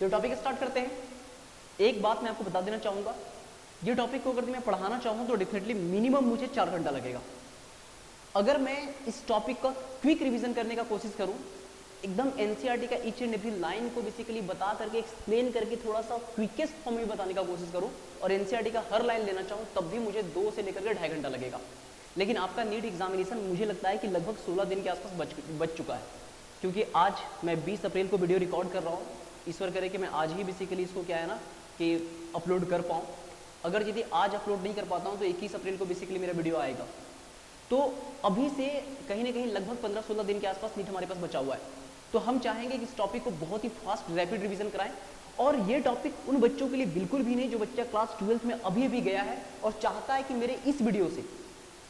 तो topic start करते हैं। एक बात मैं आपको बता देना चाहूँगा, ये टॉपिक को अगर मैं पढ़ाना चाहूँ तो डेफिनेटली मिनिमम मुझे 4 घंटा लगेगा। अगर मैं इस टॉपिक का क्विक रिवीजन करने का कोशिश करूँ, एकदम एनसीईआरटी का ईच एंड एवरी लाइन को बेसिकली बता करके एक्सप्लेन करके थोड़ा सा क्विकेस्ट फॉर्म में बताने का कोशिश करूँ और एनसीईआरटी का हर लाइन लेना चाहूँ, तब भी मुझे 2 से लेकर के 2.5 घंटा लगेगा। लेकिन आपका नीट एग्जामिनेशन मुझे लगता है कि लगभग 16 दिन के आसपास बच चुका है, क्योंकि आज मैं 20 अप्रैल को वीडियो रिकॉर्ड कर रहा हूँ। ईश्वर करे कि मैं आज ही बेसिकली इसको क्या है ना कि अपलोड कर पाऊँ। अगर यदि आज अपलोड नहीं कर पाता हूँ तो 21 अप्रैल को बेसिकली मेरा वीडियो आएगा। तो अभी से कहीं ना कहीं लगभग 15-16 दिन के आसपास नीट हमारे पास बचा हुआ है। तो हम चाहेंगे कि इस टॉपिक को बहुत ही फास्ट रैपिड रिवीजन कराएं। और ये टॉपिक उन बच्चों के लिए बिल्कुल भी नहीं जो बच्चा क्लास 12th में अभी अभी गया है और चाहता है कि मेरे इस वीडियो से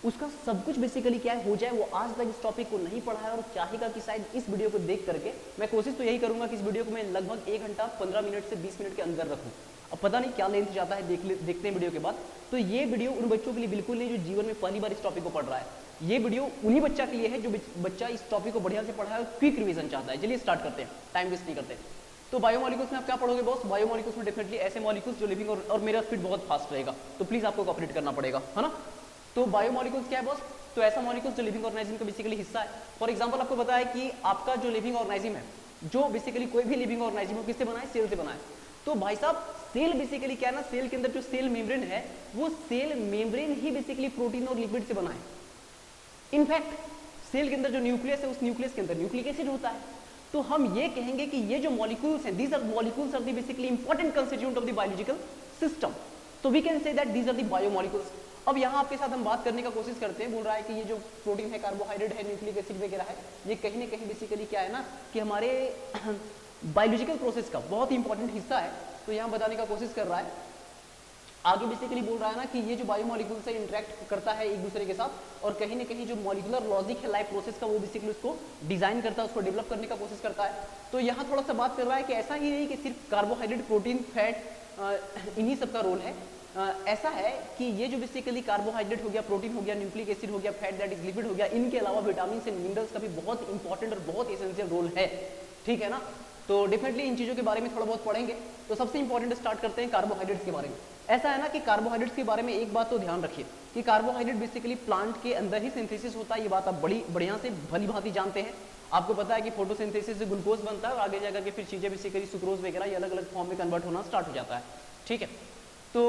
उसका सब कुछ बेसिकली क्या है हो जाए। वो आज तक इस टॉपिक को नहीं पढ़ा है और चाहेगा कि शायद इस वीडियो को देख करके, मैं कोशिश तो यही करूंगा कि इस वीडियो को मैं लगभग 1 घंटा 15 मिनट से 20 मिनट के अंदर रखूँ। अब पता नहीं क्या लेंथ जाता है, देखते हैं वीडियो के बाद। तो ये वीडियो उन बच्चों के लिए बिल्कुल नहीं जो जीवन में पहली बार इस टॉपिक को पढ़ रहा है। ये वीडियो उन्हीं बच्चा के लिए है जो बच्चा इस टॉपिक को बढ़िया से पढ़ा है और क्विक रिवीजन चाहता है। चलिए स्टार्ट करते हैं, टाइम वेस्ट नहीं करते। तो बायोमोलिक्यूल्स में आप क्या पढ़ोगे बॉस? बायोमोलिक्यूल्स में डेफिनेटली ऐसे मॉलिक्यूल्स जो लिविंग और मेरा स्पीड बहुत फास्ट रहेगा, तो प्लीज आपको कॉपरेट करना पड़ेगा, है ना। तो बायोमोलिक्यूल्स क्या है बॉस? तो ऐसा मॉलिक्यूल्स जो लिविंग ऑर्गेनिज्म का बेसिकली हिस्सा है। फॉर एग्जांपल आपको पता है कि आपका जो लिविंग ऑर्गेनिज्म है, जो बेसिकली कोई भी लिविंग ऑर्गेनिज्म हो, किससे बना है? सेल से बना है। तो भाई साहब सेल बेसिकली क्या है ना, सेल के अंदर जो सेल मेम्ब्रेन है वो सेल मेम्ब्रेन ही बेसिकली प्रोटीन और लिपिड से बना है। इनफैक्ट सेल के अंदर जो न्यूक्लियस है उस न्यूक्लियस के अंदर न्यूक्लिक एसिड होता है। तो हम ये कहेंगे कि ये जो मॉलिक्यूल्स हैं, these are molecules are the basically important constituent of the biological system. तो we can say that these are the biomolecules. अब यहाँ आपके साथ हम बात करने का कोशिश करते हैं। बोल रहा है कि ये जो प्रोटीन है, कार्बोहाइड्रेट है, न्यूक्लिक एसिड वगैरह है, ये कहीं ना कहीं बेसिकली क्या है ना कि हमारे बायोलॉजिकल प्रोसेस का बहुत ही इंपॉर्टेंट हिस्सा है। तो यहाँ बताने का कोशिश कर रहा है। आगे बेसिकली बोल रहा है ना कि ये जो बायोमॉलिक्यूल से इंटरेक्ट करता है एक दूसरे के साथ और कहीं ना कहीं जो मॉलिक्यूलर लॉजिक है लाइफ प्रोसेस का, वो बेसिकली उसको डिजाइन करता है, उसको डेवलप करने का कोशिश करता है। तो यहाँ थोड़ा सा बात कर रहा है कि ऐसा ही नहीं कि सिर्फ कार्बोहाइड्रेट, प्रोटीन, फैट इन्हीं सब का रोल है। ऐसा है कि ये जो बेसिकली कार्बोहाइड्रेट हो गया, प्रोटीन हो गया, न्यूक्लिक एसिड हो गया, फैट दैट इज लिपिड हो गया, इनके अलावा विटामिन एंड मिनरल्स का भी बहुत इंपॉर्टेंट और बहुत एसेंशियल रोल है। ठीक है ना। तो डेफिनेटली इन चीज़ों के बारे में थोड़ा बहुत पढ़ेंगे। तो सबसे इंपॉर्टेंट स्टार्ट करते हैं कार्बोहाइड्रेट्स के बारे में। ऐसा है ना कि कार्बोहाइड्रेट्स के बारे में एक बात तो ध्यान रखिए कि कार्बोहाइड्रेट बेसिकली प्लांट के अंदर ही सिंथेसिस होता है। ये बात आप बड़ी बढ़िया से भली भांति जानते हैं। आपको पता है कि फोटोसिंथेसिस से ग्लूकोज बनता है और आगे जाकर के फिर चीज़ें बेसिकली सुक्रोज वगैरह ये अलग अलग फॉर्म में कन्वर्ट होना स्टार्ट हो जाता है। ठीक है। तो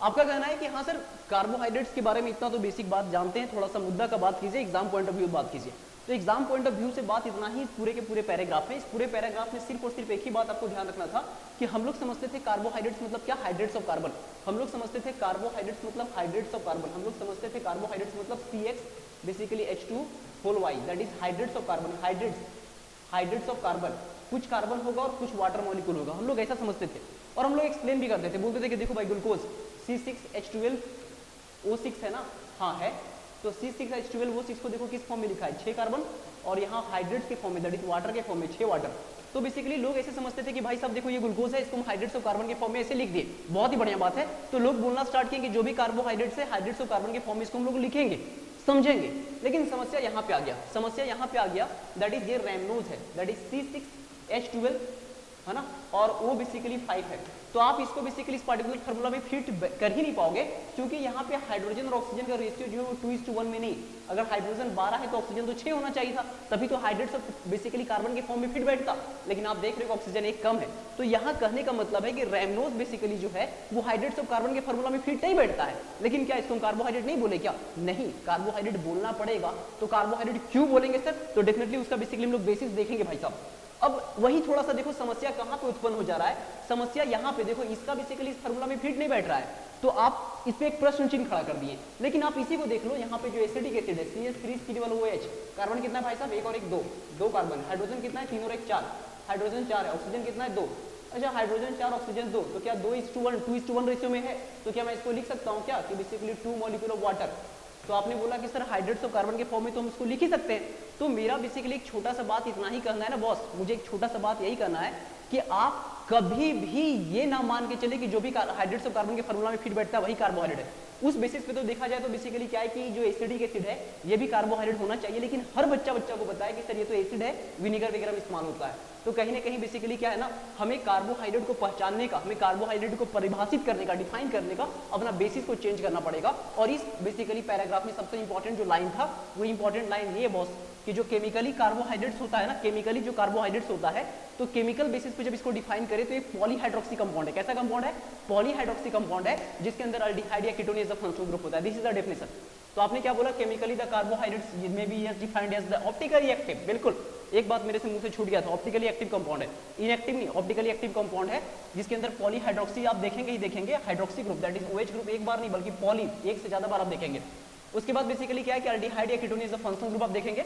आपका कहना है कि हाँ सर कार्बोहाइड्रेट्स के बारे में इतना तो बेसिक बात जानते हैं, थोड़ा सा मुद्दा का बात कीजिए, एग्जाम पॉइंट ऑफ व्यू बात कीजिए। तो एग्जाम पॉइंट ऑफ व्यू से बात इतना ही पूरे के पूरे पैराग्राफ में। इस पूरे पैराग्राफ में सिर्फ और सिर्फ एक ही बात आपको ध्यान रखना था कि हम लोग समझते थे कार्बोहाइड्रेट्स मतलब क्या? Hydrates of carbon. हम लोग समझते थे कार्बोहाइड्रेट्स मतलब हाइड्रेट्स ऑफ कार्बन। हम लोग समझते थे कार्बोहाइड्रेट्स मतलब CX basically H2 that is hydrates of carbon. Hydrates of carbon, कुछ कार्बन होगा और कुछ वाटर मॉलिक्यूल होगा, हम लोग ऐसा समझते थे। और हम लोग एक्सप्लेन भी करते थे, बोलते थे कि देखो भाई ग्लूकोज C6H12O6 है ना, हाँ है। तो C6H12O6 को देखो किस फॉर्म में लिखा है? 6 कार्बन, और यहाँ हाइड्रेट्स के फॉर्म में दैट इज वाटर के फॉर्म में 6 वाटर। तो बेसिकली लोग ऐसे समझते थे कि भाई साहब देखो ये ग्लूकोज है, इसको हम हाइड्रेट्स ऑफ कार्बन के फॉर्म में ऐसे लिख दिए, बहुत ही बढ़िया बात है। तो लोग बोलना स्टार्ट किए कि जो भी कार्बोहाइड्रेट्स है हाइड्रेट्स ऑफ कार्बन के फॉर्म में इसको हम लोग लिखेंगे, समझेंगे। लेकिन समस्या यहाँ पे आ गया, दैट इज ये रैमनोज है, दैट इज C6H12 है ना, और वो बेसिकली 5 है। तो आप इसको बेसिकली इस पार्टिकुलर फार्मूला में फिट कर ही नहीं पाओगे, क्योंकि यहाँ पे हाइड्रोजन और ऑक्सीजन का रेशियो जो है 2:1 में नहीं। अगर हाइड्रोजन 12 है तो ऑक्सीजन तो 6 होना चाहिए था, तभी तो हाइड्रेट्स ऑफ बेसिकली कार्बन के फॉर्म में फिट बैठता। लेकिन आप देख रहे हो ऑक्सीजन एक कम है। तो यहाँ कहने का मतलब है कि रैमनोज बेसिकली जो है वो हाइड्रेट्स ऑफ कार्बन के फार्मूला में फिट नहीं बैठता है। लेकिन क्या इसको हम कार्बोहाइड्रेट नहीं बोले क्या? नहीं, कार्बोहाइड्रेट बोलना पड़ेगा। तो कार्बोहाइड्रेट क्यों बोलेंगे सर? तो डेफिनेटली उसका बेसिकली हम लोग बेसिस देखेंगे भाई साहब। अब वही थोड़ा सा देखो समस्या कहाँ पे उत्पन्न हो जा रहा है। समस्या यहाँ पे देखो, इसका बेसिकली इस फार्मूला में फिट नहीं बैठ रहा है, तो आप इस पे एक प्रश्न चिन्ह खड़ा कर दिए। लेकिन आप इसी को देख लो, यहाँ पे जो एसिडिक एसिड है CH3COOH, कार्बन कितना है भाई साहब? 1 और 1 2 कार्बन। हाइड्रोजन कितना है? 3 और 1 4, हाइड्रोजन 4 है। ऑक्सीजन कितना है? 2। अच्छा, हाइड्रोजन 4 ऑक्सीजन 2, तो क्या 2:1 रेशियो में है? तो क्या मैं इसको लिख सकता हूँ क्या कि बेसिकली 2 मॉलिक्यूल ऑफ वाटर। तो आपने बोला कि सर हाइड्रेट्स ऑफ कार्बन के फॉर्म में तो हम इसको लिख ही सकते हैं। तो मेरा बेसिकली एक छोटा सा बात इतना ही कहना है ना बॉस, मुझे एक छोटा सा बात यही कहना है कि आप कभी भी ये ना मान के चले कि जो भी हाइड्रेट्स ऑफ कार्बन के फार्मूला में फिट बैठता है वही कार्बोहाइड्रेट है। उस बेसिस पे तो देखा जाए तो बेसिकली क्या है कि जो एसिडिक एसिड है ये भी कार्बोहाइड्रेट होना चाहिए, लेकिन हर बच्चा को पता है कि सर ये तो एसिड है, विनेगर वगैरह में इस्तेमाल होता है। तो कहीं ना कहीं बेसिकली क्या है ना, हमें कार्बोहाइड्रेट को पहचानने का, हमें कार्बोहाइड्रेट को परिभाषित करने का, डिफाइन करने का अपना बेसिस को चेंज करना पड़ेगा। और इस बेसिकली पैराग्राफ में सबसे इंपॉर्टेंट जो लाइन था वो इंपॉर्टेंट लाइन ये बॉस कि जो केमिकली कार्बोहाइड्रेट्स होता है ना, केमिकली जो कार्बोहाइड्रेट्स होता है तो केमिकल बेसिस पे जब इसको डिफाइन करें तो एक पॉलीहाइड्रोक्सी कंपाउंड है। कैसा कंपाउंड है? पॉलीहाइड्रोक्सी कंपाउंड है जिसके अंदर अल्डिहाइड या ketone as a functional group होता है। This is the definition. तो आपने क्या बोला? Chemically the carbohydrates may be is defined as the optically active. बिल्कुल, एक बात मेरे से मुंह से छूट गया था, ऑप्टिकली एक्टिव कंपाउंड है, इनएक्टिव नहीं, ऑप्टिकली एक्टिव कंपाउंड है जिसके अंदर पॉलीहाइड्रोक्सी आप देखेंगे ही देखेंगे, hydroxy group that is OH group, एक बार नहीं बल्कि पॉली एक से ज्यादा बार आप देखेंगे। उसके बाद बेसिकली क्या है कि अल्डिहाइड या ketone as a functional group आप देखेंगे।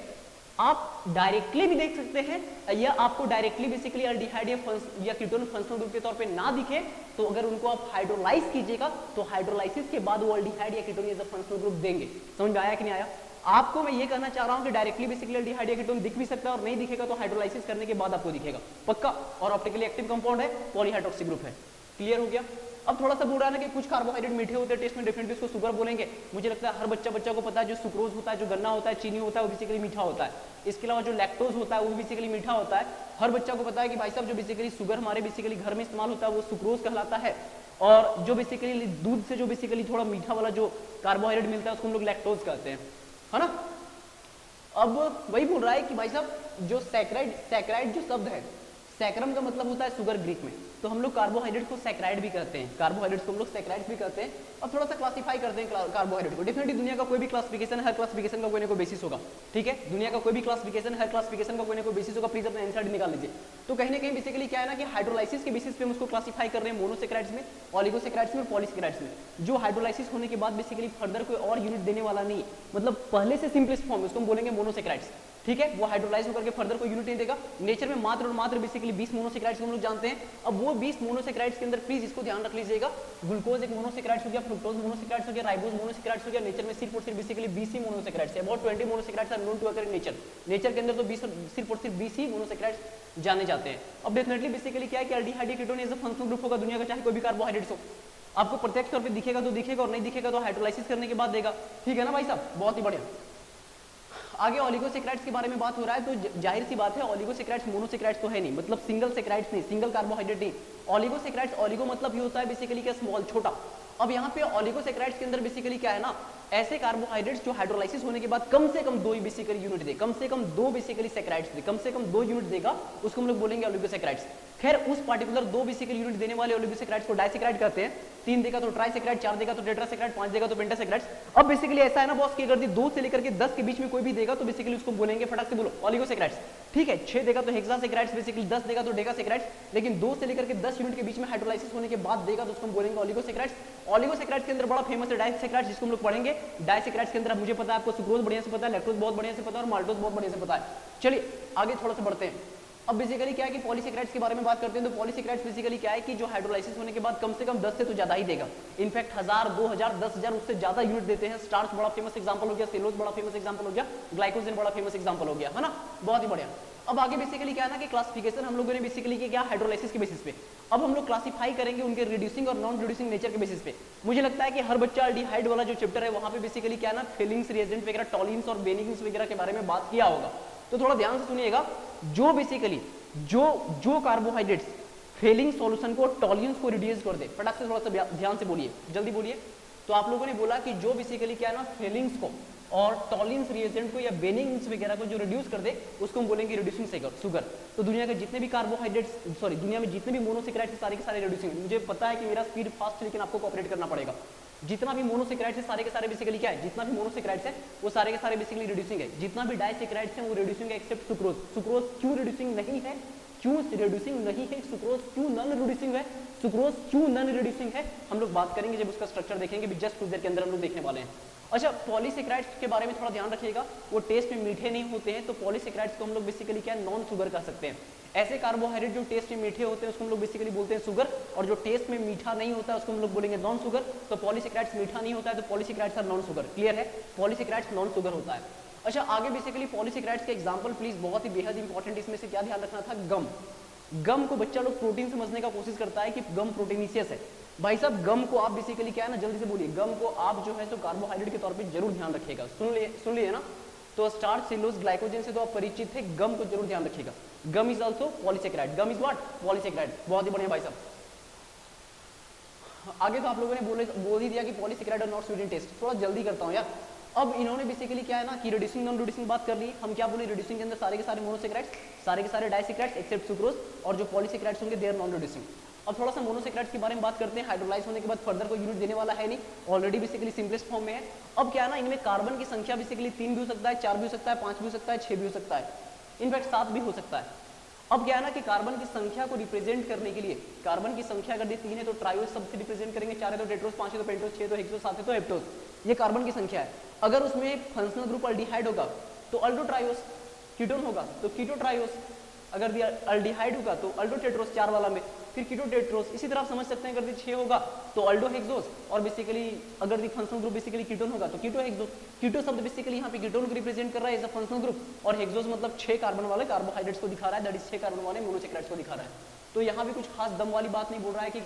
आप डायरेक्टली भी देख सकते हैं या आपको डायरेक्टली बेसिकली अल्डिहाइड या कीटोन फंक्शनल ग्रुप के तौर पे ना दिखे तो अगर उनको आप हाइड्रोलाइज कीजिएगा तो हाइड्रोलाइसिस के बाद वो अल्डिहाइड या ketone as a functional group देंगे। समझ में आया कि नहीं आया? आपको मैं ये कहना चाह रहा हूं कि डायरेक्टली बेसिकली अल्डिहाइड या कीटोन दिख भी सकता है और नहीं दिखेगा तो हाइड्रोलाइसिस करने के बाद आपको दिखेगा पक्का। और ऑप्टिकली एक्टिव कंपाउंड है, पॉलीहाइड्रोक्सी ग्रुप है। क्लियर हो गया? अब थोड़ा सा बोल रहा है ना कि कुछ कार्बोहाइड्रेट मीठे होते हैं टेस्ट में, डेफिनेटली उसको शुगर बोलेंगे। मुझे लगता है हर बच्चा को पता है जो सुक्रोज होता है, जो गन्ना होता है, चीनी होता है, वो बेसिकली मीठा होता है। इसके अलावा जो लैक्टोज होता है वो बेसिकली मीठा होता है। हर बच्चा को पता है कि भाई साहब जो बेसिकली शुगर हमारे बेसिकली घर में इस्तेमाल होता है वो सुक्रोज कहलाता है। और जो बेसिकली दूध से जो बेसिकली थोड़ा मीठा वाला जो कार्बोहाइड्रेट मिलता है उसको हम लोग लैक्टोज कहते हैं, है ना। अब वही बोल रहा है कि भाई साहब जो सैकराइड जो शब्द है, सैकरम का मतलब होता है शुगर ग्रीक में, तो हम लोग कार्बोहाइड्रेट को सैकराइड भी कहते हैं, कार्बोहाइड्रेट्स को हम लोग सैकराइड भी कहते हैं। अब थोड़ा सा क्लासिफाई करते हैं कार्बोहाइड्रेट को। डेफिनेटली दुनिया का कोई भी क्लासिफिकेशन, हर क्लासिफिकेशन का कोई ना कोई बेसिस होगा, ठीक है। दुनिया का कोई भी क्लासिफिकेशन, हर क्लासिफिकेशन का कोई ना कोई बेसिस होगा। प्लीज अपना आंसर निकाल लीजिए। तो कहीं ना कहीं बेसिकली क्या है ना कि हाइड्रोलाइसिस के बेसिस पे हम उसको क्लासिफाई कर रहे हैं मोनोसैकराइड्स में, ऑलिगोसैकराइड्स में और पॉलीसैकराइड्स में। जो हाइड्रोलाइसिस होने के बाद बेसिकली फर्दर कोई और यूनिट देने वाला नहीं, मतलब पहले से सिंपलेस्ट फॉर्म उसको हम बोलेंगे मोनोसैकराइड्स, ठीक है। वो हाइड्रोलाइज होकर के फर्दर कोई यूनिट नहीं देगा। नेचर में मात्र और मात्र बेसिकली 20 मोनोसैकराइड्स हम लोग जानते हैं। अब वो 20 मोनोसैकराइड्स के अंदर प्लीज इसको ध्यान रख लीजिएगा, ग्लूकोज एक मोनोसैकराइड्स हो गया, फ्रुक्टोज मोनोसैकराइड्स हो गया, राइबोज मोनोसैकराइड्स हो गया। नेचर में सिर्फ और सिर्फ बेसिकली 20 ही मोनोसैकराइड्स है। About 20 monosaccharides are known to occur in nature. Nature के अंदर तो 20 सिर्फ और सिर्फ 20 ही मोनोसैकराइड्स जाने जाते हैं। अब डेफिनेटली बेसिकली क्या है कि अल्डिहाइड या ketone as a functional group होगा दुनिया का, चाहे कोई भी कार्बोहाइड्रेट्स हो। आपको प्रत्यक्ष तौर पे दिखेगा तो दिखेगा और नहीं दिखेगा तो हाइड्रोलाइसिस करने के बाद देगा, ठीक है ना भाई साहब। बहुत ही बढ़िया। आगे ऑलिगोसैकराइड्स के बारे में बात हो रहा है, तो जाहिर सी बात है ऑलिगोसैकराइड्स मोनोसैकराइड्स तो है नहीं, मतलब सिंगल सैकराइड्स नहीं, सिंगल कार्बोहाइड्रेट नहीं। ऑलिगोसैकराइड्स, ऑलिगो मतलब ये होता है बेसिकली क्या, स्मॉल, छोटा। अब यहाँ पे ऑलिगोसैकराइड्स के अंदर बेसिकली क्या है ना, ऐसे कार्बोहाइड्रेट्स जो हाइड्रोलाइसिस होने के बाद कम से कम 2 बेसिकली यूनिट दे, कम से कम 2 बेसिकली सैकराइड्स दे, कम से कम 2 यूनिट देगा, उसको हम लोग बोलेंगे ऑलिगोसैकराइड्स। खैर उस पार्टिकुलर 2 बेसिकली यूनिट देने वाले ऑलिगोसैकराइड्स को डाइसैकराइड कहते हैं। 3 देगा तो ट्राइसैकराइड, 4 देगा तो टेट्रासैकराइड, 5 देगा तो पेंटासैकराइड्स। अब बेसिकली ऐसा है ना बॉस कि अगर 2 से लेकर के 10 के बीच में कोई भी देगा तो बेसिकली उसको बोलेंगे, फटाक से बोलो, ऑलिगोसैकराइड्स, ठीक है। 6 देगा तो हेक्सासैकराइड्स, बेसिकली 10 देगा तो डेकासैकराइड्स। लेकिन 2 से लेकर के 10 यूनिट के बीच में हाइड्रोलाइसिस होने के बाद देगा तो उसको हम बोलेंगे ऑलिगोसैकराइड्स। ऑलिगोसैकराइड्स के अंदर बड़ा फेमस है डाइसैकराइड्स, जिसको हम लोग पढ़ेंगे। डाइसैकराइड्स के अंदर मुझे पता है, आपको सुक्रोज बढ़िया से पता है, लैक्टोज बहुत बढ़िया से पता है और माल्टोज बहुत बढ़िया से पता है। चलिए आगे थोड़ा सा बढ़ते हैं। अब बेसिकली क्या है कि पॉलीसैकराइड्स के बारे में बात करते हैं। तो पॉलीसैकराइड्स बेसिकली क्या है कि जो हाइड्रोलाइसिस होने के बाद कम से कम 10 से तो ज्यादा ही देगा, इनफैक्ट 1000, 2000, 10000 उससे ज्यादा यूनिट देते हैं। स्टार्च बड़ा फेमस एग्जांपल हो गया, सेलुलोज बड़ा फेमस एग्जांपल हो गया, ग्लाइकोजन बड़ा फेमस एग्जांपल हो गया, है ना। बहुत ही बढ़िया। अब आगे बेसिकली क्या है ना कि क्लासिफिकेशन हम लोगों ने बेसिकली क्या, हाइड्रोलाइसिस के बेसिस पे। अब हम लोग क्लासिफाई करेंगे उनके रिड्यूसिंग और नॉन रिड्यूसिंग नेचर के बेसिस पे। मुझे लगता है कि हर बच्चा अल्डिहाइड वाला जो चैप्टर है वहां पे बेसिकली क्या है ना, फेलिंग्स, रिएजेंट वगैरह, टॉलिन्स और बेनिंग्स वगैरह के बारे में बात किया होगा। तो थोड़ा ध्यान से सुनिएगा। जो बेसिकली जो कार्बोहाइड्रेट्स फेलिंग सॉल्यूशन को, टॉलिन्स को रिड्यूस कर दे, फटाक से थोड़ा सा ध्यान से बोलिए, जल्दी बोलिए। तो आप लोगों ने बोला कि जो बेसिकली क्या है ना, फेलिंग्स को और टॉलिन्स रिएजेंट को या बेनिंग्स वगैरह को जो रिड्यूस कर दे उसको हम बोलेंगे रिड्यूसिंग शुगर। तो दुनिया के जितने भी कार्बोहाइड्रेट्स, सॉरी दुनिया में जितने भी मोनोसैकराइड्स सारे के सारे रिड्यूसिंग। मुझे पता है कि मेरा स्पीड फास्ट है लेकिन आपको कोऑपरेट करना पड़ेगा। जितना भी मोनोसैकराइड्स है सारे के सारे बेसिकली क्या है, जितना भी मोनोसैकराइड्स है वो सारे के सारे बेसिकली रिड्यूसिंग है। जितना भी डाइसैकराइड्स है वो रिड्यूसिंग है एक्सेप्ट सुक्रोज। सुक्रोज क्यों रिड्यूसिंग नहीं है, क्यों रिड्यूसिंग नहीं है सुक्रोज, क्यों नॉन रिड्यूसिंग है सुक्रोज, क्यों नॉन रिड्यूसिंग है, हम लोग बात करेंगे जब उसका स्ट्रक्चर देखेंगे, भी जस्ट कुछ देर के अंदर हम लोग देखने वाले हैं। अच्छा, पॉलीसैकराइड्स के बारे में थोड़ा ध्यान रखिएगा, वो टेस्ट में मीठे नहीं होते हैं। तो पॉलीसैकराइड्स को हम लोग बेसिकली क्या है, नॉन शुगर कह सकते हैं। ऐसे कार्बोहाइड्रेट जो टेस्ट में मीठे होते हैं उसको हम लोग बेसिकली बोलते हैं शुगर, और जो टेस्ट में मीठा नहीं होता है उसको हम लोग बोलेंगे नॉन शुगर। तो पॉलीसैकराइड्स मीठा नहीं होता है तो polysaccharides are non sugar. Clear है, पॉलीसैकराइड्स नॉन शुगर होता है। अच्छा, आगे बेसिकली पॉलीसैकराइड्स के एग्जांपल प्लीज, बहुत ही बेहद इंपॉर्टेंट, इसमें से क्या ध्यान रखना था, गम। गम को बच्चा लोग प्रोटीन समझने का कोशिश करता है कि गम प्रोटीनिशियस है। भाई साहब गम को आप बेसिकली क्या है ना, जल्दी से बोलिए, गम को आप जो है तो कार्बोहाइड्रेट के तौर पे जरूर ध्यान रखिएगा। सुन लिए ना, तो स्टार्च, सेलुलोज, ग्लाइकोजन से तो आप परिचित थे, गम को जरूर ध्यान रखिएगा। Gum is also polysaccharide. Gum is what? Polysaccharide. बहुत ही बढ़िया भाई साहब। आगे तो आप लोगों ने बोल ही दिया कि पॉलीसेकेराइड और नॉट स्वीट इन टेस्ट। थोड़ा जल्दी करता हूँ यार। अब इन्होंने बेसिकली क्या है ना कि रिड्यूसिंग नॉन रिड्यूसिंग बात कर ली। हम क्या बोले, रिड्यूसिंग के अंदर सारे के सारे मोनोसेकेराइड्स, सारे के सारे डाइसेकेराइड्स एक्सेप्ट सुक्रोज, और जो पॉलीसेकेराइड्स होंगे दे आर नॉन रिड्यूसिंग। अब थोड़ा सा मोनोसेकेराइड्स के बारे में बात करते हैं। हाइड्रोलाइज होने के बाद फर्दर कोई यूनिट देने वाला है नहीं, ऑलरेडी बेसिकली सिंपलेस्ट फॉर्म में है। अब क्या है ना, इनमें कार्बन की संख्या बेसिकली 3 भी हो सकता है, 4 भी हो सकता है, 5 भी हो सकता है, 6 भी हो सकता है, इनफैक्ट 7 भी हो सकता है। अब क्या है ना कि कार्बन की संख्या को रिप्रेजेंट करने के लिए, कार्बन की संख्या अगर 3 है तो ट्रायोस सबसे रिप्रेजेंट करेंगे, 4 है तो टेट्रोस, 5 है तो पेंटोस, 6 तो हेक्सोस, 7 है तो हेप्टोस। ये कार्बन की संख्या है। अगर उसमें फंक्शनल ग्रुप अल्डिहाइड होगा तो अल्डो ट्रायोस, कीटोन होगा तो कीटो ट्रायोस, अगर अल्डिहाइड होगा तो अल्डो टेट्रोस 4 वाला में, फिर कीटो टेट्रोस। इसी तरह आप समझ सकते हैं अगर 6 होगा तो अल्डो हेक्सोस, और बेसिकली अगर फंक्शनल ग्रुप बेसिकली कीटोन होगा तो कीटो हेक्सोस। कीटो शब्द बेसिकली यहाँ पे कीटोन को रिप्रेजेंट कर रहा है एज अ फंक्शनल ग्रुप, और हेक्सोस मतलब 6 कार्बन वाले कार्बोहाइड्रेट्स को दिखा रहा है, दैट इज 6 कार्बन वाले मोनोसेकेराइड्स को दिखा रहा है। तो यहाँ भी कुछ खास दम वाली बात नहीं बोल रहा है कि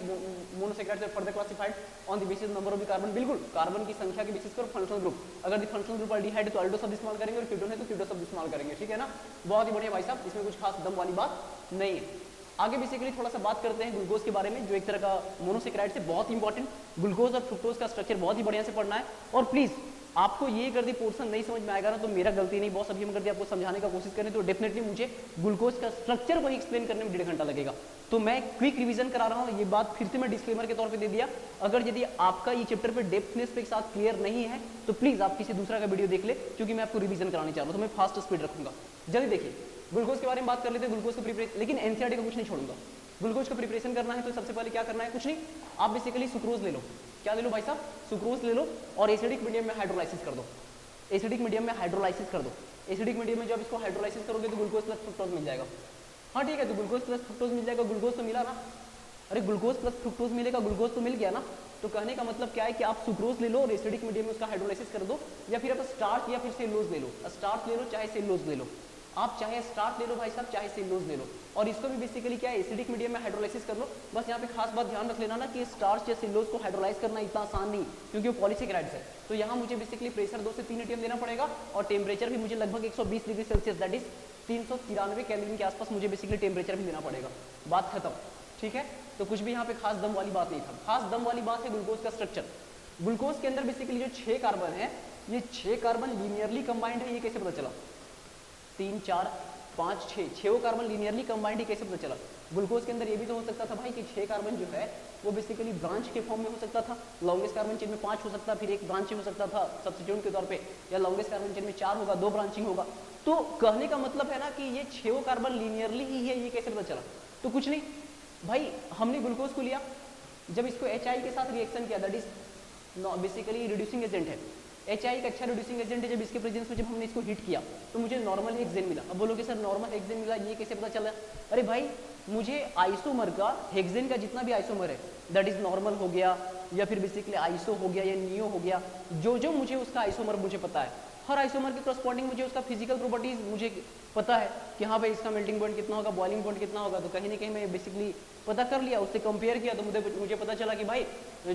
monosaccharides are further classified on the basis number of the carbon. बिल्कुल कार्बन की संख्या के बेसिस पर फंक्शनल ग्रुप, अगर द फंक्शनल ग्रुप अल्डिहाइड तो अल्डो शब्द इस्तेमाल करेंगे, और कीटोन है तो कीटो शब्द इस्तेमाल करेंगे। ठीक है ना, बहुत ही बढ़िया भाई साहब, इसमें कुछ खास दम वाली बात नहीं है। आगे बेसिकली थोड़ा सा बात करते हैं ग्लूकोज के बारे में, जो एक तरह का मोनोसेकेराइड से बहुत इंपॉर्टेंट। ग्लूकोज और फ्रुक्टोज का स्ट्रक्चर बहुत ही बढ़िया से पढ़ना है। और प्लीज आपको ये कर दी पोर्शन नहीं समझ में आएगा ना तो मेरा गलती नहीं बॉस, अभी हम कर दी आपको समझाने का कोशिश करें तो डेफिनेटली मुझे ग्लूकोज का स्ट्रक्चर को ही एक्सप्लेन करने में 1.5 घंटा लगेगा। तो मैं क्विक रिवीजन करा रहा हूँ, ये बात फिर से मैं डिस्क्लेमर के तौर पे दे दिया। अगर यदि आपका ये चैप्टर पे डेप्थनेस के साथ क्लियर नहीं है तो प्लीज आप किसी दूसरा का वीडियो देख ले, क्योंकि मैं आपको रिवीजन कराने चाह रहा हूँ, तो मैं फास्ट स्पीड रखूंगा। जल्दी देखिए, ग्लूकोज के बारे में बात कर लेते हैं। ग्लूकोज का प्रिपरेशन, लेकिन एनसीईआरटी का कुछ नहीं छोड़ूंगा। ग्लूकोज का प्रिपरेशन करना है तो सबसे पहले क्या करना है, कुछ नहीं, आप बेसिकली सुक्रोज ले लो। क्या ले लो भाई साहब? सुक्रोज ले लो, और एसिडिक मीडियम में हाइड्रोलाइसिस कर दो। एसिडिक मीडियम में हाइड्रोलाइसिस कर दो। एसिडिक मीडियम में जब इसको हाइड्रोलाइसिस करोगे तो ग्लूकोज प्लस फ्रुक्टोज मिल जाएगा। हाँ ठीक है, तो ग्लूकोज प्लस फ्रुक्टोज मिल जाएगा। ग्लूकोज तो मिला ना, अरे ग्लूकोज प्लस फ्रुक्टोज मिलेगा, ग्लूकोज तो मिल गया ना। तो कहने का मतलब क्या है कि आप सुक्रोज ले लो और एसिडिक मीडियम में उसका हाइड्रोलाइसिस कर दो, या फिर आप स्टार्च या फिर सेलुलोज ले लो। स्टार्च ले लो चाहे सेलुलोज ले लो, आप चाहे स्टार्च ले लो भाई साहब, चाहे सेलुलोज ले लो, और इसको भी बेसिकली क्या है एसिडिक मीडियम में हाइड्रोलाइसिस कर लो। बस यहाँ पे खास बात ध्यान रख लेना ना कि स्टार्च या सेलुलोज को हाइड्रोलाइज करना इतना आसान नहीं, क्योंकि वो पॉलीसेकेराइड्स है। तो यहाँ मुझे बेसिकली प्रेशर 2 से 3 एटीएम देना पड़ेगा, और टेम्परेचर भी मुझे लगभग 120 degree Celsius that is 393 kelvin के आसपास मुझे बेसिकली टेम्परेचर भी देना पड़ेगा। बात खत्म। ठीक है, तो कुछ भी यहाँ पे खास दम वाली बात नहीं था। खास दम वाली बात है ग्लूकोज का स्ट्रक्चर। ग्लूकोज के अंदर बेसिकली जो 6 कार्बन है, ये 6 कार्बन लीनियरली कंबाइंड है। ये कैसे पता चला? 3 4 5 6 6 कार्बन लीनियरली कंबाइंड ही कैसे पता चला? ग्लूकोज के अंदर ये भी तो हो सकता था भाई कि 6 कार्बन जो है वो बेसिकली ब्रांच के फॉर्म में हो सकता था। लॉन्गेस्ट कार्बन चेन में 5 हो सकता, फिर एक ब्रांचिंग हो सकता था सब्स्टिट्यूट के तौर पे, या लॉन्गेस्ट कार्बन चेन में 4 होगा, 2 ब्रांचिंग होगा। तो कहने का मतलब है ना कि ये 6 कार्बन लीनियरली ही है। ये कैसे पता चला? तो कुछ नहीं भाई, हमने ग्लूकोज को लिया, जब इसको HI के साथ रिएक्शन किया, that is basically reducing agent है। HI एक अच्छा रिड्यूसिंग एजेंट है। जब इसके प्रेजेंस में जब हमने इसको हीट किया तो मुझे नॉर्मल हेक्सेन मिला। अब बोलोगे सर नॉर्मल हेक्सेन मिला, ये कैसे पता चला? अरे भाई, मुझे आइसोमर का, हेक्सेन का जितना भी आइसोमर है दैट इज नॉर्मल हो गया, या फिर बेसिकली आइसो हो गया, या नियो हो गया, जो मुझे उसका आइसोमर मुझे पता है, हर आइसोमर के करस्पॉन्डिंग मुझे उसका फिजिकल प्रॉपर्टीज मुझे पता है कि हाँ भाई इसका मेल्टिंग पॉइंट कितना होगा, बॉइलिंग पॉइंट कितना होगा। तो कहीं ना कहीं मैं बेसिकली पता कर लिया, उससे कंपेयर किया, तो मुझे पता चला कि भाई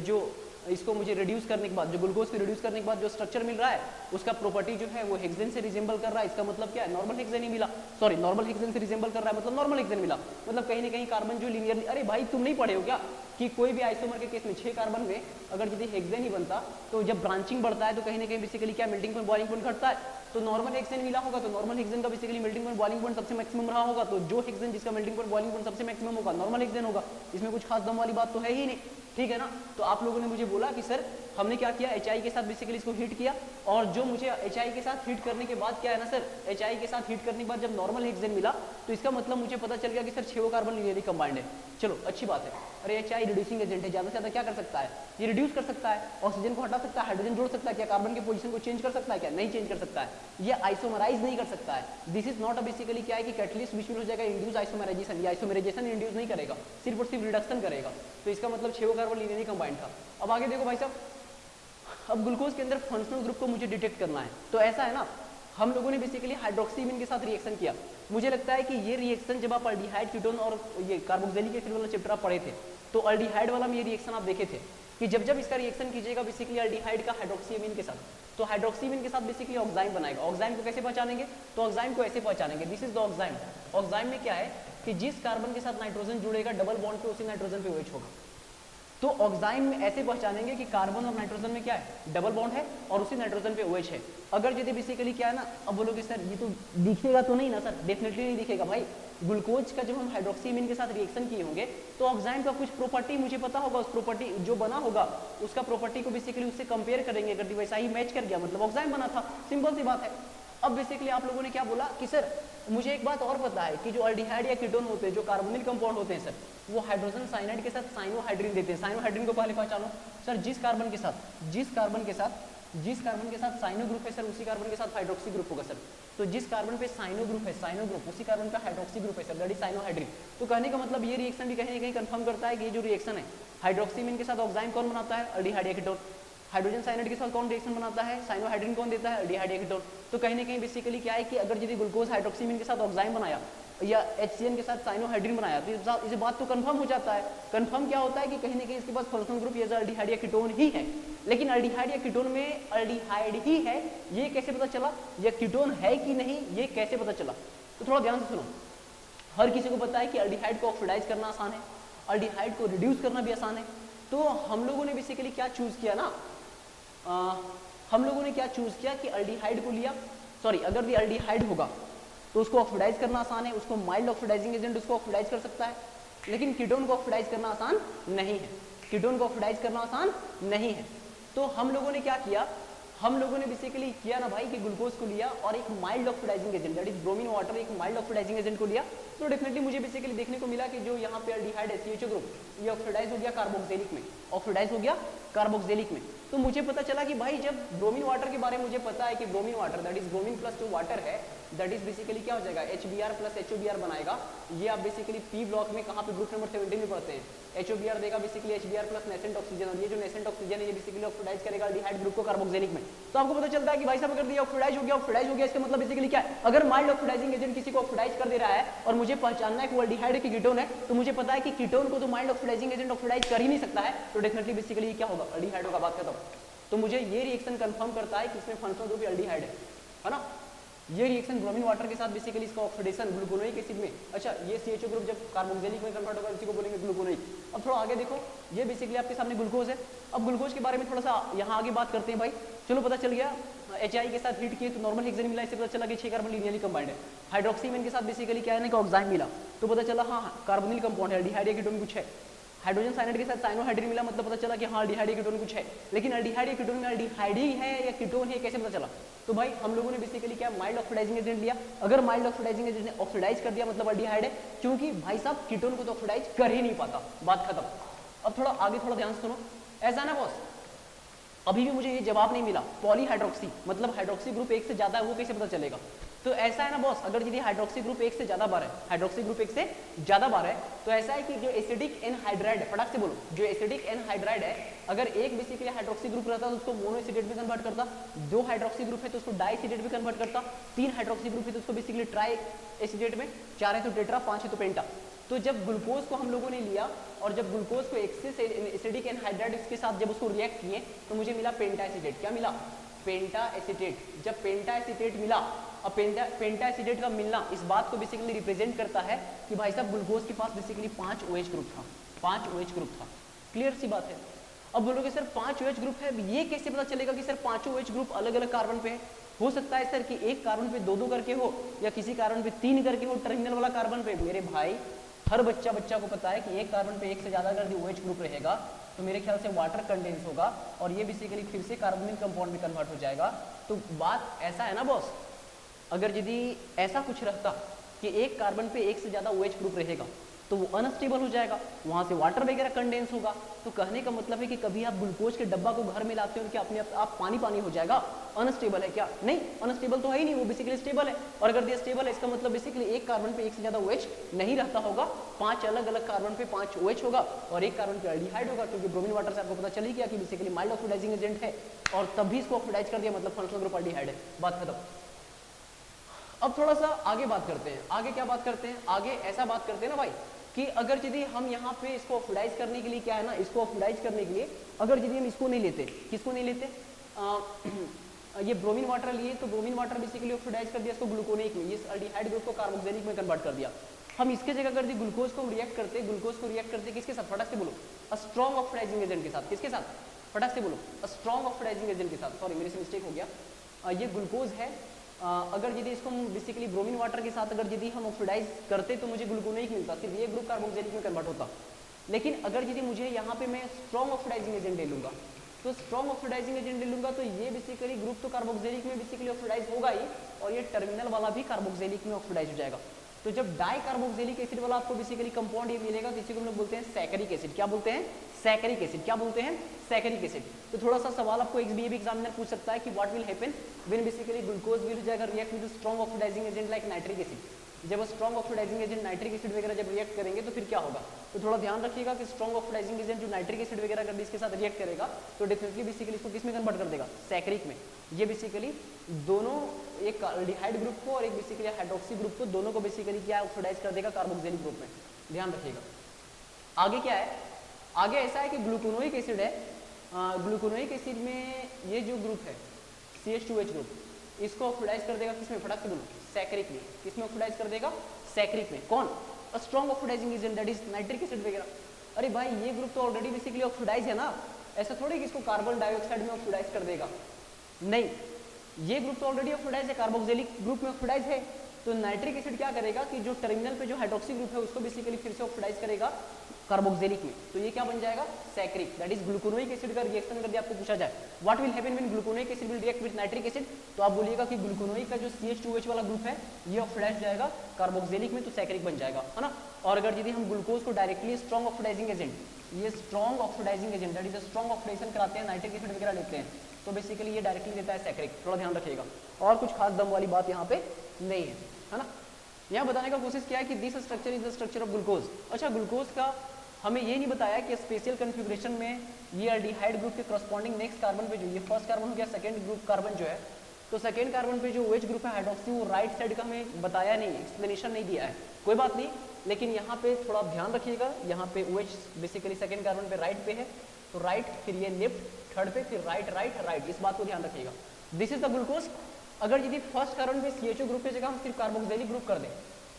जो इसको मुझे रिड्यूस करने के बाद, जो ग्लूकोज को रिड्यूस करने के बाद जो स्ट्रक्चर मिल रहा है उसका प्रॉपर्टी जो है वो हेक्सेन से रिजेंबल कर रहा है। इसका मतलब क्या है? नॉर्मल हेक्सेन ही मिला, सॉरी नॉर्मल हेक्सेन से रिजेंबल कर रहा है मतलब नॉर्मल हेक्सेन मिला। मतलब कहीं ना कहीं कार्बन जो लीनियरली, अरे भाई तुम नहीं पढ़े हो क्या कि कोई भी आइसोमर के केस में 6 कार्बन में अगर यदि हेक्सेन ही बनता तो जब ब्रांचिंग बढ़ता है तो कहीं ना कहीं बेसिकली क्या मेल्टिंग पॉइंट बॉइलिंग पॉइंट घटता है। तो नॉर्मल हेक्सेन मिला होगा तो नॉर्मल हेक्सेन का basically melting point boiling point सबसे मैक्सिमम रहा होगा, तो जो हेक्सेन जिसका मेल्टिंग पॉइंट बॉइलिंग पॉइंट सबसे मैक्सिमम होगा नॉर्मल हेक्सेन होगा। इसमें कुछ खास दम वाली बात तो है ही नहीं। ठीक है ना, तो आप लोगों ने मुझे बोला कि सर हमने क्या किया, HI के साथ बेसिकली इसको हीट किया, और जो मुझे HI के साथ हीट करने के बाद क्या है ना सर, HI के साथ हीट करने के बाद जब नॉर्मल हेक्सेन मिला तो इसका मतलब मुझे पता चल गया कि सर 6 कार्बन लीनियरली कंबाइंड है। चलो अच्छी बात है। अरे HI रिड्यूसिंग एजेंट है, ज्यादा से ज्यादा क्या कर सकता है? ये रिड्यूस कर सकता है, ऑक्सीजन को हटा सकता है, हाइड्रोजन जोड़ सकता है, क्या कार्बन की पोजीशन को चेंज कर सकता है? क्या नहीं चेंज कर सकता है। ये आइसोमराइज नहीं कर सकता है। This is not a basically क्या है कि कैटलिस्ट विच हो जाएगा इंड्यूस आइसोमराइजेशन, ये आइसोमराइजेशन इंड्यूस नहीं करेगा, सिर्फ और सिर्फ रिडक्शन करेगा। तो इसका मतलब 6 कार्बन लीनियरली कंबाइंड था। अब आगे देखो भाई साहब, अब ग्लूकोज के अंदर फंक्शनल ग्रुप को मुझे डिटेक्ट करना है। तो ऐसा है ना, हम लोगों ने बेसिकली हाइड्रोक्सीमीन के साथ रिएक्शन किया। मुझे लगता है कि ये रिएक्शन जब आप अल्डिहाइड, कीटोन और ये कार्बोक्सिलिक एसिड वाला चैप्टर आप पढ़े थे तो अल्डिहाइड वाला में ये रिएक्शन आप देखे थे। कि जब जब इसका रिएक्शन कीजिएगा बेसिकली एल्डिहाइड का हाइड्रोक्सीअमीन के साथ, तो हाइड्रोक्सीअमीन के साथ बेसिकली ऑक्साइम बनाएगा। ऑक्साइम को कैसे पहचानेंगे, तो ऑक्साइम को ऐसे पहचानेंगे, this is the oxime. Oxime में क्या है कि जिस कार्बन के साथ नाइट्रोजन जुड़ेगा डबल बॉन्ड पे उसी नाइट्रोजन पे OH होगा। तो ऑक्साइम में ऐसे पहचानेंगे कि कार्बन और नाइट्रोजन में क्या है, डबल बॉन्ड है और उसी नाइट्रोजन पे OH है। अगर यदि बेसिकली क्या है ना, अब बोलोगे सर ये तो दिखेगा तो नहीं ना सर, डेफिनेटली नहीं दिखेगा भाई। ग्लूकोज का जब हम हाइड्रोक्सीअमीन के साथ रिएक्शन किए होंगे तो ऑक्साइम का कुछ प्रॉपर्टी मुझे पता होगा, उस प्रॉपर्टी जो बना होगा उसका प्रॉपर्टी को बेसिकली उससे कंपेयर करेंगे, अगर वैसा ही मैच कर गया मतलब ऑक्साइम बना था, सिंपल सी बात है। अब बेसिकली आप लोगों ने क्या बोला कि सर मुझे एक बात और पता है कि जो एल्डिहाइड या कीटोन होते हैं, जो कार्बोनिल कंपाउंड होते हैं सर, वो हाइड्रोजन साइनाइड के साथ साइनोहाइड्रिन देते हैं। साइनोहाइड्रिन को पहले पहचानो सर, जिस कार्बन के साथ साइनो ग्रुप है सर उसी कार्बन के साथ हाइड्रोक्सी ग्रुप होगा सर। तो जिस कार्बन पे साइनो ग्रुप है, साइनो ग्रुप, उसी कार्बन पे हाइड्रोक्सी ग्रुप है सर, दैट इज साइनोहाइड्रिन। तो कहने का मतलब ये रिएक्शन भी कहीं ना कहीं कंफर्म करता है कि ये जो रिएक्शन है हाइड्रोक्सीमीन के साथ ऑक्साइम कौन बनाता है, एल्डिहाइड या कीटोन। हाइड्रोजन साइनाइड के साथ कौन रिएक्शन बनाता है, साइनोहाइड्रिन कौन देता है, एल्डिहाइड या कीटोन। तो कहीं ना कहीं बेसिकली क्या है कि अगर यदि ग्लूकोज हाइड्रोक्सीमीन के साथ ऑक्साइम बनाया या HCN के साथ साइनोहाइड्रिन बनाया तो इस बात तो कंफर्म हो जाता है। कंफर्म क्या होता है कि कहीं ना कहीं इसके पास फंक्शनल ग्रुप ये एल्डिहाइड या कीटोन ही है। लेकिन एल्डिहाइड या कीटोन में एल्डिहाइड ही है, ये कैसे पता चला, या कीटोन है कि नहीं ये कैसे पता चला। तो थोड़ा ध्यान से सुनो, हर किसी को पता है कि एल्डिहाइड को ऑक्सीडाइज करना आसान है, एल्डिहाइड को रिड्यूस करना भी आसान है। तो हम लोगों ने बेसिकली क्या चूज किया ना, हम लोगों ने क्या चूज किया कि एल्डिहाइड को लिया, सॉरी अगर ये एल्डिहाइड होगा तो उसको ऑक्सीडाइज करना आसान है, उसको माइल्ड ऑक्सीडाइजिंग एजेंट उसको ऑक्सीडाइज कर सकता है। लेकिन कीटोन को ऑक्सीडाइज करना आसान नहीं है, कीटोन को ऑक्सीडाइज करना आसान नहीं है। तो हम लोगों ने क्या किया, हम लोगों ने बेसिकली किया ना भाई कि ग्लूकोज को लिया और एक mild oxidising agent that is bromine water, एक माइल्ड ऑक्सीडाइजिंग एजेंट को लिया। तो डेफिनेटली मुझे बेसिकली देखने को मिला कि जो यहाँ पे एल्डिहाइड है CHO ग्रुप, ये ऑक्सीडाइज हो गया कार्बोक्सिलिक में, ऑक्सीडाइज हो गया कार्बोक्सिलिक में। तो मुझे पता चला कि भाई जब ब्रोमीन वाटर के बारे में मुझे पता है कि bromine water that is bromine plus जो वाटर है दैट इज बेसिकली क्या हो जाएगा, HBr प्लस HOBr बनाएगा। ये आप बेसिकली P ब्लॉक में कहाँ पे ग्रुप नंबर 17 में पढ़ते हैं, HOBr देगा basically HBr plus nascent oxygen, और ये जो नेसेंट ऑक्सीजन है ये बेसिकली ऑक्सीडाइज करेगा एल्डिहाइड ग्रुप को कार्बोक्सिलिक में। तो आपको पता चलता है कि भाई साहब अगर दिया ऑक्सीडाइज हो गया, ऑक्सीडाइज हो गया, इसका मतलब बेसिकली क्या है, अगर माइल्ड ऑक्सीडाइजिंग एजेंट किसी को ऑक्सीडाइज कर दे रहा है और मुझे पहचानना है कि वो एल्डिहाइड की कीटोन है, तो मुझे पता है कि कीटोन को तो माइल्ड ऑक्सीडाइजिंग एजेंट ऑक्सीडाइज कर ही नहीं सकता है, तो डेफिनेटली बेसिकली क्या होगा, एल्डिहाइड होगा, बात खत्म। तो मुझे ये रिएक्शन कंफर्म करता है कि इसमें फंक्शनल ग्रुप एल्डिहाइड है ना। ये रिएक्शन ब्रोमीन वाटर के साथ बेसिकली इसका ऑक्सीडेशन ग्लूकोनोइक एसिड में, अच्छा ये CHO ग्रुप जब कार्बोक्सिलिक में कन्वर्ट होगा इसी को बोलेंगे ग्लूकोनोइक। अब थोड़ा आगे देखो, ये बेसिकली आपके सामने ग्लूकोज है। अब ग्लूकोज के बारे में थोड़ा सा यहाँ आगे बात करते हैं भाई। चलो पता चल गया HI के साथ हीट किए तो नॉर्मल हेक्सेन मिला, इससे पता चला कि 6 कार्बन लीनियरली कंबाइंड है। हाइड्रोक्सीमीन के साथ बेसिकली क्या है ना कि ऑक्साइम मिला, तो पता चला हाँ कार्बोनिल कंपाउंड है, एल्डिहाइड या कीटोन कुछ है। हाइड्रोजन साइनाइड के साथ साइनोहाइड्रिन मिला, मतलब पता चला कि हाँ एल्डिहाइड या कीटोन कुछ है। लेकिन एल्डिहाइड या कीटोन में एल्डिहाइड ही है या कीटोन है कैसे पता चला, तो भाई हम लोगों ने बेसिकली क्या माइल्ड ऑक्सीडाइजिंग एजेंट लिया। अगर माइल्ड ऑक्सीडाइजिंग एजेंट ने ऑक्सीडाइज कर दिया मतलब एल्डिहाइड है, क्योंकि भाई साहब कीटोन को तो ऑक्सीडाइज कर ही नहीं पाता, बात खत्म। अब थोड़ा आगे थोड़ा ध्यान सुनो, ऐसा ना बॉस अभी भी मुझे ये जवाब नहीं मिला, पॉलीहाइड्रोक्सी मतलब हाइड्रोक्सी ग्रुप एक से ज्यादा है वो कैसे पता चलेगा। तो ऐसा है ना बॉस, अगर यदि हाइड्रोक्सी ग्रुप एक से ज्यादा बार है, हाइड्रोक्सी ग्रुप एक से ज्यादा बार है, तो ऐसा है कि जो एसिडिक एनहाइड्राइड है, फटाक से बोलो, जो एसिडिक एनहाइड्राइड है, अगर एक बेसिकली हाइड्रोक्सी ग्रुप रहता तो उसको मोनो एसिडेट में कन्वर्ट करता, 2 हाइड्रोक्सी ग्रुप है तो उसको डाई एसिडेट में कन्वर्ट करता, 3 हाइड्रोक्सी ग्रुप है तो उसको बेसिकली ट्राई एसिडेट में, 4 है तो टेट्रा, 5 है तो पेंटा। तो जब ग्लूकोज को हम लोगों ने लिया और जब ग्लूकोज को एक्सेस एसिडिक एनहाइड्राइड के साथ जब उसको रिएक्ट किए तो मुझे मिला पेंटा एसिडेट। क्या मिला, पेंटा एसिडेट। जब पेंटा एसिडेट मिला, अब पेंटा एसिडेट का मिलना इस बात को बेसिकली रिप्रेजेंट करता है कि भाई साहब ग्लूकोज के पास बेसिकली 5 OH ग्रुप था, 5 OH ग्रुप था। क्लियर सी बात है। अब बोलोगे सर 5 OH ग्रुप है, ये कैसे पता चलेगा कि सर 5 OH ग्रुप अलग अलग कार्बन पे है। हो सकता है सर कि एक कार्बन पे 2-2 करके हो या किसी कार्बन पे 3 करके हो, टर्मिनल वाला कार्बन पे। मेरे भाई हर बच्चा को पता है कि एक कार्बन पे एक से ज्यादा अगर OH ग्रुप रहेगा तो मेरे ख्याल से वाटर कंडेंस होगा और ये बेसिकली फिर से कार्बोनिल कंपाउंड में कन्वर्ट हो जाएगा। तो बात ऐसा है ना बॉस, अगर यदि ऐसा कुछ रहता कि एक कार्बन पे एक से ज्यादा OH ग्रुप रहेगा तो वो अनस्टेबल हो जाएगा, वहां से वाटर वगैरह कंडेंस होगा। तो कहने का मतलब है कि कभी आप ग्लूकोज के डब्बा को घर में लाते हो कि अपने आप पानी पानी हो जाएगा, अनस्टेबल है क्या? नहीं, अनस्टेबल तो है ही नहीं, वो बेसिकली स्टेबल है। और अगर ये स्टेबल है इसका मतलब बेसिकली एक कार्बन पे एक से ज्यादा OH नहीं रहता होगा, 5 अलग अलग कार्बन पे 5 OH होगा और एक कार्बन पे एल्डिहाइड होगा, क्योंकि ब्रोमीन वाटर से आपको पता चल ही गया कि बेसिकली माइल्ड ऑक्सीडाइजिंग एजेंट है और तब भी इसको ऑक्सीडाइज कर दिया मतलब फंक्शनल ग्रुप एल्डिहाइड है, बात खत्म। अब थोड़ा सा आगे बात करते हैं। आगे क्या बात करते हैं? आगे ऐसा बात करते हैं ना भाई कि अगर यदि हम यहाँ पे इसको ऑक्सीडाइज करने के लिए क्या है ना, इसको ऑक्सीडाइज करने के लिए अगर यदि हम इसको नहीं लेते, किसको नहीं लेते, ये ब्रोमीन वाटर लिए, तो ब्रोमीन वाटर बेसिकली ऑक्सीडाइज कर दिया इसको ग्लूकोनिक में, ये अल्डिहाइड ग्रुप को कार्बोक्सिलिक में कन्वर्ट कर दिया। हम इसके जगह कर दी ग्लूकोज को रिएक्ट करते, ग्लूकोज को रिएक्ट करते किसके साथ, फटाक से बोलो, स्ट्रॉन्ग ऑक्सीडाइजिंग एजेंट के साथ, किसके साथ, फटाक से बोलो, स्ट्रॉन्ग ऑक्सीडाइजिंग एजेंट के साथ, सॉरी मेरे से मिस्टेक हो गया, ये ग्लूकोज है, अगर यदि इसको हम बेसिकली ब्रोमीन वाटर के साथ अगर यदि हम ऑक्सीडाइज करते तो मुझे ग्लूकोनिक मिलता, सिर्फ ये ग्रुप कार्बोक्सिलिक में कन्वर्ट होता। लेकिन अगर यदि मुझे यहाँ पे मैं स्ट्रॉन्ग ऑक्सीडाइजिंग एजेंट ले लूंगा, तो स्ट्रॉन्ग ऑक्सीडाइजिंग एजेंट ले लूंगा तो ये बेसिकली ग्रुप तो कार्बोक्सिलिक में बेसिकली ऑक्सीडाइज होगा ही, और ये टर्मिनल वाला भी कार्बोक्सिलिक में ऑक्सीडाइज हो जाएगा। तो जब डाई कार्बोक्सिलिक एसिड वाला आपको बेसिकली कंपाउंड ये मिलेगा, तो इसी को हम लोग बोलते हैं सैकरिक एसिड। क्या बोलते हैं, सैकरिक एसिड। क्या बोलते हैं, सैकरिक एसिड। तो थोड़ा सा सवाल आपको XBA एग्जामिनर पूछ सकता है कि what will happen when basically glucose will हो जाएगा react with strong oxidising agent like nitric acid. जब strong oxidising agent nitric acid वगैरह जब रिएक्ट करेंगे तो फिर क्या होगा, तो थोड़ा ध्यान रखिएगा कि स्ट्रॉन्ग ऑक्सीडाइजिंग एजेंट जो नाइट्रिक एसिड वगैरह अगर इसके साथ रिएक्ट करेगा तो डेफिनेटली बेसिकली इसको किस में कन्वर्ट कर देगा, सैकरिक में। ये बेसिकली दोनों, एक अल्डिहाइड ग्रुप को और एक बेसिकली हाइड्रोक्सी ग्रुप को, दोनों को बेसिकली क्या ऑक्सीडाइज कर देगा कार्बोक्सिलिक ग्रुप में, ध्यान रखिएगा। आगे क्या है, आगे ऐसा है कि ग्लूकोनोइक एसिड है, ग्लूकोनोइक एसिड में ये जो ग्रुप है CH2H ग्रुप, इसको ऑक्सीडाइज कर देगा किसमें, फटाक से बोलो, सैकरिक में। किसमें ऑक्सीडाइज कर देगा, सैकरिक में। कौन, strong oxidising agent that is nitric acid वगैरह। अरे भाई ये ग्रुप तो ऑलरेडी बेसिकली ऑक्सीडाइज है ना, ऐसा थोड़ी कि इसको कार्बन डाइऑक्साइड में ऑक्सीडाइज कर देगा, नहीं, ये ग्रुप तो ऑलरेडी ऑक्सीडाइज है, कार्बोक्सिलिक ग्रुप में ऑक्सीडाइज है। तो नाइट्रिक एसिड क्या करेगा कि जो टर्मिनल पे जो हाइड्रोक्सी ग्रुप है उसको बेसिकली फिर से ऑक्सीडाइज करेगा कार्बोक्सिलिक में, तो ये क्या बन जाएगा, saccharic, that is gluconic acid का रिएक्शन कर दिया। आपको पूछा जाए what will happen when gluconic acid will react with nitric acid, तो आप बोलिएगा कि ग्लूकोनोइक का जो CH2H वाला ग्रुप है ये ऑक्सीडाइज जाएगा कार्बोक्सिलिक में, तो सैकरिक बन जाएगा, है ना। और अगर यदि हम ग्लूकोज को डायरेक्टली स्ट्रॉन्ग ऑक्सीडाइजिंग एजेंट, ये strong oxidising agent that is strong oxidation कराते हैं, नाइट्रिक एसिड वगैरह लेते हैं, तो बेसिकली ये डायरेक्टली देता है सैकरिक, थोड़ा ध्यान रखिएगा। और कुछ खास दम वाली बात यहाँ पे नहीं है ना। यहाँ बताने का कोशिश किया है कि this structure is the structure of glucose. अच्छा, ग्लूकोज का हमें ये नहीं बताया कि स्पेशल कन्फिग्रेशन में ये अल्डिहाइड ग्रुप के करस्पॉन्डिंग नेक्स्ट कार्बन पे जो ये फर्स्ट कार्बन हो गया, सेकंड ग्रुप कार्बन जो है, तो सेकंड कार्बन पे जो OH ग्रुप है हाइड्रोक्सी, वो राइट साइड का हमें बताया नहीं, एक्सप्लेनेशन नहीं दिया है, कोई बात नहीं, लेकिन यहाँ पे थोड़ा ध्यान रखिएगा। यहाँ पे OH बेसिकली सेकंड कार्बन पे राइट पे है, तो राइट, फिर ये लेफ्ट, थर्ड पे, फिर राइट राइट राइट, इस बात को ध्यान रखिएगा। This is the glucose. अगर यदि फर्स्ट कार्बन पे CHO ग्रुप की जगह हम सिर्फ कार्बोक्सिलिक ग्रुप कर दें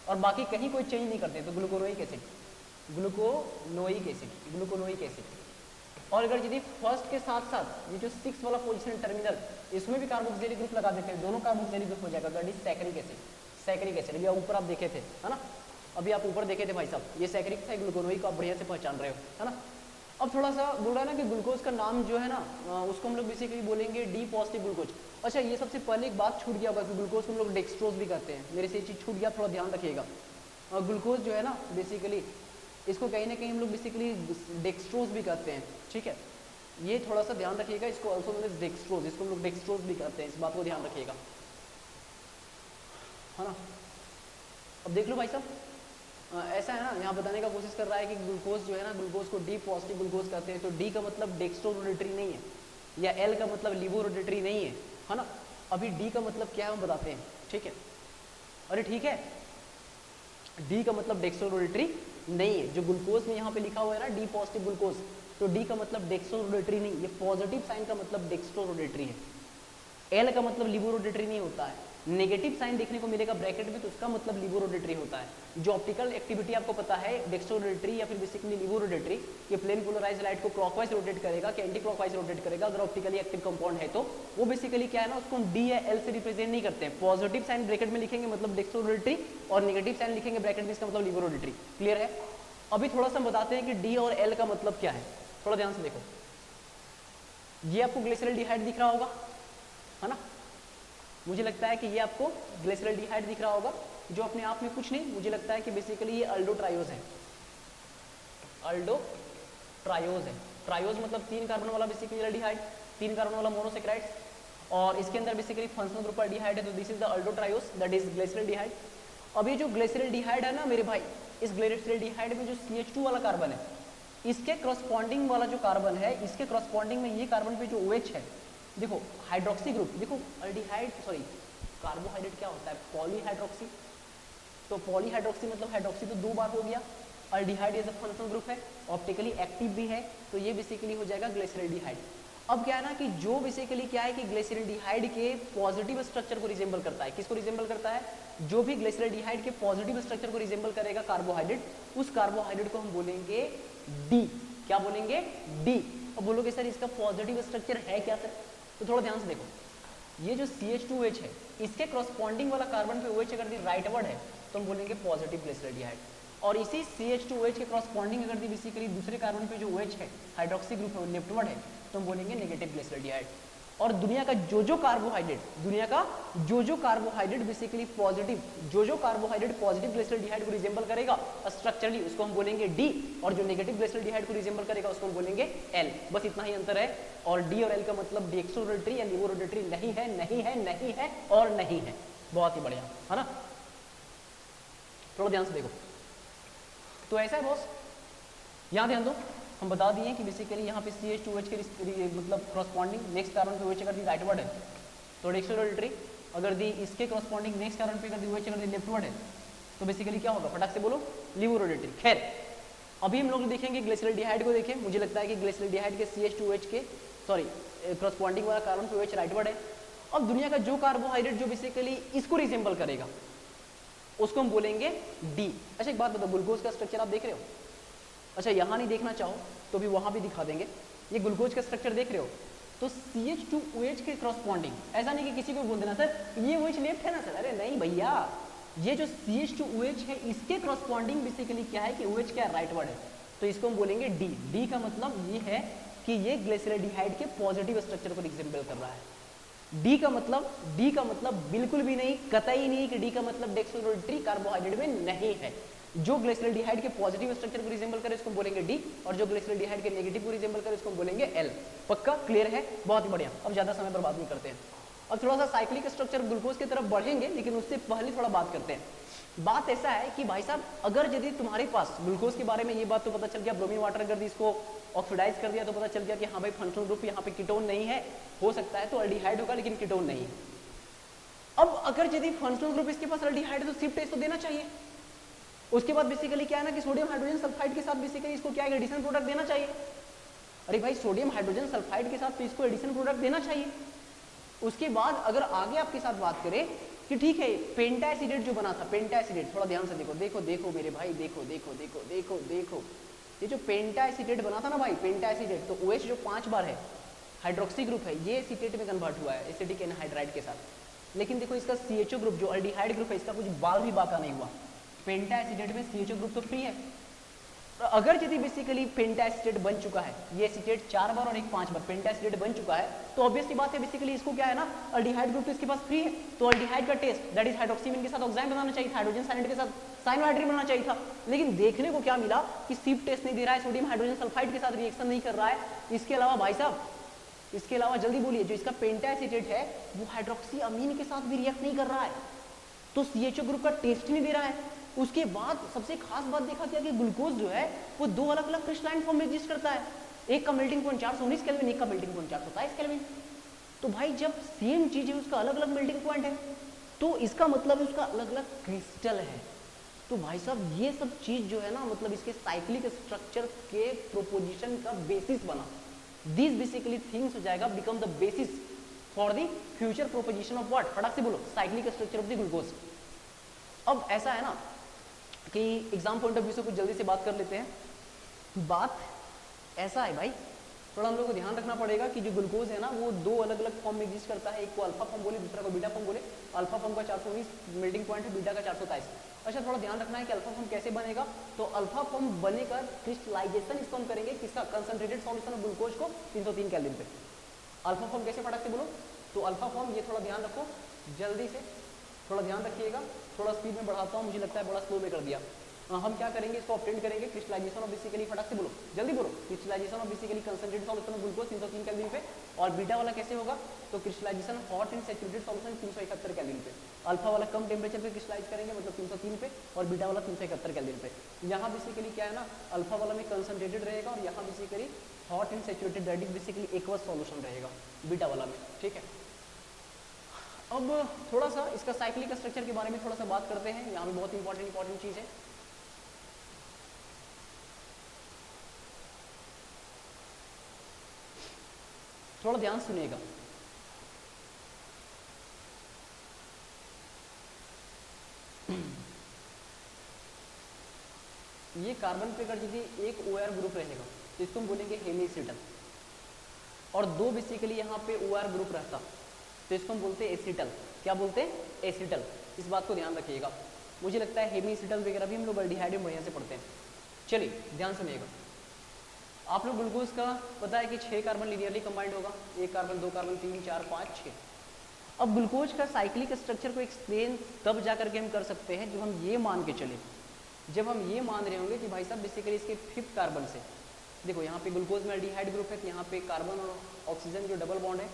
और बाकी कहीं कोई चेंज नहीं करते, तो ग्लूकोनोइक एसिड, ग्लूकोनोइक एसिड, ग्लूकोनोइक एसिड। और अगर यदि फर्स्ट के साथ साथ ये जो 6 वाला पोजीशन टर्मिनल, इसमें भी कार्बोक्सिलिक ग्रुप लगा देते हैं, दोनों कार्बोक्सिलिक ग्रुप हो जाएगा, दैट इज सैकरिक एसिड, सैकरिक एसिड। अभी ऊपर आप देखे थे, है ना, अभी आप ऊपर देखे थे भाई साहब, ये सैकरिक था, ग्लूकोनोइक को आप बढ़िया से पहचान रहे हो, है ना। अब थोड़ा सा बोल रहा है ना कि ग्लूकोज का नाम जो है ना, उसको हम लोग बेसिकली बोलेंगे डी पॉजिटिव ग्लूकोज। अच्छा, ये सबसे पहले एक बात छूट गया होगा कि ग्लूकोज को हम लोग डेक्सट्रोज भी कहते हैं, मेरे से ये चीज़ छूट गया, थोड़ा ध्यान रखिएगा। ग्लूकोज जो है ना बेसिकली, इसको कहीं ना कहीं हम लोग बेसिकली डेक्सट्रोज भी कहते हैं, ठीक है, ये थोड़ा सा ध्यान रखिएगा। इसको ऑल्सो नोन एज डेक्सट्रोज, इसको हम लोग डेक्सट्रोज भी कहते हैं, इस बात को ध्यान रखिएगा, है ना। अब देख लो भाई साहब, ऐसा है ना, यहाँ बताने का कोशिश कर रहा है कि ग्लूकोज जो है ना, ग्लूकोज को डी पॉजिटिव ग्लूकोज कहते हैं, तो डी का मतलब डेक्स्ट्रोरोडेटरी नहीं है, या एल का मतलब लिवोरोडेटरी नहीं है ना। अभी डी का मतलब क्या है हम बताते हैं, ठीक है। अरे ठीक है, डी का मतलब डेक्स्ट्रोरोडेटरी नहीं है, जो ग्लूकोज में यहाँ पे लिखा हुआ है ना डी पॉजिटिव ग्लूकोज, तो डी का मतलब डेक्स्ट्रोरोडेटरी नहीं, ये पॉजिटिव साइन का मतलब डेक्स्ट्रोरोडेटरी है। एल का मतलब लिवोरोडेटरी नहीं होता है, नेगेटिव साइन देखने को मिलेगा ब्रैकेट में, तो उसका मतलब लिवोरोडेटरी होता है। जो ऑप्टिकल एक्टिविटी आपको पता है, डेक्स्ट्रोरोडेटरी या फिर बेसिकली लिवोरोडेटरी, ये प्लेन पोलराइज लाइट को क्लॉकवाइज रोटेट करेगा कि एंटी क्लॉकवाइज रोटेट करेगा। अगर ऑप्टिकली एक्टिव कंपाउंड है तो वो बेसिकली क्या है ना, उसको डी या एल से रिप्रेजेंट नहीं करते हैं। पॉजिटिव साइन ब्रैकेट में लिखेंगे मतलब डेक्स्ट्रोरोडेटरी, और नेगेटिव साइन लिखेंगे ब्रैकेट में, इसका मतलब लिवोरोडेटरी। क्लियर है। अभी थोड़ा सा बताते हैं कि डी और एल का मतलब क्या है, थोड़ा ध्यान से देखो। ये आपको ग्लिसरॉल्डिहाइड दिख रहा होगा, है ना, मुझे लगता है कि ये आपको ग्लिसरॉल्डिहाइड दिख रहा होगा, जो अपने आप में कुछ नहीं, मुझे लगता है कि बेसिकली ये अल्डोट्रायोज है, अल्डोट्रायोज है। ट्रायोज मतलब 3 कार्बन वाला बेसिकली एल्डिहाइड, 3 कार्बन वाला मोनोसेक्राइड, और इसके अंदर बेसिकली फंक्शनल ग्रुप एल्डिहाइड है, तो this is the aldotriose, that is glyceraldehyde. अब ये जो ग्लिसरॉल्डिहाइड है ना मेरे भाई, इस ग्लिसरॉल्डिहाइड में जो CH2 वाला कार्बन है, इसके करस्पॉन्डिंग वाला जो कार्बन है, इसके करस्पॉन्डिंग में ये कार्बन पे जो OH है, देखो हाइड्रोक्सी ग्रुप, देखो अल्डिहाइड, सॉरी कार्बोहाइड्रेट क्या होता है, पॉलीहाइड्रोक्सी, तो पॉलीहाइड्रोक्सी मतलब हाइड्रोक्सी तो 2 बार हो गया, aldehyde as a functional group है, ऑप्टिकली एक्टिव भी है, तो ये बेसिकली हो जाएगा ग्लिसरॉल्डिहाइड। अब क्या है ना कि जो बेसिकली क्या है कि ग्लिसरॉल्डिहाइड के पॉजिटिव स्ट्रक्चर को रिजेंबल करता है, किसको रिजेंबल करता है, जो भी ग्लिसरॉल्डिहाइड के पॉजिटिव स्ट्रक्चर को रिजेंबल करेगा कार्बोहाइड्रेट, उस कार्बोहाइड्रेट को हम बोलेंगे डी। क्या बोलेंगे, डी। अब बोलोगे सर इसका पॉजिटिव स्ट्रक्चर है क्या सर, तो थोड़ा ध्यान से देखो, ये जो CH2H है इसके करस्पॉन्डिंग वाला कार्बन पे OH अगर दी राइटवर्ड है तो हम बोलेंगे पॉजिटिव ग्लिसरॉल्डिहाइड, और इसी CH2OH के करस्पॉन्डिंग अगर दी बेसिकली दूसरे कार्बन पे जो OH है हाइड्रोक्सी ग्रुप है वो लेफ्टवर्ड है तो हम बोलेंगे नेगेटिव ग्लिसरॉल्डिहाइड। और दुनिया का जो कार्बोहाइड्रेट, दुनिया का जो कार्बोहाइड्रेट बेसिकली पॉजिटिव, जो कार्बोहाइड्रेट पॉजिटिव ग्लिसरॉल्डिहाइड को रिजेंबल करेगा स्ट्रक्चरली उसको हम बोलेंगे डी, और जो नेगेटिव ग्लिसरॉल्डिहाइड को रिजेंबल करेगा उसको हम बोलेंगे एल। बस इतना ही अंतर है, और डी और एल का मतलब डीएक्सोरोटरी या लिवोरोटरी नहीं है, नहीं है, नहीं है और नहीं है। बहुत ही बढ़िया है ना, थोड़ा ध्यान से देखो। तो ऐसा है बॉस, यहाँ ध्यान दो, हम बता दिए कि बेसिकली यहाँ पे CH2H के मतलब करस्पॉन्डिंग नेक्स्ट कार्बन पे OH अगर दी राइटवर्ड है तो डीएक्सोरोटरी, अगर दी इसके करस्पॉन्डिंग नेक्स्ट कार्बन पे अगर दी OH अगर दी लेफ्टवर्ड है तो बेसिकली क्या होगा, फटाक से बोलो, लिवोरोटरी। खैर अभी हम लोग देखेंगे ग्लिसरॉल्डिहाइड को। देखें, मुझे लगता है कि ग्लिसरॉल्डिहाइड के CH2H के करस्पॉन्डिंग वाला कार्बन पे OH राइटवर्ड है। अब दुनिया का जो कार्बोहाइड्रेट जो बेसिकली इसको रिजेंबल करेगा उसको हम बोलेंगे डी। अच्छा एक बात बताओ, ग्लूकोज का स्ट्रक्चर आप देख रहे हो, अच्छा यहाँ नहीं देखना चाहो तो भी वहाँ भी दिखा देंगे, ये ग्लूकोज का स्ट्रक्चर देख रहे हो तो CH2OH के करस्पॉन्डिंग, ऐसा नहीं कि किसी को बोल देना सर ये OH लेफ्ट है ना सर, अरे नहीं भैया, ये जो CH2OH है इसके करस्पॉन्डिंग बेसिकली क्या है कि OH क्या राइटवर्ड है तो इसको हम बोलेंगे डी। डी का मतलब ये है कि ये ग्लिसरॉल्डिहाइड के पॉजिटिव स्ट्रक्चर को रिजेंबल कर रहा है। डी का मतलब बिल्कुल भी नहीं, कतई नहीं कि डी का मतलब डेक्सोरोटरी कार्बोहाइड्रेट में नहीं है। जो ग्लिसरॉल्डिहाइड के पॉजिटिव स्ट्रक्चर को रिजेंबल करे इसको बोलेंगे डी, और जो ग्लिसरॉल्डिहाइड के नेगेटिव को रिजेंबल करे इसको बोलेंगे एल। पक्का क्लियर है, बहुत ही बढ़िया। अब ज्यादा समय बर्बाद नहीं करते हैं, अब थोड़ा सा साइक्लिक स्ट्रक्चर ग्लूकोज की तरफ बढ़ेंगे, लेकिन उससे पहले थोड़ा बात करते हैं। बात ऐसा है कि भाई साहब अगर यदि तुम्हारे पास ग्लूकोज के बारे में ये बात तो पता चल गया, ब्रोमीन वाटर कर दी, इसको ऑक्सीडाइज कर दिया तो पता चल गया कि हाँ भाई फंक्शनल ग्रुप यहाँ पे कीटोन नहीं है, हो सकता है तो अल्डिहाइड होगा लेकिन कीटोन नहीं है। अब अगर यदि फंक्शनल ग्रुप इसके पास अल्डिहाइड है तो सिप टेस्ट तो देना चाहिए। उसके बाद बेसिकली क्या है ना कि सोडियम हाइड्रोजन सल्फाइड के साथ बेसिकली इसको क्या है, एडिशन प्रोडक्ट देना चाहिए। अरे भाई सोडियम हाइड्रोजन सल्फाइड के साथ तो इसको एडिशन प्रोडक्ट देना चाहिए। उसके बाद अगर आगे आपके साथ बात करें कि ठीक है पेंटाएसिडेट जो बना था, पेंटाएसिडेट थोड़ा ध्यान से देखो, देखो देखो मेरे भाई, देखो देखो देखो देखो देखो, ये जो पेंटाएसिडेट बना था ना भाई, पेंटाएसिडेट, तो OH जो 5 बार है हाइड्रोक्सी ग्रुप है, ये एसीटेट में कन्वर्ट हुआ है एसिटिक एनहाइड्राइड के साथ। लेकिन देखो इसका CHO ग्रुप जो अल्डिहाइड ग्रुप है इसका कुछ बाल भी बाका नहीं हुआ। पेंटाएसिडेट में CHO ग्रुप तो फ्री है। तो अगर यदि बेसिकली पेंटाएसिडेट बन चुका है, ये एसीटेट 4 बार और एक 5 बार पेंटाएसिडेट बन चुका है, तो ऑब्वियसली बात है बेसिकली इसको क्या है ना, अल्डिहाइड ग्रुप तो इसके पास फ्री है, तो अल्डिहाइड का टेस्ट दैट इज हाइड्रोक्सीमीन के साथ ऑक्साइड बनाना चाहिए था, हाइड्रोजन साइनाइड के साथ साइनोहाइड्रिन बनाना चाहिए था। लेकिन देखने को क्या मिला कि सिप टेस्ट नहीं दे रहा है, सोडियम हाइड्रोजन सल्फाइड के साथ रिएक्शन नहीं कर रहा है। इसके अलावा भाई साहब, इसके अलावा जल्दी बोलिए, जो इसका पेंटाएसिडेट है वो हाइड्रोक्सी अमीन के साथ भी रिएक्ट नहीं कर रहा है, तो CHO ग्रुप का टेस्ट नहीं दे रहा है। उसके बाद सबसे खास बात देखा गया कि ग्लूकोज जो है वो 2 अलग अलग क्रिस्टलाइन फॉर्म में एग्जिस्ट करता है, एक का मेल्टिंग पॉइंट 419 केल्विन, एक का मेल्टिंग पॉइंट 427 केल्विन। तो भाई जब सेम चीज है उसका अलग अलग मेल्टिंग पॉइंट है तो इसका मतलब है उसका अलग अलग क्रिस्टल है। तो भाई साहब ये सब चीज जो है ना, मतलब इसके साइक्लिक स्ट्रक्चर के प्रोपोजिशन का बेसिस बना। दिस बेसिकली थिंग्स हो जाएगा become the basis for the future proposition of what, फटाक से बोलो, cyclic structure of the glucose. अब ऐसा है ना कि एग्जाम पॉइंट ऑफ व्यू से कुछ जल्दी से बात कर लेते हैं। बात ऐसा है भाई, थोड़ा हम लोग को ध्यान रखना पड़ेगा कि जो ग्लूकोज है ना वो 2 अलग अलग फॉर्म में एग्जिस्ट करता है, एक को अल्फा फॉर्म बोले, दूसरा को बीटा फॉर्म बोले। अल्फा फॉर्म का 419 मेल्टिंग पॉइंट है, बीटा का 427। अच्छा थोड़ा ध्यान रखना है कि अल्फा फॉर्म कैसे बनेगा, तो अल्फा फॉर्म बनेगा क्रिस्टलाइजेशन इसको हम करेंगे किसका, कंसंट्रेटेड सॉल्यूशन ऑफ ग्लूकोज को 303 केल्विन पे। अल्फा फॉर्म कैसे फटाक से बोलो, तो अल्फा फॉर्म ये थोड़ा ध्यान रखो, जल्दी से थोड़ा ध्यान रखिएगा, थोड़ा स्पीड में बढ़ाता हूँ, मुझे लगता है बड़ा स्लो में कर दिया। हम क्या करेंगे, इसको ऑब्टेन करेंगे क्रिस्टलाइजेशन ऑफ बेसिकली, फटाक से बोलो, जल्दी बोलो, crystallisation of basically concentrated solution of glucose 303 kelvin पे। और बीटा वाला कैसे होगा, तो crystallisation hot and saturated solution 371 kelvin पे। अल्फा वाला कम टेम्परेचर पे क्रिस्टलाइज करेंगे मतलब 303 पे, और बीटा वाला 371 केल्विन पे। यहाँ बेसिकली क्या है ना, अल्फा वाला में कंसंट्रेटेड रहेगा और यहाँ basically hot and saturated that is basically aqueous solution रहेगा बीटा वाला में, ठीक है। अब थोड़ा सा इसका साइक्लिक स्ट्रक्चर के बारे में थोड़ा सा बात करते हैं, यहाँ भी बहुत इंपॉर्टेंट चीज है। थोड़ा ध्यान सुनिएगा। ये कार्बन पे अगर यदि एक OR ग्रुप रहेगा तो इसको हम बोलेंगे हेमीसिटल, और दो बेसिकली यहाँ पे OR ग्रुप रहता तो इसको हम बोलते हैं एसिटल। क्या बोलते हैं? एसिटल। इस बात को ध्यान रखिएगा। मुझे लगता है हेमीसिटल वगैरह भी हम लोग अल्डिहाइड में बढ़िया से पढ़ते हैं। चलिए ध्यान सुनिएगा। आप लोग ग्लूकोज का पता है कि 6 कार्बन लीनियरली कंबाइंड होगा, 1 कार्बन 2 कार्बन 3 4 5 6। अब ग्लूकोज का साइक्लिक स्ट्रक्चर को एक्सप्लेन तब जा करके हम कर सकते हैं जब हम ये मान के चले, जब हम ये मान रहे होंगे कि भाई साहब बेसिकली इसके 5th कार्बन से, देखो यहाँ पे ग्लूकोज में अल्डिहाइड ग्रुप है, तो यहाँ पे कार्बन और ऑक्सीजन जो डबल बॉन्ड है,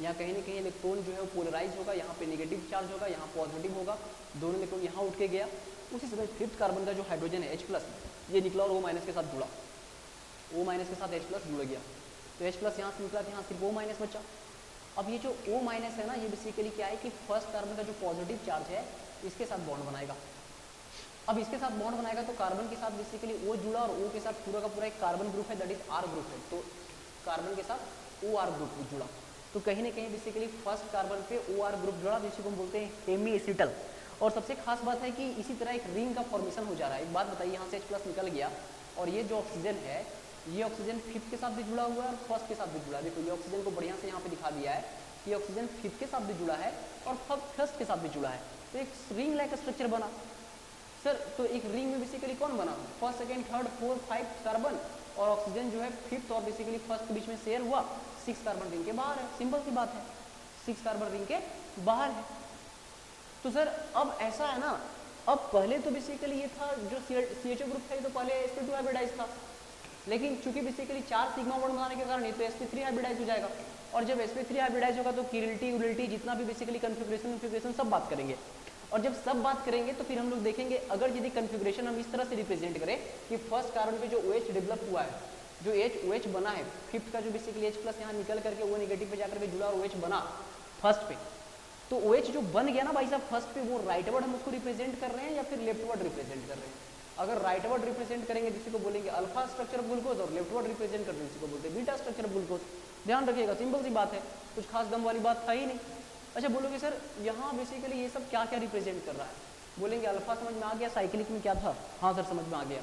यहाँ कहीं ना कहीं इलेक्ट्रॉन जो है वो पोलराइज होगा, यहाँ पे नेगेटिव चार्ज होगा, यहाँ पॉजिटिव होगा, दोनों इलेक्ट्रॉन यहाँ उठ के गया। उसी समय 5th कार्बन का जो हाइड्रोजन है H+, ये निकला और O- के साथ जुड़ा, O- के साथ H+ जुड़ गया, तो H+ यहाँ से निकला, यहाँ सिर्फ O- बचा। अब ये जो O- है ना, ये बेसिकली क्या है कि फर्स्ट कार्बन का जो पॉजिटिव चार्ज है इसके साथ बॉन्ड बनाएगा। अब इसके साथ बॉन्ड बनाएगा तो कार्बन के साथ बेसिकली O जुड़ा और O के साथ पूरा का पूरा एक कार्बन ग्रुप है, दैट इज R ग्रुप है, तो कार्बन के साथ OR ग्रुप जुड़ा, तो कहीं ना कहीं बेसिकली फर्स्ट कार्बन पे OR ग्रुप जुड़ा, जिसको हम बोलते हैं हेमीएसिटल। और सबसे खास बात है कि इसी तरह एक रिंग का फॉर्मेशन हो जा रहा है। एक बात बताइए, यहाँ से H+ निकल गया और ये जो ऑक्सीजन है, ये ऑक्सीजन 5th के साथ भी जुड़ा हुआ है और फर्स्ट के साथ भी जुड़ा है। देखो ये ऑक्सीजन को बढ़िया से यहाँ पे दिखा दिया है कि ऑक्सीजन 5th के साथ भी जुड़ा है और फर्स्ट के साथ भी जुड़ा है, तो एक रिंग लाइक स्ट्रक्चर बना। सर तो एक रिंग में बेसिकली कौन बना? First second third fourth 5 carbon, और ऑक्सीजन जो है 5th और बेसिकली फर्स्ट के बीच में शेयर हुआ, 6 कार्बन रिंग के बाहर है। सिंपल सी बात है, 6 कार्बन रिंग के बाहर है। तो सर अब ऐसा है ना, अब पहले तो बेसिकली ये था जो CHO ग्रुप था, ये तो पहले sp2 हाइब्रिडाइज था, लेकिन चूंकि बेसिकली 4 सिग्मा बॉन्ड बनाने के कारण ये तो sp3 हाइब्रिडाइज हो जाएगा, और जब sp3 हाइब्रिडाइज होगा तो किरिलिटी उलिटी जितना भी बेसिकली कन्फिग्रेशन सब बात करेंगे, और जब सब बात करेंगे तो फिर हम लोग देखेंगे अगर यदि कन्फिग्रेशन हम इस तरह से रिप्रेजेंट करें कि फर्स्ट कार्बन पे जो OH डेवलप हुआ है, जो OH बना है 5th का, जो बेसिकली H+ यहाँ निकल करके वो नेगेटिव पे जाकर के जुड़ा और OH बना फर्स्ट पे, तो OH जो बन गया ना भाई साहब फर्स्ट पे, वो राइटवर्ड हम उसको रिप्रेजेंट कर रहे हैं या फिर लेफ्टवर्ड रिप्रेजेंट कर रहे हैं? अगर राइटवर्ड रिप्रेजेंट करेंगे जिसी को बोलेंगे अल्फा स्ट्रक्चर ऑफ ग्लूकोज, और लेफ्टवर्ड रिप्रेजेंट करते हैं जिसको बोलते हैं बीटा स्ट्रक्चर ऑफ ग्लूकोज। ध्यान रखिएगा, सिंपल सी बात है, कुछ खास गम वाली बात था ही नहीं। अच्छा बोलोगे सर यहाँ बेसिकली ये सब क्या क्या रिप्रेजेंट कर रहा है? बोलेंगे अल्फा समझ में आ गया, साइक्लिक में क्या था? हाँ सर समझ में आ गया।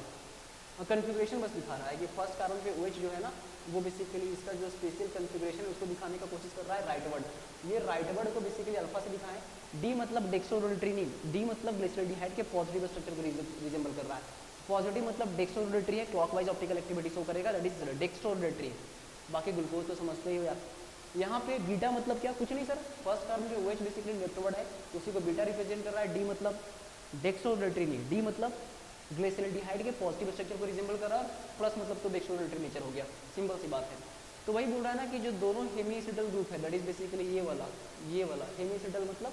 कन्फिग्रेशन बस दिखा रहा है कि फर्स्ट कार्बन पे OH जो है ना, वो बेसिकली इसका जो स्पेशल कन्फिग्रेशन है उसको दिखाने का कोशिश कर रहा है राइटवर्ड। ये राइटवर्ड को बेसिकली अल्फा से दिखाएं। D मतलब डेक्सोरोट्रिनिन, D मतलब ग्लिसरॉल्डिहाइड के पॉजिटिव स्ट्रक्चर को रिजेंबल कर रहा है। पॉजिटिव मतलब डेक्सोरोट्री है, क्लॉकवाइज ऑप्टिकल एक्टिविटी शो करेगा, दैट इज डेक्सोरोट्री। बाकी ग्लूकोज तो समझते ही हो यार। यहाँ पे बीटा मतलब क्या? कुछ नहीं सर, फर्स्ट कार्बन जो OH बेसिकली लेफ्टवर्ड है उसी को बीटा रिप्रेजेंट कर रहा है। D मतलब डेक्सोरोट्रिनिन, D मतलब ग्लिसरॉल्डिहाइड के पॉजिटिव स्ट्रक्चर को रिजेंबल कर रहा है, प्लस मतलब तो डेक्सोरोट्री नेचर हो गया। सिंपल सी बात है। तो वही बोल रहा है ना कि जो दोनों हेमीसिटल ग्रुप है, दैट इज बेसिकली ये वाला हेमीसिटल मतलब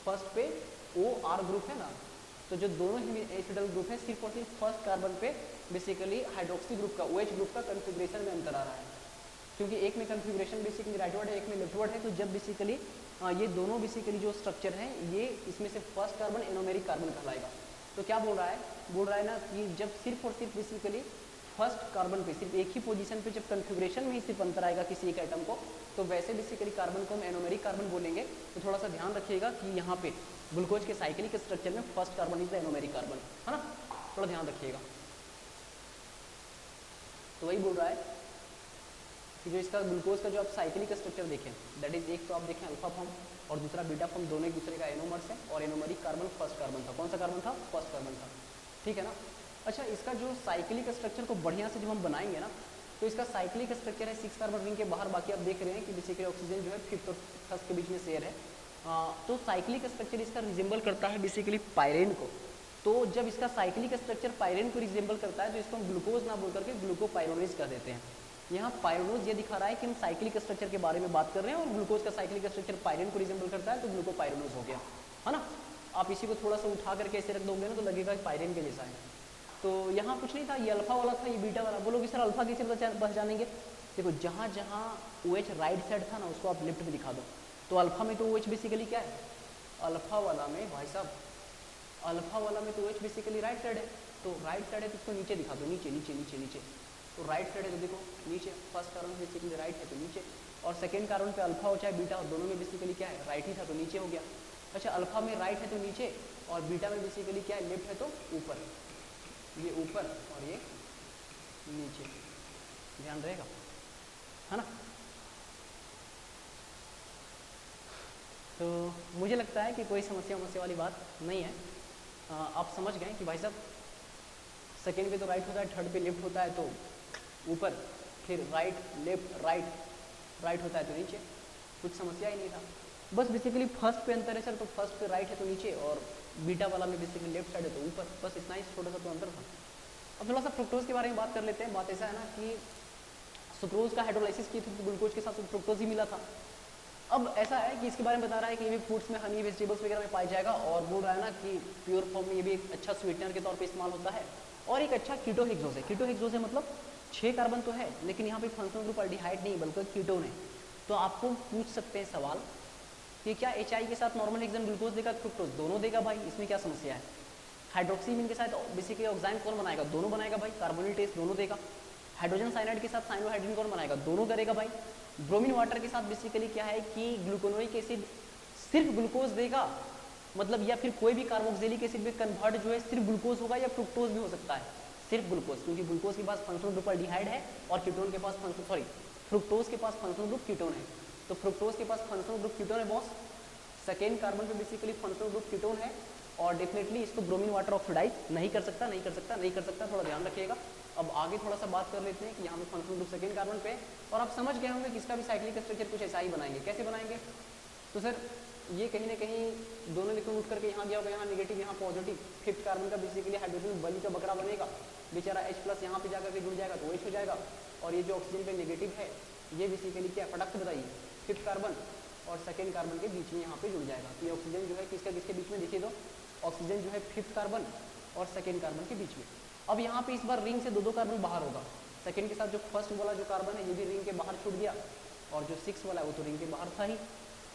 फर्स्ट पे OR ग्रुप है ना, तो जो दोनों हेमीसिटल ग्रुप है सिर्फ और सिर्फ फर्स्ट कार्बन पे बेसिकली हाइड्रोक्सी ग्रुप का OH ग्रुप का कन्फिग्रेशन में अंतर आ रहा है, क्योंकि एक में कन्फिग्रेशन बेसिकली राइटवर्ड है, एक में लेफ्टवर्ड है। तो जब बेसिकली ये दोनों बेसिकली जो स्ट्रक्चर है, ये इसमें से फर्स्ट कार्बन एनोमेरिक कार्बन कहलाएगा। तो क्या बोल रहा है? बोल रहा है ना कि जब सिर्फ और सिर्फ बेसिकली फर्स्ट कार्बन पे सिर्फ एक ही पोजीशन पे जब कन्फिग्रेशन में ही सिर्फ अंतर आएगा किसी एक एटम को, तो वैसे बेसिकली कार्बन को हम एनोमेरिक कार्बन बोलेंगे। तो थोड़ा सा ध्यान रखिएगा कि यहाँ पे ग्लूकोज के साइक्लिक स्ट्रक्चर में first carbon is the anomeric carbon, है ना, थोड़ा ध्यान रखिएगा। तो वही बोल रहा है कि जो इसका ग्लूकोज का जो आप साइक्लिक स्ट्रक्चर देखें, दैट इज एक तो आप देखें अल्फा फॉर्म और दूसरा बीटा फॉर्म, दोनों एक दूसरे का एनोमर्स है, और एनोमेरिक कार्बन फर्स्ट कार्बन था। कौन सा कार्बन था? फर्स्ट कार्बन था, ठीक है ना। अच्छा इसका जो साइक्लिक स्ट्रक्चर को बढ़िया से जब हम बनाएंगे ना, तो इसका साइक्लिक स्ट्रक्चर है 6 कार्बन रिंग के बाहर। बाकी आप देख रहे हैं कि बेसिकली ऑक्सीजन जो है 5th और फर्स्ट के बीच में शेयर है। तो साइक्लिक स्ट्रक्चर इसका रिजेंबल करता है बेसिकली पायरेन को। तो जब इसका साइक्लिक स्ट्रक्चर पायरेन को रिजेंबल करता है तो इसको हम ग्लूकोज ना बोल करके ग्लूकोपाइरोनेज कह देते हैं। यहाँ पायरोनोज ये दिखा रहा है कि हम साइक्लिक स्ट्रक्चर के बारे में बात कर रहे हैं, और ग्लूकोज का साइक्लिक स्ट्रक्चर पायरेन को रिजेंबल करता है, तो ग्लूकोपाइरोनोज हो गया, है ना। आप इसी को थोड़ा सा उठा करके ऐसे रख दोगे ना तो लगेगा कि पायरेन के जैसा है। तो यहाँ कुछ नहीं था, ये अल्फा वाला था, ये बीटा वाला। बोलोगे सर अल्फा कैसे पहचानेंगे? देखो जहाँ जहाँ OH राइट साइड था ना, उसको आप लेफ्ट में दिखा दो। तो अल्फा में तो OH बेसिकली क्या है? अल्फा वाला में भाई साहब, अल्फा वाला में तो OH बेसिकली राइट साइड है, तो राइट साइड है तो उसको नीचे दिखा दो, नीचे नीचे नीचे नीचे। तो राइट साइड है तो देखो नीचे, फर्स्ट कार्बन बेसिकली राइट है तो नीचे, और सेकेंड कार्बन पे अल्फा हो चाहे बीटा हो दोनों में बेसिकली क्या है राइट ही था तो नीचे हो गया। अच्छा अल्फा में राइट है तो नीचे, और बीटा में बेसिकली क्या है लेफ्ट है तो ऊपर, ये ऊपर और ये नीचे, ध्यान रहेगा है ना। तो मुझे लगता है कि कोई समस्या वाली बात नहीं है। आप समझ गए कि भाई साहब सेकेंड पे तो राइट होता है, थर्ड पे लेफ्ट होता है तो ऊपर, फिर राइट लेफ्ट राइट होता है तो नीचे, कुछ समस्या ही नहीं था। बस बेसिकली फर्स्ट पे अंतर है सर, तो फर्स्ट पे राइट है तो नीचे, और बीटा वाला में बेसिकली लेफ्ट साइड है तो ऊपर, बस इतना ही छोटा सा तो अंतर था। अब थोड़ा सा फ्रुक्टोज के बारे में बात कर लेते हैं। बात ऐसा है ना कि सुक्रोज का हाइड्रोलाइसिस की थी तो ग्लूकोज के साथ फ्रुक्टोज ही मिला था। अब ऐसा है कि इसके बारे में बता रहा है कि ये भी फूड्स में, हनी, वेजिटेबल्स वगैरह में पाया जाएगा, और बोल रहा है ना कि प्योर फॉर्म में ये भी एक अच्छा स्वीटनर के तौर पे इस्तेमाल होता है, और एक अच्छा कीटोहेक्सोज है। कीटोहेक्सोज है मतलब 6 कार्बन तो है, लेकिन यहाँ पे फंक्शनल ग्रुप अल्डिहाइड नहीं बल्कि कीटोन है। तो आपको पूछ सकते हैं सवाल कि क्या HI के साथ नॉर्मल हेक्सेन ग्लूकोज देगा फ्रुक्टोज? दोनों देगा भाई, इसमें क्या समस्या है। हाइड्रोक्सीमीन के साथ बेसिकली ऑक्साइन कौन बनाएगा? दोनों बनाएगा भाई। कार्बोनिल टेस्ट दोनों देगा। हाइड्रोजन साइनाइड के साथ साइनोहाइड्रिन कौन बनाएगा? दोनों करेगा भाई। ब्रोमीन वाटर के साथ बेसिकली क्या है कि ग्लूकोनोइक एसिड सिर्फ ग्लूकोज देगा, मतलब या फिर कोई भी कार्बोक्सिलिक एसिड में कन्वर्ट जो है सिर्फ ग्लूकोज होगा, या फ्रुक्टोज भी हो सकता है, सिर्फ ग्लूकोज, क्योंकि ग्लूकोज के पास फंक्शनल ग्रुप अल्डिहाइड है और कीटोन के पास फ्रुक्टोज के पास फंक्शनल ग्रुप कीटोन है। तो फ्रुक्टोज के पास फंक्शनल ग्रुप कीटोन है बॉस, सेकेंड कार्बन पे बेसिकली फंक्शनल ग्रुप कीटोन है, और डेफिनेटली इसको ब्रोमीन वाटर ऑक्सीडाइज नहीं कर सकता, थोड़ा ध्यान रखिएगा। अब आगे थोड़ा सा बात कर लेते हैं कि यहाँ पे फंक्शनल ग्रुप सेकेंड कार्बन पे, और आप समझ गए होंगे कि इसका भी साइक्लिक स्ट्रक्चर कुछ ऐसा ही बनाएंगे। कैसे बनाएंगे? तो सर ये कहीं ना कहीं दोनों इलेक्ट्रॉन उठ करके यहाँ गया होगा, यहाँ नेगेटिव यहाँ पॉजिटिव, फिफ्थ कार्बन का बेसिकली हाइड्रोजन बलि का बकरा बनेगा, बेचारा H+ यहाँ पे जाकर के जुड़ जाएगा तो OH हो जाएगा, और ये जो ऑक्सीजन पे नेगेटिव है ये बेसिकली क्या फटाक से बताइए, फिफ्थ कार्बन और सेकेंड कार्बन के बीच में यहाँ पे जुड़ जाएगा। तो ये ऑक्सीजन जो है किसके बीच में, देखिए तो ऑक्सीजन जो है फिफ्थ कार्बन और सेकेंड कार्बन के बीच में। अब यहाँ पे इस बार रिंग से दो कार्बन बाहर होगा, सेकेंड के साथ जो फर्स्ट वाला जो कार्बन है ये भी रिंग के बाहर छूट गया, और जो 6 वाला है वो तो रिंग के बाहर था ही।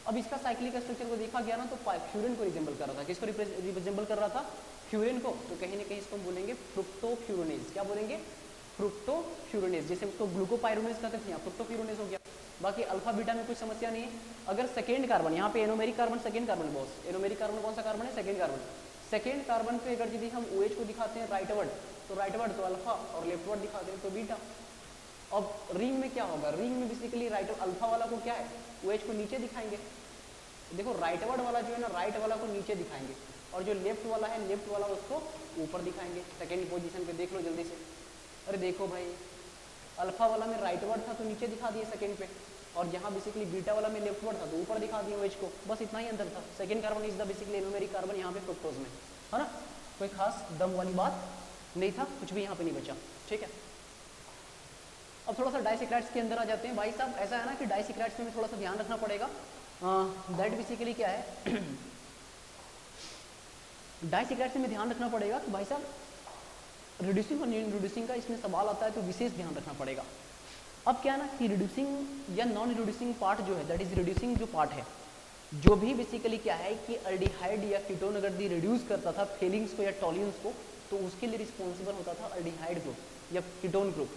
अब इसका साइक्लिक स्ट्रक्चर को देखा गया ना तो फ्यूरिन को रिजेंबल कर रहा था। किसको रिजेंबल कर रहा था? फ्यूरिन को। तो कहीं ना कहीं इसको हम बोलेंगे फ्रुक्टोफ्यूरोनेज। क्या बोलेंगे? फ्रुक्टोफ्यूरोनेज। जैसे उसको ग्लूकोपाइरोनेज कहते थे, यहाँ फ्रुक्टोफ्यूरोनेज हो गया। बाकी अल्फा बीटा में कुछ समस्या नहीं है। अगर सेकेंड कार्बन, यहाँ पे anomeric carbon second carbon boss, anomeric carbon कौन सा कार्बन है? Second carbon. सेकेंड कार्बन पे अगर यदि हम OH को दिखाते हैं राइटवर्ड तो राइटवर्ड तो अल्फा, और लेफ्टवर्ड दिखाते हैं तो बीटा। अब रिंग में क्या होगा? रिंग में बेसिकली राइट अल्फा वाला को क्या है, OH को नीचे दिखाएंगे। देखो राइटवर्ड वाला जो है ना, राइट वाला को नीचे दिखाएंगे, और जो लेफ्ट वाला है लेफ्ट वाला उसको ऊपर दिखाएंगे। सेकेंड पोजीशन पे देख लो जल्दी से। अरे देखो भाई, अल्फा वाला में राइटवर्ड था तो नीचे दिखा दिए सेकेंड पे, और यहाँ बेसिकली बीटा वाला में लेफ्टवर्ड था तो ऊपर दिखा दिए OH को। बस इतना ही अंतर था। Second carbon is the basically anomeric carbon, यहाँ पे फ्रुक्टोज में, है ना। कोई खास दम वाली बात नहीं था, कुछ भी यहाँ पे नहीं बचा, ठीक है। अब थोड़ा सा डाइसेक्राइड्स के अंदर आ जाते हैं। भाई साहब ऐसा है ना कि डाइसेक्राइड्स में थोड़ा सा ध्यान रखना पड़ेगा। दैट बेसिकली क्या है डाइसेक्राइड्स में ध्यान रखना पड़ेगा कि भाई साहब रिड्यूसिंग और नॉन रिड्यूसिंग का इसमें सवाल आता है तो विशेष ध्यान रखना पड़ेगा। अब क्या है ना कि रिड्यूसिंग या नॉन रिड्यूसिंग पार्ट जो है, दैट इज रिड्यूसिंग जो पार्ट है, जो भी बेसिकली क्या है कि अल्डिहाइड या कीटोन अगर दी रिड्यूस करता था फेलिंग्स को या टॉलियंस को, तो उसके लिए रिस्पॉन्सिबल होता था अल्डिहाइड ग्रुप या कीटोन ग्रुप।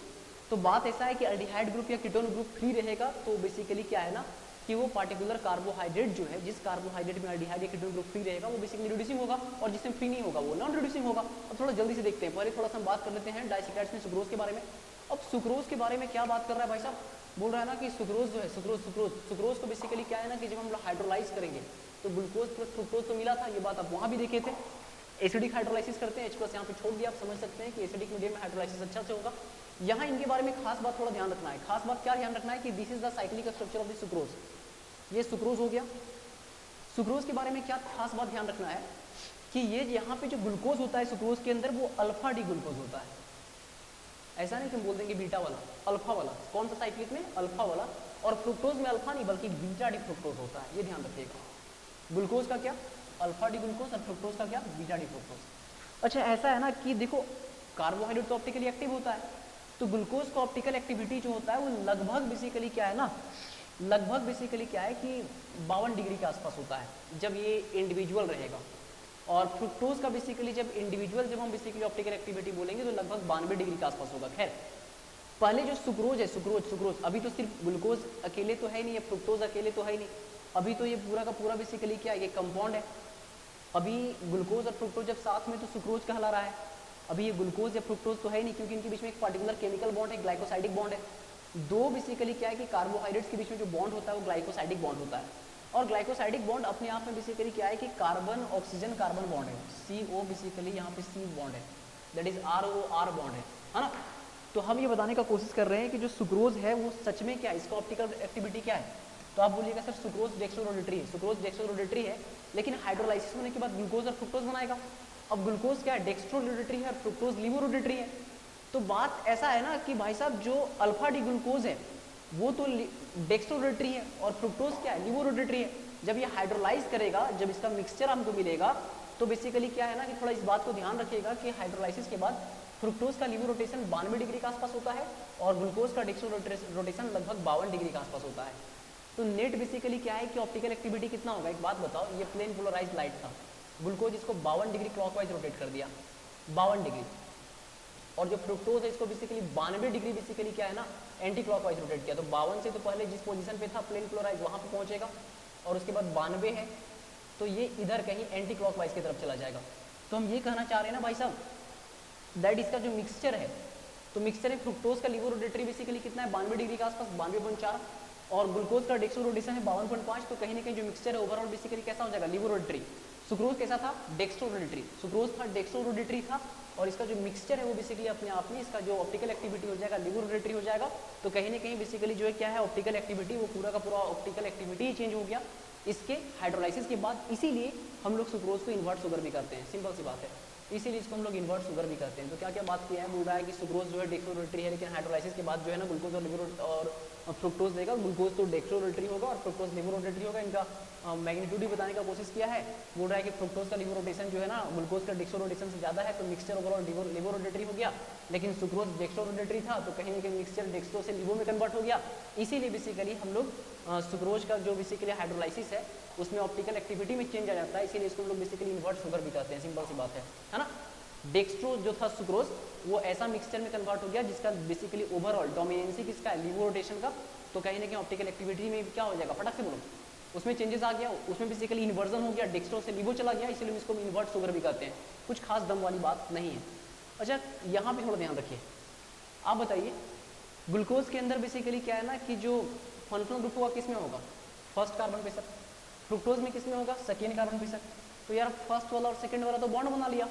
तो बात ऐसा है कि अल्डिहाइड ग्रुप या कीटोन ग्रुप फ्री रहेगा तो बेसिकली क्या है ना कि वो पार्टिकुलर कार्बोहाइड्रेट जो है, जिस कार्बोहाइड्रेट में अल्डिहाइड या कीटोन ग्रुप फ्री रहेगा वो बेसिकली रिड्यूसिंग होगा, और जिसमें फ्री नहीं होगा वो नॉन रिड्यूसिंग होगा। अब थोड़ा जल्दी से देखते हैं, पहले थोड़ा सा हम बात कर लेते हैं डाइसेक्राइड्स में सुक्रोज के बारे में। अब सुक्रोज के बारे में क्या बात कर रहा है भाई साहब? बोल रहा है ना कि सुक्रोज जो है, सुक्रोज को बेसिकली क्या है ना कि जब हम लोग हाइड्रोलाइज करेंगे तो ग्लूकोज प्लस फ्रुक्टोज तो मिला था, ये बात आप वहाँ भी देखे थे। एसिडिक हाइड्रोलाइसिस करते हैं, H+ यहाँ पे छोड़ दिया, आप समझ सकते हैं कि एसिडिक मीडियम में हाइड्रोलाइसिस अच्छा से होगा। यहाँ इनके बारे में खास बात थोड़ा ध्यान रखना है। खास बात क्या ध्यान रखना है कि this is the cyclic structure of the sucrose. ये सुक्रोज हो गया। सुक्रोज के बारे में क्या खास बात ध्यान रखना है कि ये यहाँ पे जो ग्लूकोज होता है सुक्रोज के अंदर वो अल्फा डी ग्लूकोज होता है। ऐसा नहीं कि हम बोल देंगे बीटा वाला, अल्फा वाला। कौन सा साइक्लिक में? अल्फा वाला। और फ्रुक्टोज में अल्फा नहीं बल्कि बीटा डी फ्रुक्टोज होता है, ये ध्यान रखिएगा। ग्लूकोज का क्या? अल्फा डी ग्लूकोज, और फ्रुक्टोज का क्या? Beta D fructose. अच्छा ऐसा है ना कि देखो कार्बोहाइड्रेट तो ऑप्टिकली एक्टिव होता है, तो ग्लूकोज का ऑप्टिकल एक्टिविटी जो होता है वो लगभग बेसिकली क्या है ना, लगभग बेसिकली क्या है कि 52 डिग्री के आसपास होता है जब ये इंडिविजुअल रहेगा। और फ्रुक्टोज का बेसिकली जब इंडिविजुअल, जब हम बेसिकली ऑप्टिकल एक्टिविटी बोलेंगे तो लगभग 92 डिग्री के आसपास होगा। खैर पहले जो सुक्रोज है, सुक्रोज अभी तो सिर्फ ग्लूकोज अकेले तो है नहीं, ये फ्रुक्टोज अकेले तो है नहीं, अभी तो ये पूरा का पूरा बेसिकली क्या है, ये कंपाउंड है। अभी ग्लूकोज और फ्रुक्टोज जब साथ में तो सुक्रोज कहला रहा है। अभी ये ग्लूकोज या फ्रुक्टोज तो है नहीं, क्योंकि इनके बीच में एक पर्टिकुलर केमिकल बॉन्ड है, ग्लाइकोसाइडिक बॉन्ड है। दो बेसिकली क्या है कि कार्बोहाइड्रेट्स के बीच में जो बॉन्ड होता है वो ग्लाइकोसाइडिक बॉन्ड होता है। और ग्लाइकोसाइडिक बॉन्ड अपने आप में बेसिकली क्या है कि कार्बन ऑक्सीजन कार्बन बॉन्ड है, CO बेसिकली यहाँ पे C बॉन्ड है, दैट इज ROR बॉन्ड है ना। तो हम ये बताने का कोशिश कर रहे हैं कि जो सुक्रोज है वो सच में क्या है, इसका ऑप्टिकल एक्टिविटी क्या है। तो आप बोलिएगा सर सुक्रोज डेक्सट्रोरोडेटरी है, सुक्रोज डेक्सट्रोरोडेटरी है, लेकिन हाइड्रोलाइसिस होने के बाद ग्लूकोज और फ्रुक्टोज बनाएगा। अब ग्लूकोज क्या है, डेक्सट्रोरोडेटरी है, और फ्रुक्टोज लिवोरोडेटरी है। तो बात ऐसा है ना कि भाई साहब जो अल्फा डी ग्लूकोज है वो तो डेक्सट्रोरोडेटरी है और फ्रुक्टोज क्या है, लिवोरोडेटरी है। जब ये हाइड्रोलाइज करेगा, जब इसका मिक्सचर हमको मिलेगा, तो बेसिकली क्या है ना कि थोड़ा इस बात को ध्यान रखिएगा कि हाइड्रोलाइसिस के बाद फ्रुक्टोज का लिवर रोटेशन 92 डिग्री के आसपास होता है और ग्लूकोज का डेक्सो रोटेशन लगभग 52 डिग्री के आसपास होता है। तो नेट बेसिकली क्या है कि ऑप्टिकल एक्टिविटी कितना होगा। एक बात बताओ, ये प्लेन पोलराइज लाइट था, ग्लूकोज इसको 52 डिग्री क्लॉकवाइज रोटेट कर दिया, 52 डिग्री, और जो फ्रुक्टोज है इसको बेसिकली 92 डिग्री बेसिकली क्या है ना एंटी क्लॉकवाइज रोटेट किया। तो 52 से तो पहले जिस पोजीशन पे था प्लेन पोलराइज वहां पे पहुंचेगा, और उसके बाद 92 है तो ये इधर कहीं एंटी क्लॉकवाइज की तरफ चला जाएगा। तो हम ये कहना चाह रहे हैं ना भाई साहब, दैट इसका जो मिक्सचर है, तो मिक्सचर है फ्रुक्टोज का लिवर रोटेटरी बेसिकली कितना है 92 डिग्री के आसपास, 92.4, और ग्लूकोज का डेक्सो रोटेशन है 52.5। तो कहीं ना कहीं जो मिक्सचर है ओवरऑल बेसिकली कैसा हो जाएगा, लिवर रोटेटरी। सुक्रोज कैसा था, डेक्सो रोटेटरी, सुक्रोज था डेक्सो रोटेटरी था, और इसका जो मिक्सचर है वो बेसिकली अपने आप में इसका जो ऑप्टिकल एक्टिविटी हो जाएगा लिवर रोटेटरी हो जाएगा। तो कहीं ना कहीं बेसिकली जो है क्या है ऑप्टिकल एक्टिविटी, वो पूरा का पूरा ऑप्टिकल एक्टिविटी ही चेंज हो गया इसके हाइड्रोलाइसिस के बाद। इसीलिए हम लोग सुक्रोज को इन्वर्ट शुगर भी करते हैं, सिंपल सी बात है, इसीलिए इसको हम लोग इन्वर्ट शुगर भी करते हैं। तो क्या क्या बात किया है, बोल रहा है कि सुक्रोज जो है डेक्सोरोटेटरी है, लेकिन हाइड्रोलाइसिस के बाद जो है ना ग्लूकोज और लिवर और फ्रुक्टोज देगा, ग्लूकोज तो डेक्सोरोटेटरी होगा और फ्रुक्टोज लिवरोटेटरी होगा। इनका मैग्नीट्यूड भी बताने का कोशिश किया है, बोल रहा है कि फ्रुक्टोज का लिवर रोटेशन जो है ना ग्लूकोज का डेक्सोरोटेशन से ज़्यादा है, तो मिक्सचर ओवरऑल लिवरोटेटरी हो गया, लेकिन सुक्रोज डेक्सोरोटेटरी था तो कहीं ना कहीं मिक्सचर डेक्सो से लिवो में कन्वर्ट हो गया। इसीलिए बेसिकली हम लोग सुक्रोज का जो बेसिकली हाइड्रोलाइसिस है उसमें ऑप्टिकल एक्टिविटी में चेंज आ जाता है, इसीलिए इसको हम लोग बेसिकली इन्वर्ट शुगर भी कहते हैं, सिंपल सी बात है ना। डेक्स्ट्रो जो था सुक्रोज वो ऐसा मिक्सचर में कन्वर्ट हो गया जिसका बेसिकली ओवरऑल डोमिनेंसी किसका है, लिवो रोटेशन का। तो कहीं ना कहीं ऑप्टिकल एक्टिविटी में क्या हो जाएगा, फटाक से बोलो, उसमें चेंजेस आ गया, उसमें बेसिकली इन्वर्जन हो गया, डेक्स्ट्रो से लिवो चला गया, इसलिए हम इसको इन्वर्ट शुगर भी कहते हैं। कुछ खास दम वाली बात नहीं है। अच्छा यहाँ पे थोड़ा ध्यान रखिए, आप बताइए ग्लूकोज के अंदर बेसिकली क्या है ना कि जो फंक्शनल ग्रुप होगा किस में होगा, फर्स्ट कार्बन पे सर, फ्रुक्टोज में किस में होगा, सेकेंड कार्बन पे सर। तो यार फर्स्ट वाला और सेकेंड वाला तो बॉन्ड बना लिया।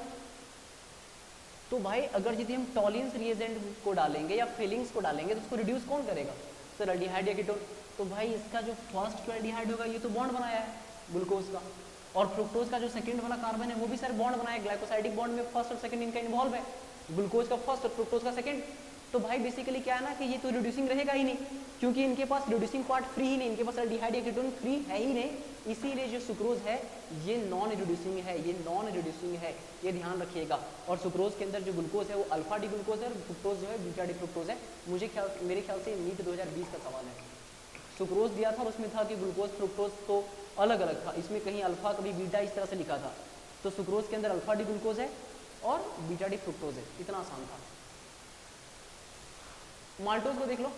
तो भाई अगर यदि हम टॉलिन्स रिएजेंट को डालेंगे या फिलिंग्स को डालेंगे तो उसको रिड्यूस कौन करेगा, सर एल्डिहाइड या कीटोन। तो भाई इसका जो फर्स्ट जो एल्डिहाइड होगा ये तो बॉन्ड बनाया है ग्लूकोज का, और फ्रुक्टोज का जो सेकंड वाला कार्बन है वो भी सर बॉन्ड बनाया है, ग्लाइकोसाइडिक बॉन्ड में फर्स्ट और सेकंड इनका इन्वॉल्व है, ग्लूकोज का फर्स्ट और फ्रुक्टोज का सेकंड। तो भाई बेसिकली क्या है ना कि ये तो रिड्यूसिंग रहेगा ही नहीं, क्योंकि इनके पास रिड्यूसिंग पार्ट फ्री ही नहीं, इनके पास एल्डिहाइड या कीटोन फ्री है ही नहीं। इसीलिए जो सुक्रोज है ये नॉन रिड्यूसिंग है, ये नॉन रिड्यूसिंग है, ये ध्यान रखिएगा। और सुक्रोज के अंदर जो ग्लूकोज है वो अल्फा डी ग्लूकोज है और फ्रुक्टोज जो है बीटा डी फ्रुक्टोज है। मेरे ख्याल से नीट 2020 का सवाल है, सुक्रोज दिया था और उसमें था कि ग्लूकोज फ्रुक्टोज तो अलग अलग था, इसमें कहीं अल्फा कभी बीटा इस तरह से लिखा था। तो सुक्रोज के अंदर अल्फा डी ग्लूकोज है और बीटा डी फ्रुक्टोज है, इतना आसान था। माल्टोज को देख लो,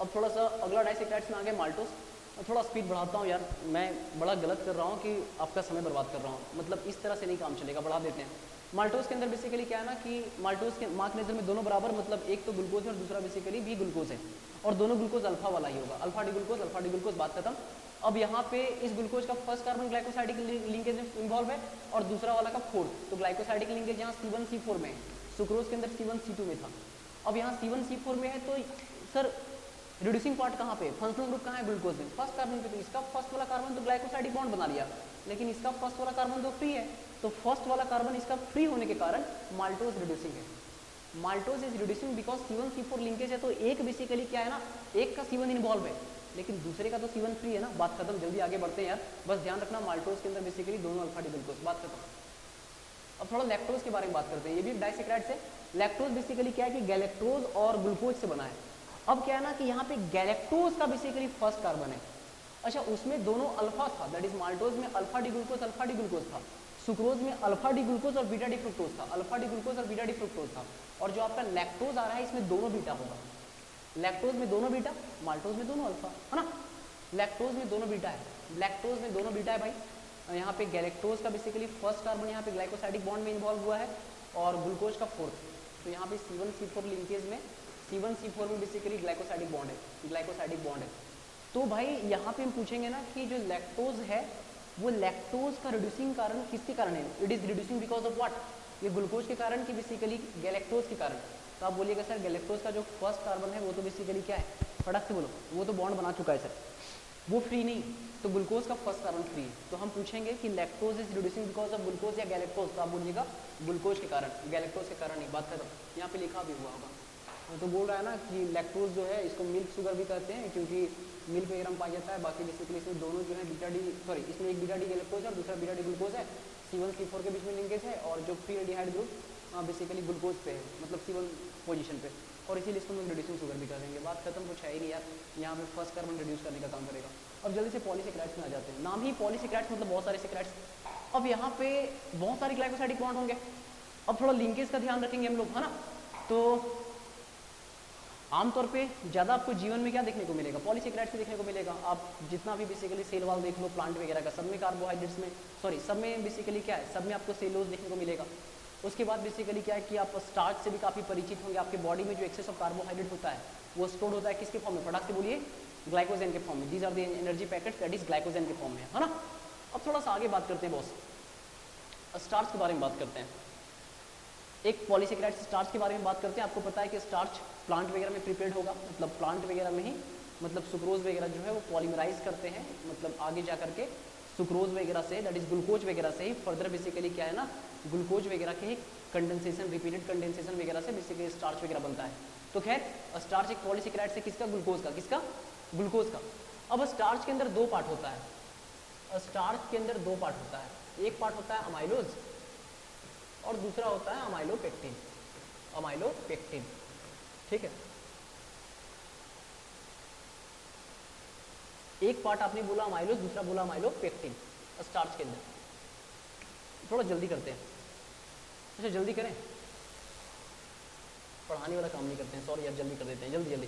अब थोड़ा सा अगला डाइसेक्राइड्स में आ गए माल्टोज। थोड़ा स्पीड बढ़ाता हूँ यार, मैं बड़ा गलत कर रहा हूँ कि आपका समय बर्बाद कर रहा हूँ, मतलब इस तरह से नहीं काम चलेगा, बढ़ा देते हैं। माल्टोज के अंदर बेसिकली क्या है ना कि माल्टोज के मार्क नेचर में दोनों बराबर, मतलब एक तो ग्लूकोज है और दूसरा बेसिकली भी ग्लूकोज है, और दोनों ग्लूकोज अल्फा वाला ही होगा, अल्फा डी ग्लूकोज, बात खत्म। अब यहाँ पे इस ग्लूकोज का फर्स्ट कार्बन ग्लाइकोसाइडिक लिंकेज में इन्वॉल्व है और दूसरा वाला का फोर्थ। तो ग्लाइकोसाइडिक लिंकेज यहाँ C1C4 में है, सुक्रोज के अंदर C1C2 में था, अब यहाँ C1C4 में है। तो सर रिड्यूसिंग पार्ट कहाँ पे, फंक्शनल ग्रुप कहाँ है ग्लूकोज में, फर्स्ट कार्बन पे। तो इसका फर्स्ट वाला कार्बन तो ग्लाइकोसाइडिक बॉन्ड बना लिया, लेकिन इसका फर्स्ट वाला कार्बन तो फ्री है, तो फर्स्ट वाला कार्बन इसका फ्री होने के कारण माल्टोज रिड्यूसिंग है। Maltose is reducing because C1C4 linkage है, तो एक बेसिकली क्या है ना, एक का C1 इन्वॉल्व है लेकिन दूसरे का तो C1 फ्री है ना, बात खत्म। जल्दी आगे बढ़ते हैं यार, बस ध्यान रखना माल्टोज के अंदर बेसिकली दोनों अल्फा डी ग्लूकोज, बात खत्म। अब थोड़ा लैक्टोज के बारे में बात करते हैं, ये भी डाइसेक्राइड से। लैक्टोज बेसिकली क्या है कि गैलेक्टोज और ग्लूकोज से बना है। अब क्या है ना कि यहाँ पे गैलेक्टोज का बेसिकली फर्स्ट कार्बन है, अच्छा उसमें दोनों अल्फा था, दैट इज माल्टोज में अल्फा डी ग्लूकोज था, सुक्रोज में अल्फा डी ग्लूकोज और बीटा डी फ्रुक्टोज था, अल्फा डी ग्लूकोज और बीटा डी फ्रुक्टोज था। और जो आपका लैक्टोज आ रहा है इसमें दोनों बीटा होगा, लैक्टोज में दोनों बीटा, माल्टोज में दोनों अल्फा, है ना। लैक्टोज में दोनों बीटा है, लैक्टोज में दोनों बीटा है भाई। यहाँ पे गैलेक्टोज का बेसिकली फर्स्ट कार्बन यहाँ पे ग्लाइकोसाइडिक बॉन्ड में इन्वॉल्व हुआ है और ग्लूकोज का फोर्थ। तो यहाँ पे C1C4 लिंकेज में C1C4 में बेसिकली ग्लाइकोसाइडिक बॉन्ड है, ग्लाइकोसाइडिक बॉन्ड है। तो भाई यहाँ पे हम पूछेंगे ना कि जो लैक्टोज है वो लैक्टोज का रिड्यूसिंग कारण किसके कारण है, it is reducing because of what, ये ग्लूकोज के कारण कि बेसिकली गैलेक्टोज के कारण। तो आप बोलिएगा सर गैलेक्टोज का जो फर्स्ट कार्बन है वो तो बेसिकली क्या है, फटाक से बोलो, वो तो बॉन्ड बना चुका है सर, वो फ्री नहीं, तो ग्लूकोज का फर्स्ट कार्बन फ्री है। तो हम पूछेंगे कि lactose is reducing because of glucose या गैलेक्टोज, तो आप बोलिएगा ग्लूकोज के कारण, गैलेक्टोज के कारण नहीं, बात खत्म। यहाँ पे लिखा भी हुआ होगा, तो बोल रहा है ना कि लैक्टोज जो है इसको मिल्क शुगर भी कहते हैं क्योंकि मिल्क वगैरह में पाया जाता है। बाकी बेसिकली इसमें दोनों जो है बीटा डी, सॉरी इसमें एक बीटा डी गैलेक्टोज है और दूसरा बीटा डी ग्लूकोज है, C1C4 के बीच में लिंकेज है और जो free aldehyde group basically glucose पे है, मतलब C1 पोजीशन पे, और इसीलिए इसको हम रिड्यूसिंग शुगर भी कर देंगे। बात खत्म, कुछ है ही नहीं यार, यहाँ पे फर्स्ट कार्बन रिड्यूस करने का काम करेगा। अब जल्दी से पॉलीसेकेराइड्स में आ जाते हैं, नाम ही पॉलीसेकेराइड्स मतलब बहुत सारे सेकेराइड्स। अब यहाँ पे बहुत सारे ग्लाइकोसाइडिक बॉन्ड होंगे, अब थोड़ा लिंकेज का ध्यान रखेंगे हम लोग, है ना। तो आमतौर पे ज़्यादा आपको जीवन में क्या देखने को मिलेगा, पॉलीसेकेराइड्स में देखने को मिलेगा। आप जितना भी बेसिकली सेल वाल देख लो प्लांट वगैरह का, सब में कार्बोहाइड्रेट्स में, सॉरी सब में बेसिकली क्या है, सब में आपको सेलोज देखने को मिलेगा। उसके बाद बेसिकली क्या है कि आप स्टार्च से भी काफ़ी परिचित होंगे, आपके बॉडी में जो एक्सेस ऑफ कार्बोहाइड्रेट होता है वो स्टोर होता है किसके फॉर्म में, फटाक से बोलिए, ग्लाइकोजन के फॉर्म में। These are the energy packets that is glycogen के फॉर्म में, है ना। अब थोड़ा सा आगे बात करते हैं बॉस, स्टार्च के बारे में बात करते हैं। एक पॉलीसेकेराइड स्टार्च के बारे में बात करते हैं। आपको पता है कि स्टार्च प्लांट वगैरह में प्रिपेयर्ड होगा, मतलब प्लांट वगैरह में ही, मतलब सुक्रोज वगैरह जो है वो पॉलीमराइज करते हैं, मतलब आगे जा करके सुक्रोज वगैरह से, दैट इज ग्लूकोज वगैरह से ही फर्दर बेसिकली क्या है ना, ग्लूकोज वगैरह के कंडेंसेशन, रिपीटेड कंडेंसेशन वगैरह से बेसिकली स्टार्च वगैरह बनता है। तो खैर स्टार्च एक पॉलीसेकेराइड से किसका, ग्लूकोज का, किसका, ग्लूकोज का। अब स्टार्च के अंदर दो पार्ट होता है, स्टार्च के अंदर दो पार्ट होता है, एक पार्ट होता है अमाइलोज और दूसरा होता है अमाइलोपेक्टिन, अमाइलोपेक्टिन, ठीक है। एक पार्ट आपने बोला अमाइलोज, दूसरा बोला अमाइलोपेक्टिन स्टार्च के अंदर। थोड़ा जल्दी करते हैं, अच्छा जल्दी करें, पढ़ाने वाला काम नहीं करते हैं, सॉरी यार, जल्दी कर देते हैं, जल्दी जल्दी।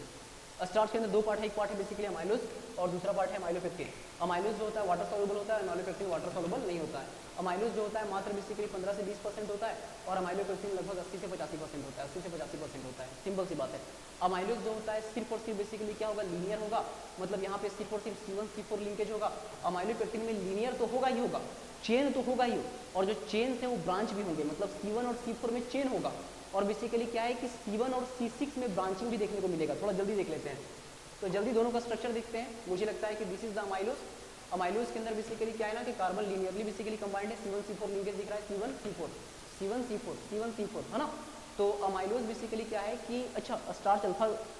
स्टार्च के अंदर दो पार्ट है, एक पार्ट है बेसिकली अमाइलोज और दूसरा पार्ट है अमाइलोपेक्टिन। अमाइलोज जो होता है वाटर सॉल्युबल होता है, अमाइलोपेक्टिन वाटर सॉल्युबल नहीं होता है। अमाइलोज जो होता है मात्र बेसिकली 15 से 20% होता है और अमाइलोपेक्टिन लगभग 80 से 85% होता है, 80 से 85% होता है, सिंपल सी बात है। अमाइलोज जो होता है सिर्फ और सिर्फ बेसिकली क्या होगा, लीनियर होगा, मतलब यहाँ पे सिर्फ और सिर्फ C1C4 लिंकेज होगा। अमाइलोपेक्टिन में लीनियर तो होगा ही होगा, चेन तो होगा ही, और जो चेन है वो ब्रांच भी होंगे, मतलब C1 और C4 में चेन होगा और बेसिकली क्या है कि C1 और C6 में ब्रांचिंग भी देखने को मिलेगा। थोड़ा जल्दी देख लेते हैं, तो जल्दी दोनों का स्ट्रक्चर देखते हैं। मुझे लगता है कि this is the amylose. Amylose के अंदर बेसिकली क्या है ना कि कार्बन लीनियरली बेसिकली कंबाइंड है, C1C4 लिंकेज दिख रहा है, C1C4 C1C4 C1C4, है ना। तो अमाइलोज बेसिकली क्या है कि अच्छा स्टार्च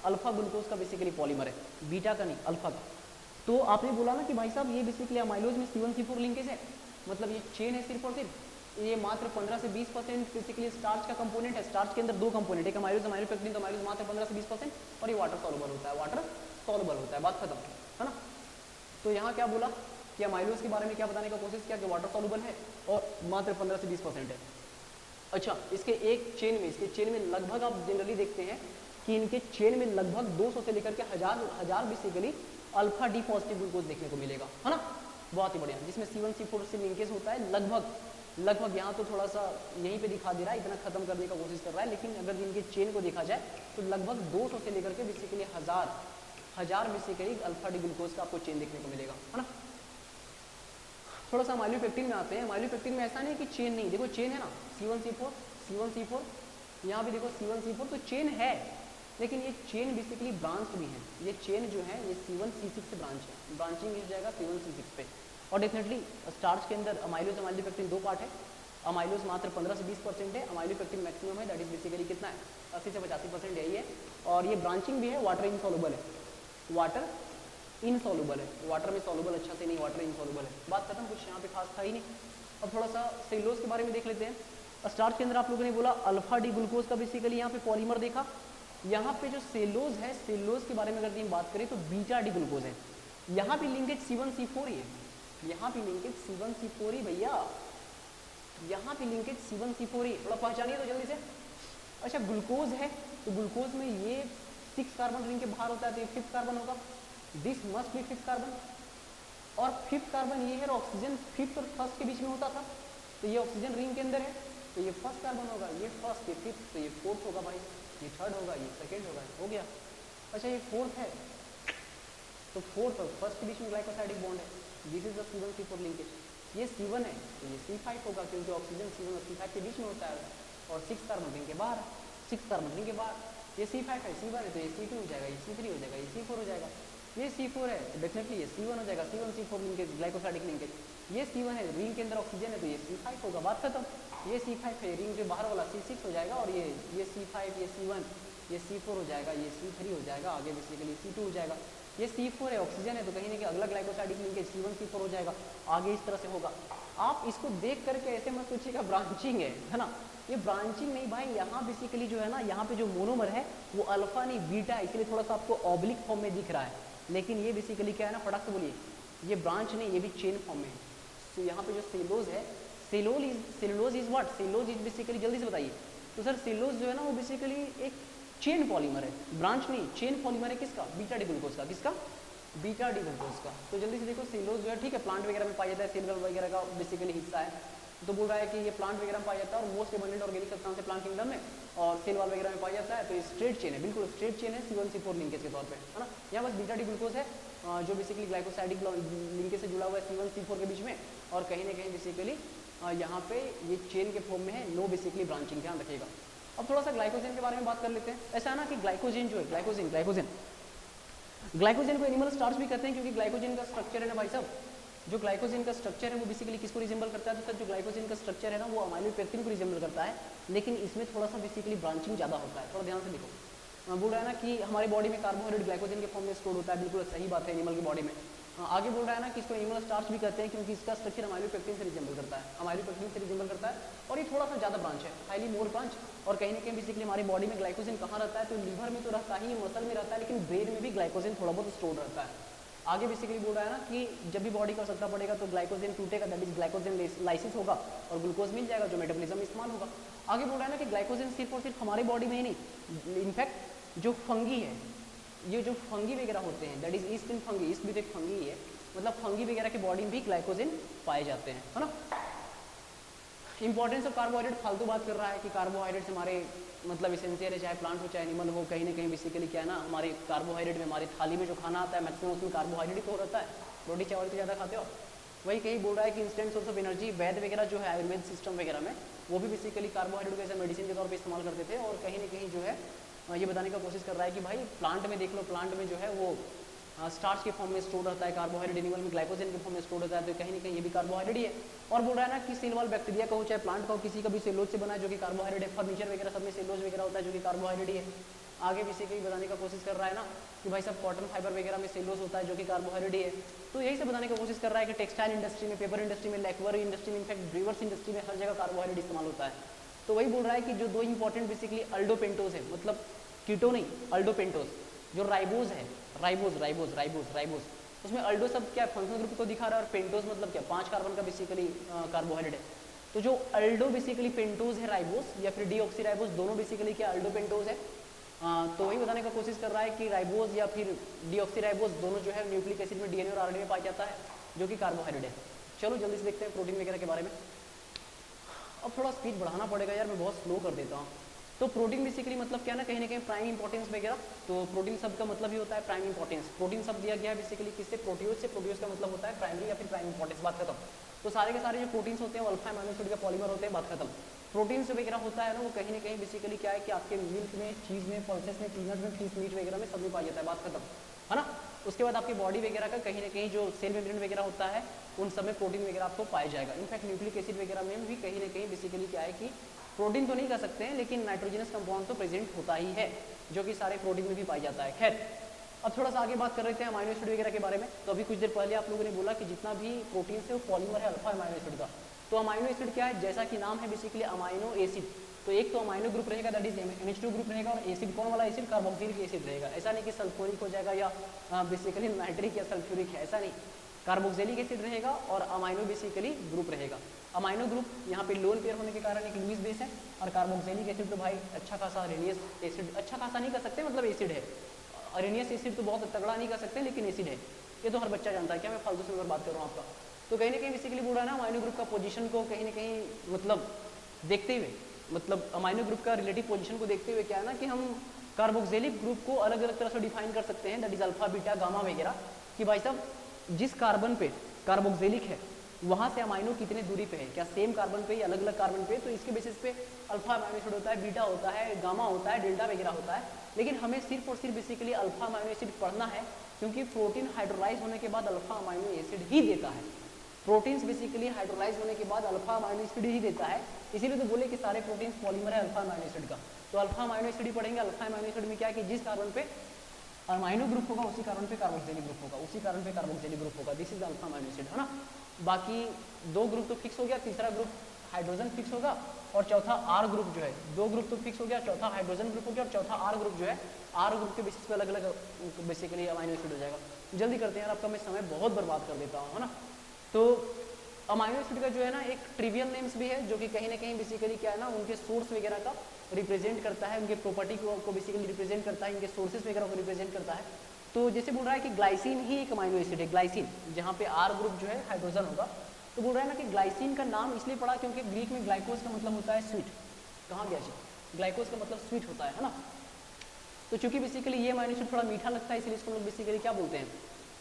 अल्फा ग्लूकोज का बेसिकली पॉलीमर है, बीटा का नहीं, अल्फा का। तो आपने बोला ना कि भाई साहब ये बेसिकली अमाइलोज में C1C4 लिंकेज है, मतलब ये चेन है सिर्फ और सिर्फ, ये मात्र 15 से 20% बेसिकली स्टार्च का कंपोनेंट है। स्टार्च के अंदर दो कंपोनेंट, एक अमाइलोज, अमाइलोपेक्टिन, तो अमाइलोज मात्र 15 से 20% और ये वाटर सॉल्युबल होता है, वाटर सॉल्युबल होता है, बात खत्म, है ना। तो यहाँ क्या बोला कि अमाइलोज के बारे में क्या बताने का कोशिश किया कि वाटर सॉल्युबल है और मात्र 15 से 20% है। अच्छा इसके एक चेन में, इसके चेन में लगभग आप जनरली देखते हैं कि इनके चेन में लगभग 200 से लेकर के हजार basically alpha D positive glucose देखने को मिलेगा, है ना। बहुत ही बढ़िया, जिसमें C1C4 से लिंकेज होता है लगभग यहाँ तो थोड़ा सा यहीं पे दिखा दे रहा है, इतना खत्म करने का कोशिश कर रहा है, लेकिन अगर इनके चेन को देखा जाए तो लगभग 200 से लेकर के बेसिकली हजार बेसिकली अल्फा डी ग्लूकोज का आपको चेन देखने को मिलेगा, है ना। थोड़ा सा अमाइलोपेक्टिन में आते हैं। अमाइलोपेक्टिन में ऐसा नहीं कि चेन नहीं, देखो चेन है ना, C1C4 यहाँ भी देखो C1C4 तो चेन है, लेकिन ये चेन बेसिकली ब्रांच भी है। ये चेन जो है ये C1C6 से ब्रांच है, ब्रांचिंग मिल जाएगा C1C6 पे। और डेफिनेटली स्टार्च के अंदर अमाइलोज अमाइलोपेक्टिन दो पार्ट है, अमाइलोज मात्र 15 से 20% है, अमाइलोपेक्टिन मैक्सिमम है, दैट इज बेसिकली कितना है 80 से 85% यही है। और ये ब्रांचिंग भी है, वाटर इनसॉल्युबल है, वाटर इनसॉल्युबल है, वाटर में सॉल्युबल अच्छा से नहीं, वाटर इनसॉल्युबल है, बात खत्म, कुछ यहाँ पे खास था ही नहीं। अब थोड़ा सा सेलुलोज के बारे में देख लेते हैं। स्टार्च के अंदर आप लोगों ने बोला अल्फा डी ग्लूकोज का बेसिकली यहाँ पे पॉलीमर देखा। यहाँ पे जो सेलुलोज है, सेलुलोज के बारे में अगर हम बात करें तो बीटा डी ग्लूकोज है, यहाँ पे लिंकेज C1C4 ही है, यहाँ पे लिंकेज C1C4 ही भैया, यहाँ पे लिंकेज C1C4 ही, थोड़ा पहचानिए तो जल्दी से। अच्छा ग्लूकोज है तो ग्लूकोज में ये 6 कार्बन रिंग के बाहर होता है तो ये 5th कार्बन होगा, this must be 5th carbon. और 5th कार्बन ये है और ऑक्सीजन 5th और 1st के बीच में होता था तो ये ऑक्सीजन रिंग के अंदर है तो ये 1st कार्बन होगा, ये 1st, ये 5th, तो ये 4th होगा भाई, ये 3rd होगा, ये 2nd होगा, हो गया। अच्छा ये 4th है तो 4th और 1st के बीच में ग्लाइकोसाइडिक बॉन्ड है, this is the C1C4 linkage. ये C1 है तो ये C5 होगा क्योंकि ऑक्सीजन C1 और C5 के बीच में होता है और 6 कार्बन रिंग के बाहर है, 6 कार्बन रिंग के बाहर। ये C5 है, C1 है तो ये C2 हो जाएगा, ये C3 हो जाएगा, ये C4 हो जाएगा। ये C4 है तो डेफिनेटली ये C1 हो जाएगा, C1C4 लिंकेज ग्लाइकोसाइडिक लिंकेज। ये C1 है, रिंग के अंदर ऑक्सीजन है तो ये C5 होगा, बात खत्म। ये C5 है, रिंग के बाहर वाला C6 हो जाएगा और ये C5, ये C1, ये C4 हो जाएगा, ये C3 हो जाएगा, आगे बेसिकली C2 हो जाएगा। ये C4 है, ऑक्सीजन है तो कहीं ना कहीं अगला ग्लाइकोसाइडिक लिंकेज C1C4 हो जाएगा, आगे इस तरह से होगा। आप इसको देख करके ऐसे मत सोचिएगा ब्रांचिंग है ना, ये ब्रांचिंग नहीं भाई, यहाँ बेसिकली जो है ना, यहाँ पे जो मोनोमर है वो अल्फा नहीं बीटा है, इसलिए थोड़ा सा आपको ऑब्लिक फॉर्म में दिख रहा है, लेकिन ये बेसिकली क्या है ना, फटाक से बोलिए, ये ब्रांच नहीं, ये भी चेन फॉर्म में है। तो यहाँ पे जो सेलोज है, cellulose is what, cellulose is basically, जल्दी से बताइए। तो सर सेलुलोज जो है ना वो बेसिकली एक चेन पॉलीमर है, ब्रांच नहीं, चेन पॉलीमर है किसका, बीटा डी ग्लूकोज का, किसका, बीटा डी ग्लूकोज का। तो जल्दी से देखो सेलुलोज जो है ठीक है प्लांट वगैरह में पाया जाता है, सेल वगैरह का बेसिकली हिस्सा है, तो बोल रहा है कि ये प्लांट वगैरह में पाया जाता है और मोस्ट एबंडेंट ऑर्गेनिक सब्सटेंस है प्लांट किंगडम में, और सेल वाल वगैरह में पाया जाता है। तो ये स्ट्रेट चेन है, बिल्कुल स्ट्रेट चेन है C1C4 लिंकेज के तौर पे, है ना। यहाँ बस बीटा डी ग्लूकोज है जो बेसिकली ग्लाइकोसाइडिक लिंकेज से जुड़ा हुआ है C1C4 के बीच में, और कहीं ना कहीं बेसिकली यहाँ पे ये चेन के फॉर्म में है, नो बेसिकली ब्रांचिंग, ध्यान रखिएगा। अब थोड़ा सा ग्लाइकोजन के बारे में बात कर लेते हैं। ऐसा है ना कि ग्लाइकोजन जो है, ग्लाइकोजन को एनिमल स्टार्च भी कहते हैं क्योंकि ग्लाइकोजन का स्ट्रक्चर है ना भाई साहब, जो ग्लाइकोजन का स्ट्रक्चर है वो बेसिकली किसको रिजेंबल करता है, तो सर जो ग्लाइकोजन का स्ट्रक्चर है ना वो अमाइलो पेक्टिन को रिजेंबल करता है, लेकिन इसमें थोड़ा सा बेसिकली ब्रांचिंग ज़्यादा होता है, थोड़ा ध्यान से देखो। बोल रहा है ना कि हमारी बॉडी में कार्बोहाइड्रेट ग्लाइकोजन के फॉर्म में स्टोर होता है, बिल्कुल सही बात है एनिमल की बॉडी में। आगे बोल रहा है ना कि इसको एनिमल स्टार्च भी कहते हैं क्योंकि इसका स्ट्रक्चर अमाइलो पेक्टिन से रिजेंबल करता है, अमाइलो पेक्टिन से रिजेंबल करता है, और ये थोड़ा सा ज़्यादा ब्रांच है, हाईली मोर ब्रांच। और कहीं ना कहीं बेसिकली हमारी बॉडी में ग्लाइकोजन कहाँ रहता है, तो लीवर में तो रहता ही, मसल में रहता है, लेकिन ब्रेन में भी ग्लाइकोजन थोड़ा बहुत स्टोर रहता है। आगे बेसिकली बोल रहा है ना कि जब भी बॉडी का आवश्यकता पड़ेगा तो ग्लाइकोजन टूटेगा, दैट इज ग्लाइकोजन लाइसिस होगा और ग्लूकोज मिल जाएगा जो मेटाबॉलिज्म में इस्तेमाल होगा। आगे बोल रहा है ना कि ग्लाइकोजन सिर्फ और सिर्फ हमारी बॉडी में ही नहीं, इनफैक्ट जो फंगी है, ये जो फंगी वगैरह होते हैं, that is east in fungi, east भी तो एक फंगी ही है, मतलब फंगी वगैरह की बॉडी में भी ग्लाइकोजन पाए जाते हैं, है ना। इंपॉर्टेंस ऑफ कार्बोहाइड्रेट, फालतू बात कर रहा है कि कार्बोहाइड्रेट्स हमारे मतलब एसेंशियल है, चाहे प्लांट हो चाहे एनिमल हो, कहीं ना कहीं बेसिकली क्या है ना, हमारे कार्बोहाइड्रेट में हमारी थाली में जो खाना आता है मैक्सिमम उसमें कार्बोहाइड्रेट तो रहता है, रोटी चावल तो ज़्यादा खाते हो। वही कहीं बोल रहा है कि इंस्टेंट सोर्स ऑफ एनर्जी, वैद्य वगैरह जो है आयुर्वेद सिस्टम वगैरह में वो भी बेसिकली कार्बोहाइड्रेट को ऐसे मेडिसिन के तौर पर इस्तेमाल करते थे, और कहीं ना कहीं जो है ये बताने का कोशिश कर रहा है कि भाई प्लांट में देख लो, प्लांट में जो है वो स्टार्च के फॉर्म में स्टोर रहता है कार्बोहाइड्रेट, एनिमल में ग्लाइकोजन के फॉर्म में स्टोर रहता है, तो कहीं ना कहीं ये भी कार्बोहाइड्रेट ही है। और बोल रहा है ना कि सेल वाल बैक्टीरिया का हो चाहे प्लांट का हो, किसी का भी सेलुलोज से बना है जो कि कार्बोहाइड्रेट है, फर्नीचर वगैरह सब में सेलुलोज वगैरह होता है जो कि कार्बोहाइड्रेट ही है। आगे भी इसी बताने का कोशिश कर रहा है ना कि भाई सब कॉटन फाइबर वगैरह में सेलुलोज होता है जो कि कार्बोहाइड्रेट ही है। तो यही से बताने की कोशिश कर रहा है कि टेक्सटाइल इंडस्ट्री में, पेपर इंडस्ट्री में, लैक्वर इंडस्ट्री में, इनफैक्ट ब्रीवर्स इंडस्ट्री में हर जगह कार्बोहाइड्रेट इस्तेमाल होता है। तो वही बोल रहा है कि जो दो इंपॉर्टेंट बेसिकली अल्डोपेंटोज है, मतलब कीटो नहीं अल्डोपेंटोज, जो राइबोज है, राइबोज, उसमें अल्डो सब क्या फंक्शनल ग्रुप को दिखा रहा है और पेंटोज मतलब क्या 5 कार्बन का बेसिकली कार्बोहाइड्रेट है। तो जो अल्डो बेसिकली पेंटोज है राइबोज या फिर डीऑक्सीराइबोज, दोनों बेसिकली क्या अल्डो पेंटोज है। तो वही बताने का कोशिश कर रहा है कि राइबोज या फिर डीऑक्सीराइबोज दोनों जो है न्यूक्लिक एसिड में, डीएनए और आरएनए में पाया जाता है जो कि कार्बोहाइड्रेट है। चलो जल्दी से देखते हैं प्रोटीन वगैरह के बारे में। अब थोड़ा स्पीड बढ़ाना पड़ेगा यार, मैं बहुत स्लो कर देता हूँ। तो प्रोटीन बेसिकली मतलब क्या ना, कहीं ना कहीं प्राइम इंपॉर्टेंस वगैरह, तो प्रोटीन शब्द का मतलब ही होता है प्राइम इंपॉर्टेंस। प्रोटीन शब्द दिया गया है बेसिकली किससे, प्रोटियोज से। प्रोटियोज का मतलब होता है प्राइमरी या फिर प्राइम इंपॉर्टेंस, बात खत्म। तो सारे के सारे जो प्रोटीन्स होते हैं वो अल्फा अमीनो एसिड का पॉलीमर होते हैं, बात खत्म। प्रोटीन्स वगैरह होता है ना वो कहीं ना कहीं बेसिकली क्या है कि आपके मिल्क में, चीज़ में, पल्सेस में, पीनट में, फिश मीट वगैरह में सब में पाया जाता है, बात खत्म, है ना। उसके बाद आपकी बॉडी वगैरह का कहीं ना कहीं जो सेल मेम्ब्रेन वगैरह होता है उन सब में प्रोटीन वगैरह आपको पाया जाएगा। इनफैक्ट न्यूक्लिक एसिड वगैरह में भी कहीं ना कहीं बेसिकली क्या है कि प्रोटीन तो नहीं कह सकते हैं लेकिन नाइट्रोजनस कंपाउंड तो प्रेजेंट होता ही है जो कि सारे प्रोटीन में भी पाया जाता है। खैर अब थोड़ा सा आगे बात कर रहे थे अमाइनो एसिड वगैरह के बारे में। तो अभी कुछ देर पहले आप लोगों ने बोला कि जितना भी प्रोटीन है वो पॉलीमर है अल्फा अमाइनो एसिड का। तो अमाइनो एसिड क्या है, जैसा कि नाम है बेसिकली अमाइनो एसिड, तो एक तो अमाइनो ग्रुप रहेगा दैट इज NH2 ग्रुप रहेगा, और एसिड कौन वाला एसिड, कार्बोक्सिलिक एसिड रहेगा। ऐसा नहीं कि सल्फ्यूरिक हो जाएगा या बेसिकली नाइट्रिक या सल्फ्यूरिक है, ऐसा नहीं। कार्बोक्सिलिक एसिड रहेगा और अमाइनो बेसिकली ग्रुप रहेगा। अमाइनो ग्रुप यहाँ पे लोन पेयर होने के कारण एक लुईस बेस है, और कार्बोक्सिलिक एसिड तो भाई अच्छा खासा अरेनियस एसिड, अच्छा खासा नहीं कर सकते मतलब एसिड है, अरेनियस एसिड तो बहुत तगड़ा नहीं कर सकते लेकिन एसिड है, ये तो हर बच्चा जानता है। क्या मैं फालतू से बात कर रहा हूँ आपका? तो कहीं ना कहीं बेसिकली बोल रहा है ना अमाइनो ग्रुप का पोजीशन को कहीं ना कहीं मतलब देखते हुए, मतलब अमाइनो ग्रुप का रिलेटिव पोजीशन को देखते हुए क्या है ना कि हम कार्बोक्सिलिक ग्रुप को अलग अलग तरह से डिफाइन कर सकते हैं, that is alpha beta gamma वगैरह, कि भाई साहब जिस कार्बन पे कार्बोक्सिलिक है वहाँ से अमाइनो कितने दूरी पे है, क्या सेम कार्बन पे या अलग अलग कार्बन पे, तो इसके बेसिस पे अल्फा अमाइनो एसिड होता है, बीटा होता है, गामा होता है, डेल्टा वगैरह होता है। लेकिन हमें सिर्फ और सिर्फ बेसिकली अल्फा अमाइनो एसिड पढ़ना है, क्योंकि प्रोटीन हाइड्रोलाइज होने के बाद अल्फा अमाइनो एसिड ही देता है। प्रोटीन्स बेसिकली हाइड्रोलाइज होने के बाद अल्फा अमाइनो एसिड ही देता है, इसीलिए तो बोले कि सारे प्रोटीन्स पॉलीमर है अल्फा अमाइनो एसिड का। तो अल्फा अमाइनो एसिड ही पढ़ेंगे। अल्फा अमाइनो एसिड में क्या है कि जिस कार्बन पे अमाइनो ग्रुप होगा उसी कार्बन पे कार्बोक्सिलिक ग्रुप होगा, उसी कार्बन पे कार्बोक्सिलिक ग्रुप होगा, this is alpha amino acid, है ना। बाकी दो ग्रुप तो फिक्स हो गया, तीसरा ग्रुप हाइड्रोजन फिक्स होगा, और चौथा आर ग्रुप जो है, दो ग्रुप तो फिक्स हो गया, चौथा हाइड्रोजन ग्रुप हो गया, और चौथा आर ग्रुप जो है, आर ग्रुप के बेसिस पे अलग अलग बेसिकली अमाइनो एसिड हो जाएगा। जल्दी करते हैं यार, आपका मैं समय बहुत बर्बाद कर देता हूँ, है ना। तो अमाइनो एसिड का जो है ना एक ट्रिवियल नेम्स भी है, जो कि कहीं ना कहीं बेसिकली क्या है ना उनके सोर्स वगैरह का रिप्रेजेंट करता है, उनके प्रॉपर्टी को बेसिकली रिप्रेजेंट करता है, इनके सोर्सेज वगैरह को रिप्रेजेंट करता है। तो जैसे बोल रहा है कि ग्लाइसिन ही एक अमाइनो एसिड है, ग्लाइसिन जहाँ पे आर ग्रुप जो है हाइड्रोजन होगा, तो बोल रहा है ना कि ग्लाइसिन का नाम इसलिए पड़ा क्योंकि ग्रीक में ग्लाइकोस का मतलब होता है स्वीट। कहाँ गया जी? ग्लाइकोस का मतलब स्वीट होता है ना। तो चूंकि बेसिकली ये अमाइनो एसिड थोड़ा मीठा लगता है, इसलिए इसको लोग बेसिकली क्या बोलते हैं,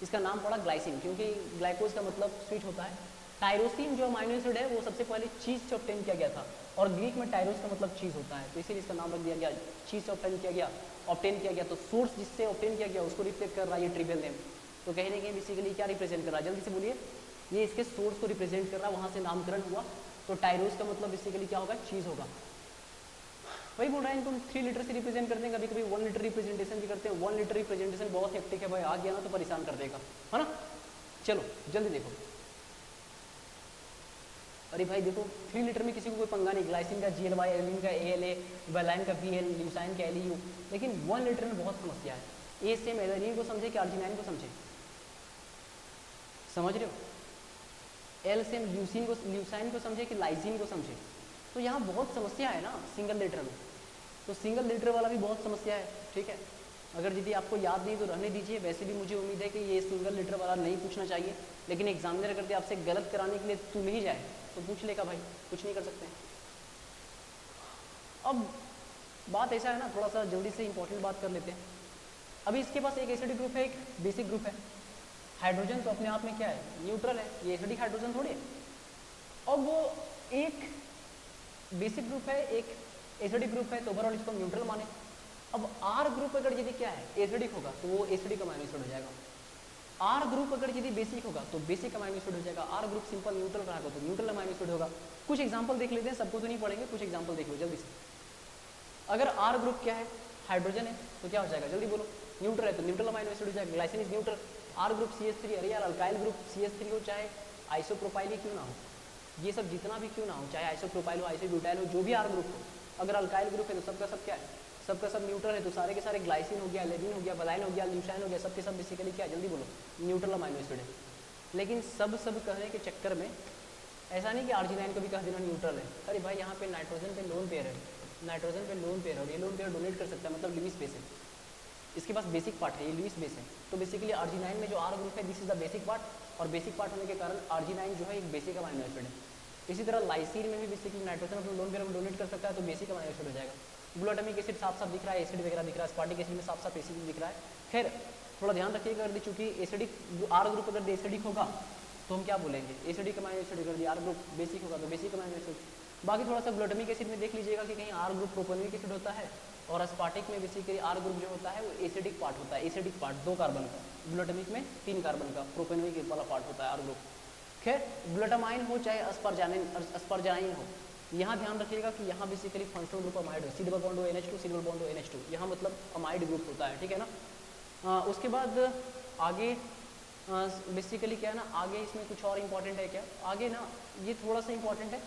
इसका नाम पड़ा ग्लाइसिन, क्योंकि ग्लाइकोस का मतलब स्वीट होता है। टायरोसिन जो अमाइनो एसिड है वो सबसे पहले चीज से ऑब्टेन किया गया था, और ग्रीक में टायरोस का मतलब चीज होता है, तो इसीलिए इसका नाम रख दिया गया, चीज से ऑब्टेन किया गया, ऑब्टेन किया गया। तो सोर्स जिससे ऑब्टेन किया गया उसको रिफ्लेक्ट कर रहा है ये ट्रिवियल नेम। तो कहीं ना कहीं बेसिकली क्या रिप्रेजेंट कर रहा है, जल्दी से बोलिए, ये इसके सोर्स को रिप्रेजेंट कर रहा है, वहाँ से नामकरण हुआ। तो टायरोस का मतलब बेसिकली क्या होगा, चीज होगा। वही बोल रहा है इनको 3 लीटर से रिप्रेजेंट करते हैं, कभी कभी 1 लीटर रिप्रेजेंटेशन भी करते हैं। 1 लीटर रिप्रेजेंटेशन बहुत हेक्टिक है भाई, आ गया ना तो परेशान कर देगा, है ना। चलो जल्दी देखो, अरे भाई देखो 3 लीटर में किसी को कोई पंगा नहीं, ग्लाइसिन का GLY, एलिन का ALA, वेलाइन का BL, ल्यूसाइन का LU, लेकिन 1 लीटर में बहुत समस्या है। ए सेम एलिन को समझे कि आर्जिनाइन को समझे, समझ रहे हो? एल सेम ल्यूसाइन को समझे कि लाइसिन को समझे, तो यहाँ बहुत समस्या है ना सिंगल लीटर में। तो सिंगल लीटर वाला भी बहुत समस्या है, ठीक है। अगर यदि आपको याद नहीं तो रहने दीजिए, वैसे भी मुझे उम्मीद है कि ये सिंगल लीटर वाला नहीं पूछना चाहिए, लेकिन एग्जामिनर करते आपसे गलत कराने के लिए तुम ही जाए तो पूछ लेगा भाई, कुछ नहीं कर सकते हैं। अब बात ऐसा है ना, थोड़ा सा जल्दी से इंपॉर्टेंट बात कर लेते हैं। अभी इसके पास एक एसिडिक ग्रुप है, एक बेसिक ग्रुप है। हाइड्रोजन तो अपने आप में क्या है, न्यूट्रल है, ये एसिडिक हाइड्रोजन थोड़ी है। अब वो एक बेसिक ग्रुप है, एक एसिडिक ग्रुप है, तो ओवरऑल इसको न्यूट्रल माने। अब आर ग्रुप अगर यदि क्या है, एसिडिक होगा तो वो एसिडिक अमाइनो एसिड हो जाएगा। आर ग्रुप अगर यदि बेसिक होगा तो बेसिक अमाइनो एसिड हो जाएगा। आर ग्रुप सिंपल न्यूट्रल रहा तो न्यूट्रल अमाइनो एसिड होगा। कुछ एग्जांपल देख लेते हैं, सबको तो नहीं पढ़ेंगे, कुछ एग्जांपल देख लो जल्दी से। अगर आर ग्रुप क्या है, हाइड्रोजन है, तो क्या हो जाएगा, जल्दी बोलो। न्यूट्रल है तो न्यूट्रल अमाइनो एसिड हो जाएगा, glycine is neutral. R group CH3, अरे यार अल्काइल ग्रुप CH3 हो, चाहे आइसोप्रोपाइल ही क्यों ना हो, ये सब जितना भी क्यों ना हो, चाहे आइसोप्रोपाइल हो, आइसोब्यूटाइल हो, जो भी आर ग्रुप हो, अगर अल्काइल ग्रुप है तो सबका सब क्या है, सबका सब न्यूट्रल है। तो सारे के सारे ग्लाइसिन हो गया, एलेनिन हो गया, वेलाइन हो गया, ल्यूसाइन हो गया, सबके सब बेसिकली क्या है, जल्दी बोलो, न्यूट्रल अमाइनो एसिड है। लेकिन सब कहने के चक्कर में ऐसा नहीं कि आर्जिनाइन को भी कह देना न्यूट्रल है। अरे भाई यहाँ पे नाइट्रोजन पे लोन पेयर है, नाइट्रोजन पे लोन पेयर है, और ये लोन पेयर डोनेट कर सकता है, मतलब लुईस बेस है, इसके पास बेसिक पार्ट है, ये लुईस बेस है। तो बेसिकली आर्जिनाइन में जो आर ग्रुप है, this is the basic part, और बेसिक पार्ट होने के कारण आर्जिनाइन जो है एक बेसिक अमाइनो एसिड है। इसी तरह लाइसिन में भी बेसिकली नाइट्रोजन अपने लोन पेयर में डोनेट कर सकता है, तो बेसिक अमाइनो एसिड हो जाएगा। ग्लूटामिक एसिड साफ साफ दिख रहा है, एसिड वगैरह दिख रहा है, स्पार्टिक एसिड में साफ साफ एसिड दिख रहा है। खैर थोड़ा ध्यान रखिएगा, अगर चूंकि एसिडिक आर ग्रुप अगर एसिडिक होगा तो हम क्या बोलेंगे, एसिडिक अमाइनो एसिड। अगर आर ग्रुप बेसिक होगा तो बेसिक अमाइनो एसिड। बाकी थोड़ा सा ग्लूटामिक एसिड में देख लीजिएगा कि कहीं आर ग्रुप प्रोपेनिक एसिड होता है, और अस्पार्टिक में बेसिकली आर ग्रुप जो होता है वो एसिडिक पार्ट होता है, एसिडिक पार्ट 2 कार्बन का, ग्लूटामिक में 3 कार्बन का प्रोपेनिक वाला पार्ट होता है आर ग्रुप। खैर ग्लूटामाइन हो चाहे अस्पर्जाइन हो, यहाँ ध्यान रखिएगा कि यहाँ बेसिकली फंक्शनल ग्रुप अमाइड हो, C double bond ONH2, C double bond ONH2, यहाँ मतलब अमाइड ग्रुप होता है, ठीक है ना। उसके बाद आगे बेसिकली क्या है ना, आगे इसमें कुछ और इंपॉर्टेंट है क्या, आगे ना ये थोड़ा सा इंपॉर्टेंट है,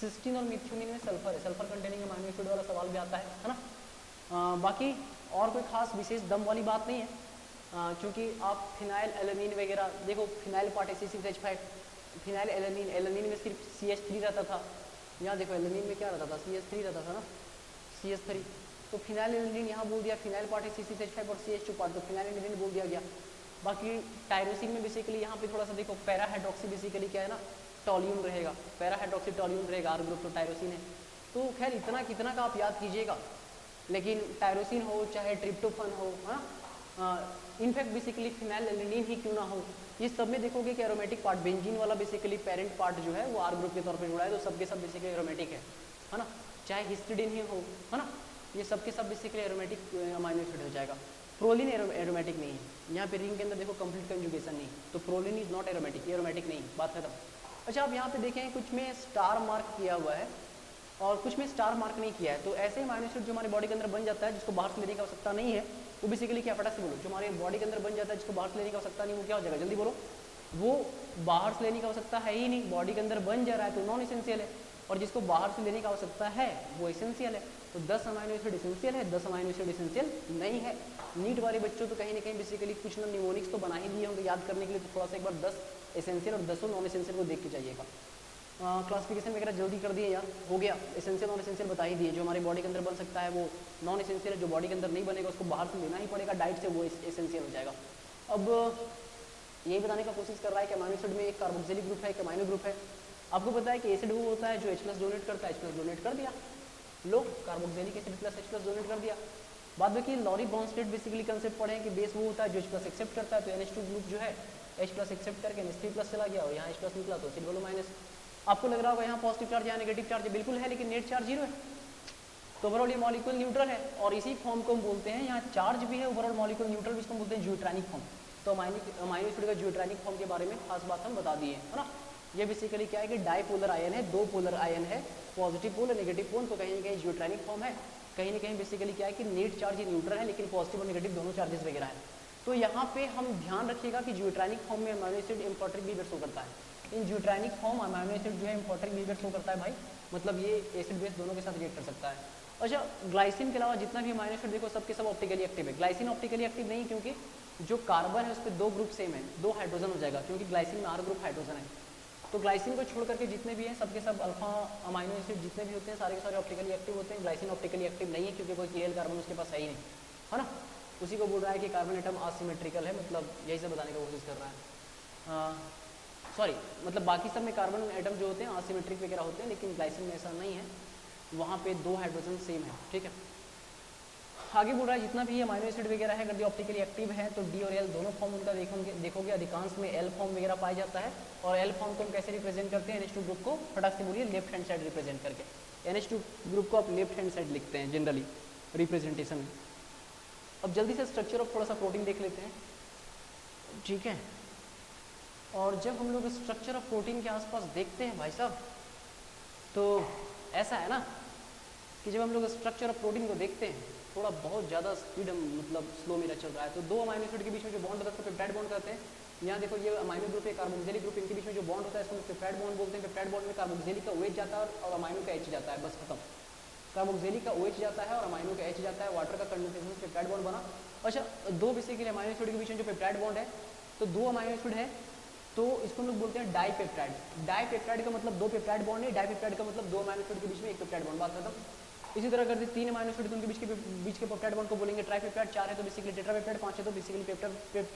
सिस्टीन और मिथ्योनिन में सल्फर है, सल्फर कंटेनिंग अमाइनो एसिड वाला सवाल भी आता है ना। बाकी और कोई खास विशेष दम वाली बात नहीं है। क्योंकि आप फिनाइल एलामीन वगैरह देखो, फिनाइल पार्ट है C6H5, फिनाइल एलामीन, एलामीन में सिर्फ CH3 रहता था, यहाँ देखो एलामीन में क्या रहता था, CH3 रहता था ना, CH3, तो फिनाइल एलानीन यहाँ बोल दिया, फिनाइल पार्ट है C6H5 और CH2 पार्ट, तो फिनाइल एलानीन बोल दिया गया। बाकी टायरोसिन में बेसिकली यहाँ पे थोड़ा सा देखो, पैरा हाइड्रोक्सी बेसिकली क्या है ना, टॉल्यून रहेगा, पैरा हाइड्रोक्सी टॉल्यून रहेगा, आर ग्रुप तो टायरोसिन है। तो खैर इतना कितना का आप याद कीजिएगा, लेकिन टायरोसिन हो चाहे ट्रिप्टोफन हो, है ना, इनफैक्ट बेसिकली फिनाइल एलानीन ही क्यों ना हो, ये सब में देखोगे कि एरोमेटिक पार्ट, बेंजीन वाला बेसिकली पेरेंट पार्ट जो है वो आर ग्रुप के तौर पे जुड़ा है, तो सबके सब बेसिकली एरोमेटिक है ना, चाहे हिस्टिडीन ही हो, है ना, ये सबके सब बेसिकली एरोमेटिक अमाइनो एसिड हो जाएगा। प्रोलिन एरोमेटिक नहीं है, यहाँ पे रिंग के अंदर देखो कंप्लीट कंजुगेशन नहीं, तो प्रोलिन इज नॉट एरोमेटिक, ये एरोमेटिक नहीं, बात खत्म। अच्छा, आप यहाँ पे देखें कुछ में स्टार मार्क किया हुआ है और कुछ में स्टार मार्क नहीं किया है, तो ऐसे अमाइनो एसिड जो हमारी बॉडी के अंदर बन जाता है, जिसको बाहर से लेने की आवश्यकता नहीं है, वो बेसिकली क्या, फटाक से बोलो, जो हमारे बॉडी के अंदर बन जाता है जिसको बाहर से लेने की आवश्यकता नहीं, वो क्या हो जाएगा, जल्दी बोलो, वो बाहर से लेने की आवश्यकता है ही नहीं, बॉडी के अंदर बन जा रहा है तो नॉन एसेंशियल है, और जिसको बाहर से लेने की आवश्यकता है वो एसेंशियल है। तो 10 अमाइनो एसिड एसेंशियल है, 10 अमाइनो एसिड एसेंशियल नहीं है। नीट वाले बच्चों तो कहीं ना कहीं बेसिकली कुछ ना निमोनिक्स तो बना ही दिए होंगे याद करने के लिए, तो थोड़ा सा एक बार 10 एसेंशियल और 10 नॉन एसेंशियल को देख के जाइएगा। क्लासिफिकेशन वगैरह जल्दी कर दिए यार, हो गया, एसेंशियल नॉन एसेंशियल बता ही दिए, जो हमारी बॉडी के अंदर बन सकता है वो नॉन एसेंशियल है, जो बॉडी के अंदर नहीं बनेगा उसको बाहर से लेना ही पड़ेगा डाइट से, वो एसेंशियल हो जाएगा। अब यही बताने का कोशिश कर रहा है कि अमाइनो एसिड में एक कार्बोक्सिलिक ग्रुप है, एक अमाइनो ग्रुप है। आपको पता है कि एसिड वो होता है जो H+ डोनेट करता है, H+ डोनेट कर दिया, लो carboxylic acid plus H+ donate कर दिया। बाद में कि लॉरी ब्रॉन्स्टेड बेसिकली कंसेप्ट पढ़े कि बेस वो होता है जो H+ एक्सेप्ट करता है, तो NH2 ग्रुप जो है H+ एक्सेप्ट करके NH3+ चला गया और यहाँ H+ निकला तो एसिड वालों माइनस। आपको लग रहा होगा यहाँ पॉजिटिव चार्ज या नेगेटिव चार्ज, बिल्कुल है, लेकिन नेट चार्ज 0 है, तो ओवरऑल ये मॉलिक्यूल न्यूट्रल है, और इसी फॉर्म को हम बोलते हैं, यहाँ चार्ज भी है ओवरऑल मॉलिक्यूल न्यूट्रल, जिसको हम बोलते हैं ज्यूट्रॉनिक फॉर्म। तो अमाइनो एसिड का ज्यूट्रॉनिक फॉर्म के बारे में खास बात हम बता दिए, है ना। ये बेसिकली क्या है कि डाईपोलर आयन है, दो पोलर आयन है, पॉजिटिव पोल और नेगेटिव पोल, तो कहीं ना कहीं ज्यूट्रॉनिक फॉर्म है, कहीं ना कहीं बेसिकली क्या है कि नेट चार्ज न्यूट्रल है, लेकिन पॉजिटिव और नेगेटिव दोनों चार्जेस वगैरह है। तो यहाँ पे हम ध्यान रखिएगा कि ज्यूट्रॉनिक फॉर्म में अमाइनो एसिड इम्फोटेरिक बिहेवियर शो करता है, इन ज्यूट्रॉनिक फॉर्म अमाइनो एसिड जो है इम्फोटेरिक बिहेवियर शो करता है भाई, मतलब ये एसिड बेस दोनों के साथ रिएक्ट कर सकता है। अच्छा, ग्लाइसिन के अलावा जितना भी अमाइनो एसिड देखो सबके सब ऑप्टिकली एक्टिव है, ग्लाइसिन ऑप्टिकली एक्टिव नहीं, क्योंकि जो कार्बन है उस पर 2 ग्रुप सेम है, 2 हाइड्रोजन हो जाएगा, क्योंकि ग्लाइसिन में R ग्रुप हाइड्रोजन है। तो ग्लाइसिन को छोड़ करके जितने भी हैं सबके सब अल्फा अमाइनो एसिड जितने भी होते हैं सारे के सारे ऑप्टिकली एक्टिव होते हैं। ग्लाइसिन ऑप्टिकली एक्टिव नहीं है क्योंकि कोई क्लियर कार्बन उसके पास है ही नहीं, है ना। उसी को बोल रहा है कि कार्बन एटम असिमेट्रिकल है, मतलब यही सब बताने की कोशिश कर रहा है। सॉरी, मतलब बाकी सब में कार्बन एटम जो होते हैं असिमेट्रिक वगैरह होते हैं, लेकिन ग्लाइसिन में ऐसा नहीं है, वहाँ पे 2 हाइड्रोजन सेम है, ठीक है। आगे बोल रहा है जितना भी अमाइनो एसिड वगैरह है अगर ये ऑप्टिकली एक्टिव है तो डी और एल दोनों फॉर्म उनका देखोगे अधिकांश में एल फॉर्म वगैरह पाया जाता है, और एल फॉर्म को हम कैसे रिप्रेजेंट करते हैं, NH2 ग्रुप को फटाक से बोलिए लेफ्ट हैंड साइड रिप्रेजेंट करके, NH2 ग्रुप को आप लेफ्ट हैंड साइड लिखते हैं जनरली रिप्रेजेंटेशन में। अब जल्दी से स्ट्रक्चर ऑफ थोड़ा सा प्रोटीन देख लेते हैं, ठीक है। और जब हम लोग स्ट्रक्चर ऑफ प्रोटीन के आसपास देखते हैं भाई साहब, तो ऐसा है ना कि जब हम लोग स्ट्रक्चर ऑफ प्रोटीन को देखते हैं थोड़ा बहुत ज़्यादा स्पीड हम मतलब स्लो मेरा चल रहा है, तो 2 अमाइनो एसिड के बीच में जो बॉन्ड होता है उसको पेप्टाइड बॉन्ड कहते हैं। यहाँ देखो ये अमाइनो ग्रुप है, कार्बोक्सिलिक ग्रुप, इनके बीच में जो बॉन्ड होता है इसको पेप्टाइड बॉन्ड बोलते हैं। पेप्टाइड बॉन्ड में कार्बोक्सिलिक का OH जाता है और अमाइनो का H जाता है, बस खत्म। कार्बोक्सिलिक का OH जाता है और अमाइनो का H जाता है, वाटर का कंडेंसेशन से पेप्टाइड बॉन्ड बना। अच्छा, 2 बेसिकली अमाइनो एसिड के बीच में जो पेप्टाइड बॉन्ड है, तो 2 अमाइनो एसिड है तो इसको हम लोग बोलते हैं डाईपेप्टाइड। डाईपेप्टाइड का मतलब 2 पेप्टाइड बॉन्ड है, डाईपेप्टाइड का मतलब 2 अमाइनो एसिड के बीच में एक पेप्टाइड बॉन्ड, बात खत्म। इसी तरह करते 3 अमाइनो एसिड तो उनके बीच के पेप्टाइड बॉन्ड को बोलेंगे ट्राइपेप्टाइड, 4 है तो बेसिकली टेट्रापेप्टाइड, 5 है तो बेसिकली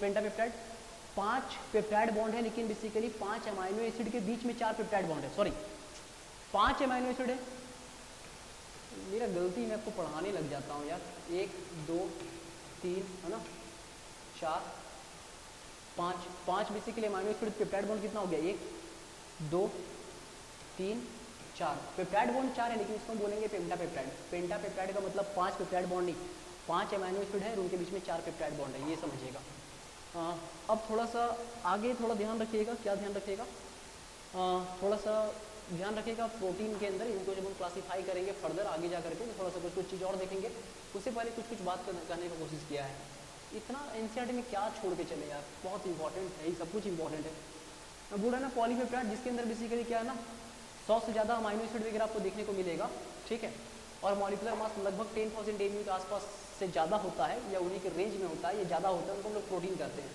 पेंटापेप्टाइड। 5 पेप्टाइड बॉन्ड है, लेकिन बेसिकली 5 अमाइनो एसिड के बीच में 4 पेप्टाइड बॉन्ड है, सॉरी 5 अमाइनो एसिड है, मेरा गलती, मैं आपको पढ़ाने लग जाता हूँ यार। 1 2 3 है ना, 4 5 basically amino acid peptide bond कितना हो गया, 1 2 3 4, पेप्टाइड बॉन्ड 4 है, लेकिन इसको हम बोलेंगे पेंटापेप्टाइड। पेंटापेप्टाइड का मतलब 5 पेप्टाइड बॉन्ड नहीं, 5 अमाइनो एसिड है और उनके बीच में 4 पेप्टाइड बॉन्ड है, ये समझिएगा। अब थोड़ा सा आगे थोड़ा ध्यान रखिएगा, क्या ध्यान रखिएगा, थोड़ा सा ध्यान रखिएगा प्रोटीन के अंदर इनको जब हम क्लासीफाई करेंगे फर्दर आगे जा करके, तो थोड़ा सा कुछ चीज़ और देखेंगे। उससे पहले कुछ बात करने का कोशिश किया है। इतना NCERT में क्या छोड़ के चले यार, बहुत इंपॉर्टेंट है, सब कुछ इंपॉर्टेंट है। मैं बोल रहा ना पॉलीपेप्टाइड, जिसके अंदर बेसिकली क्या है ना 100 से ज़्यादा अमाइनो एसिड वगैरह आपको देखने को मिलेगा, ठीक है, और मॉलिक्यूलर मास लगभग 10,000 AMU के आसपास से ज़्यादा होता है या उन्हीं के रेंज में होता है, ये ज़्यादा होता है, उनको हम लोग प्रोटीन कहते हैं।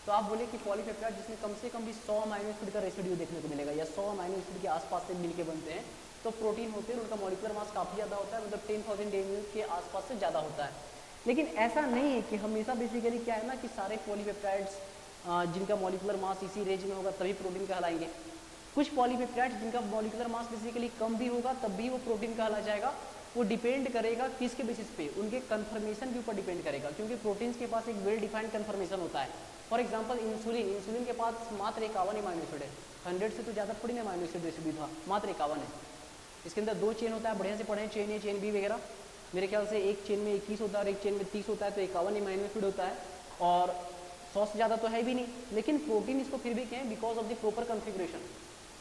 तो आप बोले कि पॉलीपेप्टाइड जिसमें कम से कम भी 100 अमाइनो एसिड का रेसिड्यू देखने को मिलेगा या 100 अमाइनो एसिड के आसपास से मिलके बनते हैं, तो प्रोटीन होते हैं, उनका मॉलिक्यूलर मास काफ़ी ज़्यादा होता है, मतलब 10,000 ml के आसपास से ज़्यादा होता है। लेकिन ऐसा नहीं है कि हमेशा बेसिकली क्या है ना कि सारे पॉलीपेप्टाइड्स जिनका मॉलिक्यूलर मास इसी रेंज में होगा तभी प्रोटीन कहलाएंगे। कुछ पॉलीपेप्टाइड्स जिनका मॉलिक्यूलर मास बेसिकली कम भी होगा तब भी वो प्रोटीन कहला जाएगा। वो डिपेंड करेगा किसके बेसिस पे, उनके कन्फर्मेशन के ऊपर डिपेंड करेगा, क्योंकि प्रोटीन्स के पास एक वेल डिफाइंड कन्फर्मेशन होता है। फॉर एग्जांपल इंसुलिन के पास मात्र 51 अमाइनो एसिड है, 100 से तो ज़्यादा थोड़ी ना अमाइनो एसिड रेसिड्यू था, मात्र 51 है। इसके अंदर 2 चेन होता है, बढ़िया से पढ़े, चेन ए चेन बी वगैरह। मेरे ख्याल से एक चेन में 21 होता है और एक चेन में 30 होता है, तो 51 अमाइनो एसिड होता है और 100 से ज़्यादा तो है भी नहीं। लेकिन प्रोटीन इसको फिर भी कहें because of the proper configuration,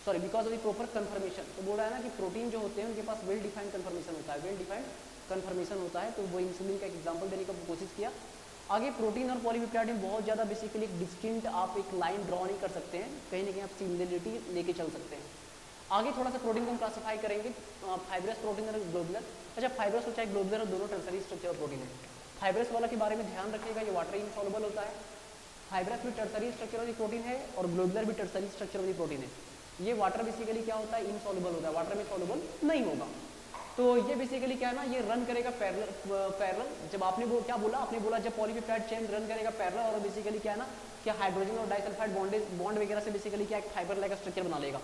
sorry because of the proper conformation. तो बोल रहा है ना कि प्रोटीन जो होते हैं उनके पास वेल डिफाइंड कन्फर्मेशन होता है, वेल डिफाइंड कन्फर्मेशन होता है। तो वो इंसुलिन का एक एग्जाम्पल देने का कोशिश किया। आगे प्रोटीन और पॉलीपेप्टाइड में बहुत ज़्यादा बेसिकली एक डिस्टिंक्ट आप एक लाइन ड्रॉ नहीं कर सकते हैं, कहीं ना कहीं आप सिमिलरिटी लेके चल सकते हैं। आगे थोड़ा सा प्रोटीन को हम क्लासिफाई करेंगे, फाइब्रस प्रोटीन और ग्लोबुलर। अच्छा, फाइब्रस हो चाहे ग्लोबुलर, दोनों टर्सरी स्ट्रक्चर प्रोटीन है। फाइब्रस वाला के बारे में ध्यान रखिएगा, ये वाटर इनसॉल्युबल होता है। फाइब्रस भी टर्सरी स्ट्रक्चर वाली प्रोटीन है और ग्लोबुलर भी टर्सरी स्ट्रक्चर वाली प्रोटीन है। ये वाटर बेसिकली क्या होता है, इनसॉल्युबल होता है, वाटर में सॉल्युबल नहीं होगा। तो ये बेसिकली क्या है ना, ये रन करेगा पैरेलल। जब आपने वो क्या बोला, आपने बोला जब पॉलीपेप्टाइड चेन रन करेगा पैरेलल और बेसिकली क्या है ना कि हाइड्रोजन और डाइसल्फाइड बॉन्ड वगैरह से बेसिकली क्या एक फाइबर लाइक स्ट्रक्चर बना लेगा।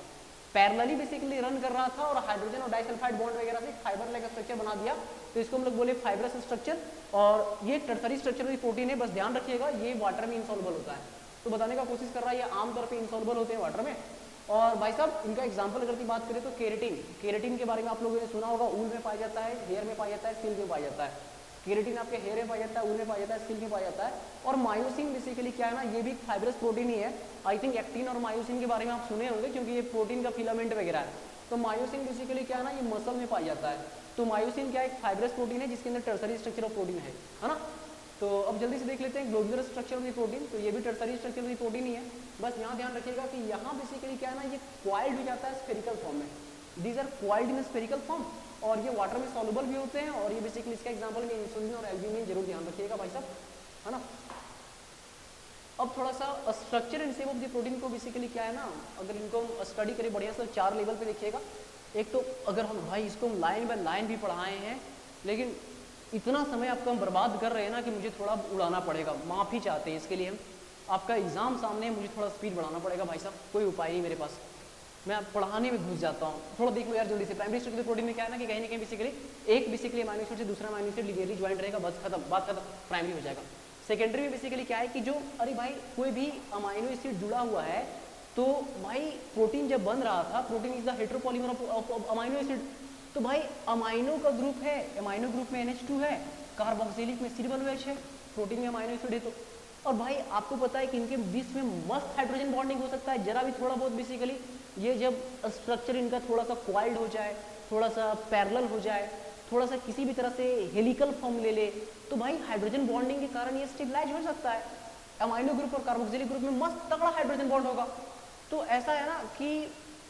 पैरेलली बेसिकली रन कर रहा था और हाइड्रोजन और डाइसल्फाइड बॉन्ड वगैरह से फाइबर लाइक स्ट्रक्चर बना दिया, तो इसको हम लोग बोले फाइब्रस स्ट्रक्चर। और ये टर्सरी स्ट्रक्चर वाली प्रोटीन है, बस ध्यान रखिएगा ये वाटर में इनसॉल्युबल होता है। तो बताने का कोशिश कर रहा है ये आमतौर पर इनसॉल्युबल होते हैं वाटर में। और भाई साहब इनका एग्जाम्पल अगर की बात करें तो केरेटिन के बारे में आप लोगों ने सुना होगा, ऊल में पाया जाता है, हेयर में पाया जाता है, स्किन में पाया जाता है। केरेटिन आपके हेयर में पाया जाता है, ऊल में पाया जाता है, स्किन में पाया जाता है। और मायोसिन बेसिकली क्या है ना, ये भी फाइब्रस प्रोटीन ही है। आई थिंक एक्टिन और मायोसिन के बारे में आप सुने होंगे क्योंकि ये प्रोटीन का फिलामेंट वगैरह है। तो मायोसिन बेसिकली क्या है ना, ये मसल में पाया जाता है। तो मायोसिन क्या एक फाइब्रस प्रोटीन है जिसके अंदर टर्सरी स्ट्रक्चर ऑफ प्रोटीन है ना। तो अब जल्दी से देख लेते हैं ग्लोबुलर स्ट्रक्चर ऑफ प्रोटीन। तो ये भी टर्सरी स्ट्रक्चर ऑफ प्रोटीन ही है। बस यहाँ ध्यान रखिएगा कि यहाँ बेसिकली क्या है ना, ये क्वाइल्ड हो जाता है स्फेरिकल फॉर्म में। These are coiled in spherical form और ये वाटर में सॉल्युबल भी होते हैं। और ये बेसिकली इसका एग्जांपल में इंसुलिन और एल्ब्यूमिन जरूर ध्यान रखिएगा भाई साहब, है ना। अब थोड़ा सा structure and shape of the protein को बेसिकली क्या है ना, अगर इनको हम स्टडी करें बढ़िया से 4 लेवल पे देखिएगा। एक तो अगर हम भाई इसको हम लाइन बाय लाइन भी पढ़ाए हैं, लेकिन इतना समय आपको हम बर्बाद कर रहे हैं ना कि मुझे थोड़ा उड़ाना पड़ेगा, माफ़ी चाहते हैं इसके लिए हम। आपका एग्जाम सामने है, मुझे थोड़ा स्पीड बढ़ाना पड़ेगा भाई साहब, कोई उपाय नहीं मेरे पास, मैं पढ़ाने में घुस जाता हूँ। थोड़ा देख लो यार जल्दी से। प्राइमरी स्ट्रक्चर प्रोटीन में क्या है ना कि कहीं ना कहीं बेसिकली एक बेसिकली अमाइनो एसिड से दूसरा अमाइनो एसिड लिगेरली ज्वाइंट रहेगा, बस खत्म, बात खत्म, प्राइमरी हो जाएगा। सेकेंडरी में बेसिकली क्या है कि जो अरे भाई कोई भी अमाइनो एसिड जुड़ा हुआ है, तो भाई प्रोटीन जब बन रहा था, protein is the heteropolymer of amino acid, तो भाई अमाइनो का ग्रुप है, अमाइनो ग्रुप में NH2 है, कार्बोक्सिलिक में COOH है, प्रोटीन में अमाइनो एसिड है। तो और भाई आपको पता है कि इनके बीच में मस्त हाइड्रोजन बॉन्डिंग हो सकता है, जरा भी थोड़ा बहुत बेसिकली ये जब स्ट्रक्चर इनका थोड़ा सा क्वाइल्ड हो जाए, थोड़ा सा पैरेलल हो जाए, थोड़ा सा किसी भी तरह से हेलिकल फॉर्म ले ले, तो भाई हाइड्रोजन बॉन्डिंग के कारण ये स्टेबलाइज हो सकता है। अमाइनो ग्रुप और कार्बोक्सिलिक ग्रुप में मस्त तगड़ा हाइड्रोजन बॉन्ड होगा। तो ऐसा है ना कि